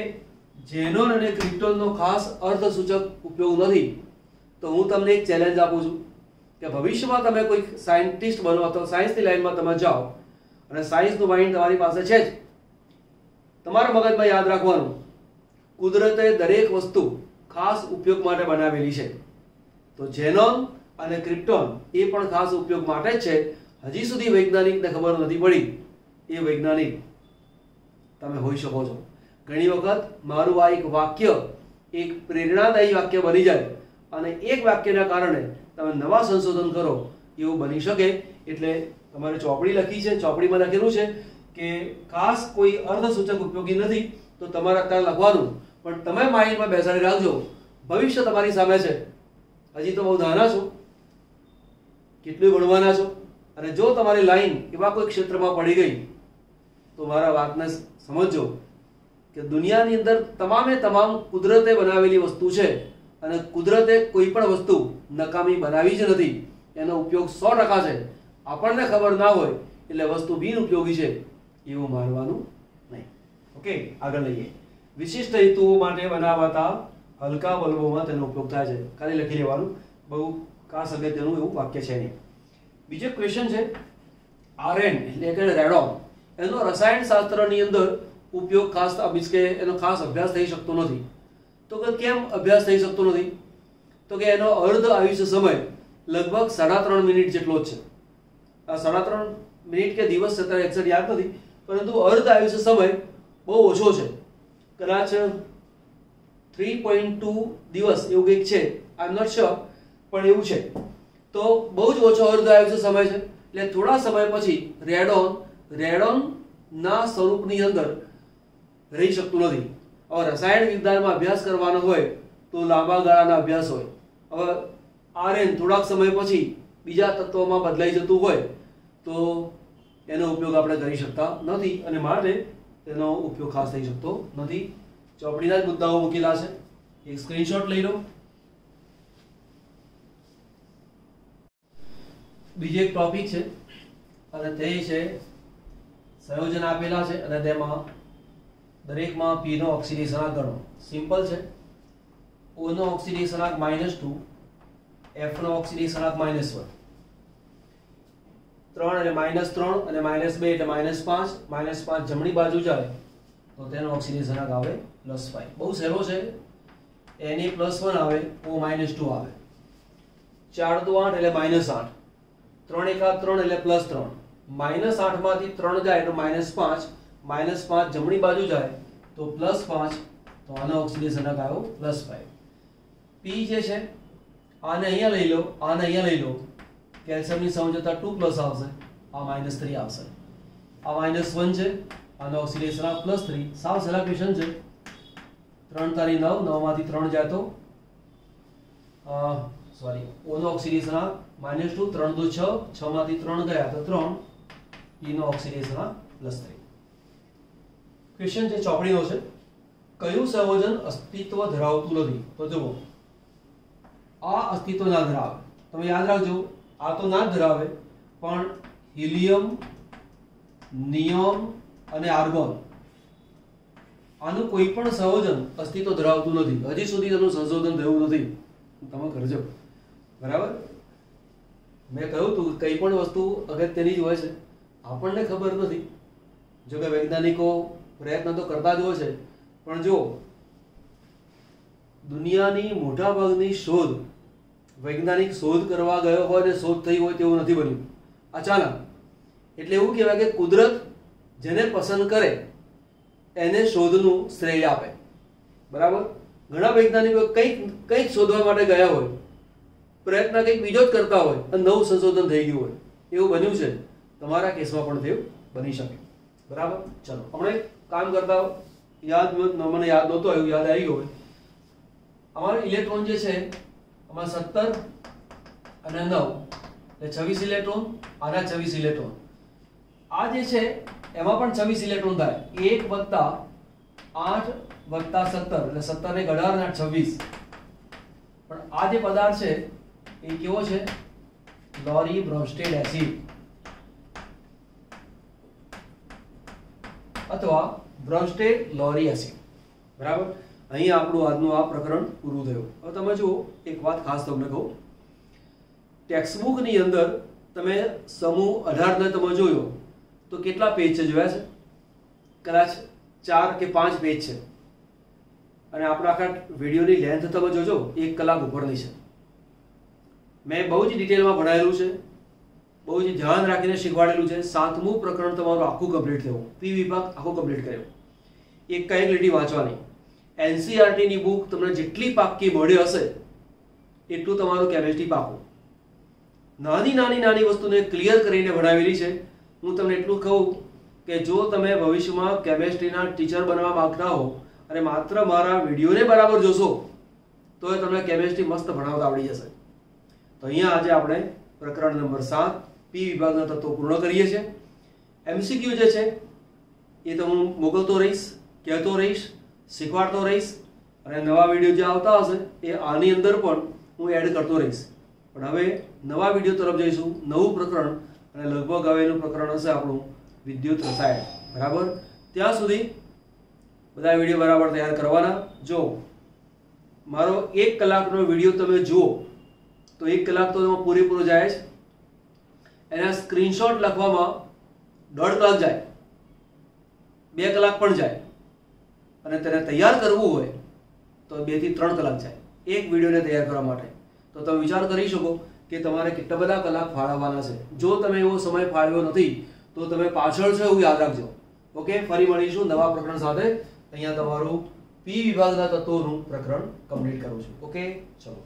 ઝેનોન અને ક્રિપ્ટોનનો ખાસ અર્થસૂચક ઉપયોગ નથી. તો હું તમને એક ચેલેન્જ આપું છું કે ભવિષ્યમાં તમે કોઈ સાયન્ટિસ્ટ બનો અથવા સાયન્સની લાઈનમાં તમે જાઓ અને સાયન્સનું માઇન્ડ તમારી પાસે છે જ, તમારા મગજમાં યાદ રાખવાનું કુદરતે દરેક વસ્તુ ખાસ ઉપયોગ માટે બનાવેલી છે. તો ઝેનોન અને ક્રિપ્ટોન એ પણ ખાસ ઉપયોગ માટે જ છે. હજી સુધી વૈજ્ઞાનિકને ખબર નથી પડી. એ વૈજ્ઞાનિક તમે હોઈ શકો છો. ઘણી વખત મારું આ એક વાક્ય એક પ્રેરણાદાયી વાક્ય બની જાય અને એક વાક્યના કારણે તમે નવા સંશોધન કરો એવું બની શકે. એટલે તમારે ચોપડી લખી છે, ચોપડીમાં લખેલું છે કે ખાસ કોઈ અર્થસૂચક ઉપયોગી નથી. તો તમારે અત્યારે લખવાનું, પણ તમે માઇન્ડમાં બેસાડી રાખજો ભવિષ્ય તમારી સામે છે. હજી તો બહુ નાના છો, કેટલું ભણવાના છો, અને જો તમારી લાઈન એવા કોઈ ક્ષેત્રમાં પડી ગઈ તો મારા વાતને સમજજો કે દુનિયાની અંદર તમામે તમામ કુદરતે બનાવેલી વસ્તુ છે અને કુદરતે કોઈ પણ વસ્તુ નકામી બનાવી જ નથી. એનો ઉપયોગ 100% છે. આપણને ખબર ના હોય એટલે વસ્તુ બિનઉપયોગી છે એવું માનવાનું નહીં. ઓકે, આગળ લઈએ. વિશિષ્ટ હેતુઓ માટે બનાવાતા હલકા બલ્બોમાં તેનો ઉપયોગ થાય છે. ખાલી લખી લેવાનું, બહુ ખાસ અગત્યનું એવું વાક્ય છે નહીં. બીજો ક્વેશ્ચન છે આરએન એટલે કે રેડોન. એનો રસાયણશાસ્ત્રની અંદર ઉપયોગ ખાસ મીન્સ કે એનો ખાસ અભ્યાસ થઈ શકતો નથી. તો કે કેમ અભ્યાસ થઈ શકતો નથી? તો કે એનો અર્ધ આયુષ્ય સમય લગભગ 3.5 મિનિટ જેટલો જ છે. આ 3.5 મિનિટ કે દિવસ અત્યારે એક્ઝેક્ટ યાદ નથી, પરંતુ અર્ધ આયુષ્ય સમય બહુ ઓછો છે. કદાચ 3.2 દિવસ એવું કંઈક છે, આઈ એમ નોટ શ્યોર, પણ એવું છે. તો બહુ જ ઓછો અર્ધ આયુષ્ય સમય છે. એટલે થોડા સમય પછી રેડોનના સ્વરૂપની અંદર રહી શકતું નથી. હવે રસાયણ વિજ્ઞાનમાં અભ્યાસ કરવાનો હોય તો લાંબા ગાળાના અભ્યાસ હોય. હવે આરએન થોડાક સમય પછી બીજા તત્વોમાં બદલાઈ જતું હોય તો એનો ઉપયોગ આપણે કરી શકતા નથી અને માટે તેનો ઉપયોગ ખાસ થઈ શકતો નથી. ચોપડીના જ મુદ્દાઓ મૂકેલા છે, એક સ્ક્રીનશોટ લઈ લો. બીજો એક ટોપિક છે અને તે છે સંયોજન આપેલા છે અને તેમાં દરેકમાં p નો ઓક્સિડેશનાંક ગણો. સિમ્પલ છે. O નો ઓક્સિડેશનાંક -2, F નો ઓક્સિડેશનાંક -1, 3 એટલે -3 અને -2 એટલે -5. -5 જમણી બાજુ જાય તો તેનો ઓક્સિડેશનાંક આવે +5. બહુ સહેલો છે. Na+1 આવે, O -2 આવે. 4 દુ 8 એટલે -8, 3 1 3 એટલે +3. -8 માંથી 3 જાય તો -5, -5 જમણી બાજુ જાય તો +5. તો આનો ઓક્સિડેશનાંક આવ્યો +5. P જે છે આને અહીંયા લઈ લો, આને અહીંયા લઈ લો, કેલ્શિયમની સમજતા 2+ આવશે, આ -3 આવશે. આ -1 છે, આનો ઓક્સિડેશનાંક +3. સાવ સહેલા ક્વેશ્ચન છે. 3 તારી 9, 9 માંથી 3 જાય તો સોરી, O નો ઓક્સિડેશનાંક -2, 3 દુ 6, 6 માંથી 3 ગયા તો 3, E નો ઓક્સિડેશનાંક +3. ક્વેશ્ચન છે ચોપડીનો છે. કયું સંયોજન અસ્તિત્વ ધરાવતું નથી? તો જુઓ, આ અસ્તિત્વ ના ધરાવે. તમે યાદ રાખજો, આ તો ના ધરાવે, પણ હિલિયમ, નિયોન અને આર્ગોન આનું કોઈ પણ સંયોજન અસ્તિત્વ ધરાવતું નથી. હજી સુધી તેનું સંશોધન થયું નથી. તમે કરજો, બરાબર. મેં કહ્યું હતું કંઈ પણ વસ્તુ અગત્યની જ હોય છે, આપણને ખબર નથી. જો કે વૈજ્ઞાનિકો પ્રયત્ન તો કરતા જ હોય છે, પણ જો દુનિયાની મોટાભાગની શોધ વૈજ્ઞાનિક શોધ કરવા ગયો હોય ને શોધ થઈ હોય તેવું નથી બન્યું અચાનક. એટલે એવું કહેવાય કે કુદરત જેને પસંદ કરે એને શોધનું શ્રેય આપે, બરાબર. ઘણા વૈજ્ઞાનિકો કંઈક શોધવા માટે ગયા હોય, પ્રયત્ન કંઈક બીજો જ કરતા હોય અને નવું સંશોધન થઈ ગયું હોય. એવું બન્યું છે, તમારા કેસમાં પણ તેવું બની શકે, બરાબર. ચલો, હમણાં કામ કરતા મને યાદ નહોતું આવ્યું, યાદ આવી ગયું. અમારો ઇલેક્ટ્રોન જે છે, આમાં 17 અને 9 એટલે 26 ઇલેક્ટ્રોન, આના 26 ઇલેક્ટ્રોન. આ જે છે એમાં પણ 26 ઇલેક્ટ્રોન થાય. 1 + 8 + 17 એટલે 17 ને 18 ને 26. પણ આ જે પદાર્થ છે એ કેવો છે? લોરી બ્રોન્સ્ટેડ એસિડ અથવા બ્રોન્સ્ટેડ લોરી એસિડ. બરાબર. અહીં આપણું આજનું આ પ્રકરણ પૂરું થયું. હવે તમે જુઓ, એક વાત ખાસ તમને કહું, ટેક્સ્ટબુક ની અંદર તમે સમૂહ 18 ને તમે જોયો તો કેટલા પેજ છે જોયા છે? કદાચ 4 કે 5 પેજ છે. અને આપણા આખા વિડીયોની લેન્થ તમે જોજો 1 કલાક ઉપરની છે. મેં બહુ જ ડિટેલમાં ભણાવેલું છે, બહુ જ ધ્યાન રાખીને શીખવાડેલું છે. 7મું પ્રકરણ તમારું આખું કમ્પ્લીટ થયું, પી વિભાગ આખું કમ્પ્લીટ કર્યો. એક લીટી વાંચવાની. એનસીઈઆરટી ની બુક તમને જેટલી પાક્કી મળી હશે એટલું તમારું કેમેસ્ટ્રી પાકું. નાની વસ્તુને ક્લિયર કરીને ભણાવેલી છે. હું તમને એટલું કહું કે જો તમે ભવિષ્યમાં કેમેસ્ટ્રીના ટીચર બનવા માંગતા હો અને માત્ર મારા વિડીયોને બરાબર જોશો તો તમને કેમેસ્ટ્રી મસ્ત ભણાવતા આવડી જશે. તો અહીંયા આજે આપણે પ્રકરણ નંબર 7 પી વિભાગના તત્વો પૂર્ણ કરીએ છીએ. એમસીક્યુ જે છે એ તો હું મોકલતો રહીશ, કહેતો રહીશ, શીખવાડતો રહીશ અને નવા વિડીયો જે આવતા હશે એ આની અંદર પણ હું એડ કરતો રહીશ. પણ હવે નવા વિડીયો તરફ જઈશું, નવું પ્રકરણ, અને લગભગ હવે એનું પ્રકરણ હશે આપણું વિદ્યુત રસાયણ. બરાબર. ત્યાં સુધી બધા વિડીયો બરાબર તૈયાર કરવાના. જો મારો 1 કલાકનો વિડીયો તમે જુઓ તો 1 કલાક તો એમાં પૂરેપૂરો જાય છે. એના સ્ક્રીનશોટ લખવામાં 1.5 કલાક જાય, 2 કલાક પણ જાય, અને તેને તૈયાર કરવું હોય તો 2 થી 3 કલાક જાય એક વિડીયોને તૈયાર કરવા માટે. તો તમે વિચાર કરી શકો કે તમારે કેટલા બધા કલાક ફાળવવાના છે. જો તમે એવો સમય ફાળવ્યો નથી તો તમે પાછળ છો એવું યાદ રાખજો. ઓકે, ફરી મળીશું નવા પ્રકરણ સાથે. અહીંયા તમારું પી વિભાગના તત્વોનું પ્રકરણ કમ્પ્લીટ કરું છું. ઓકે, ચલો.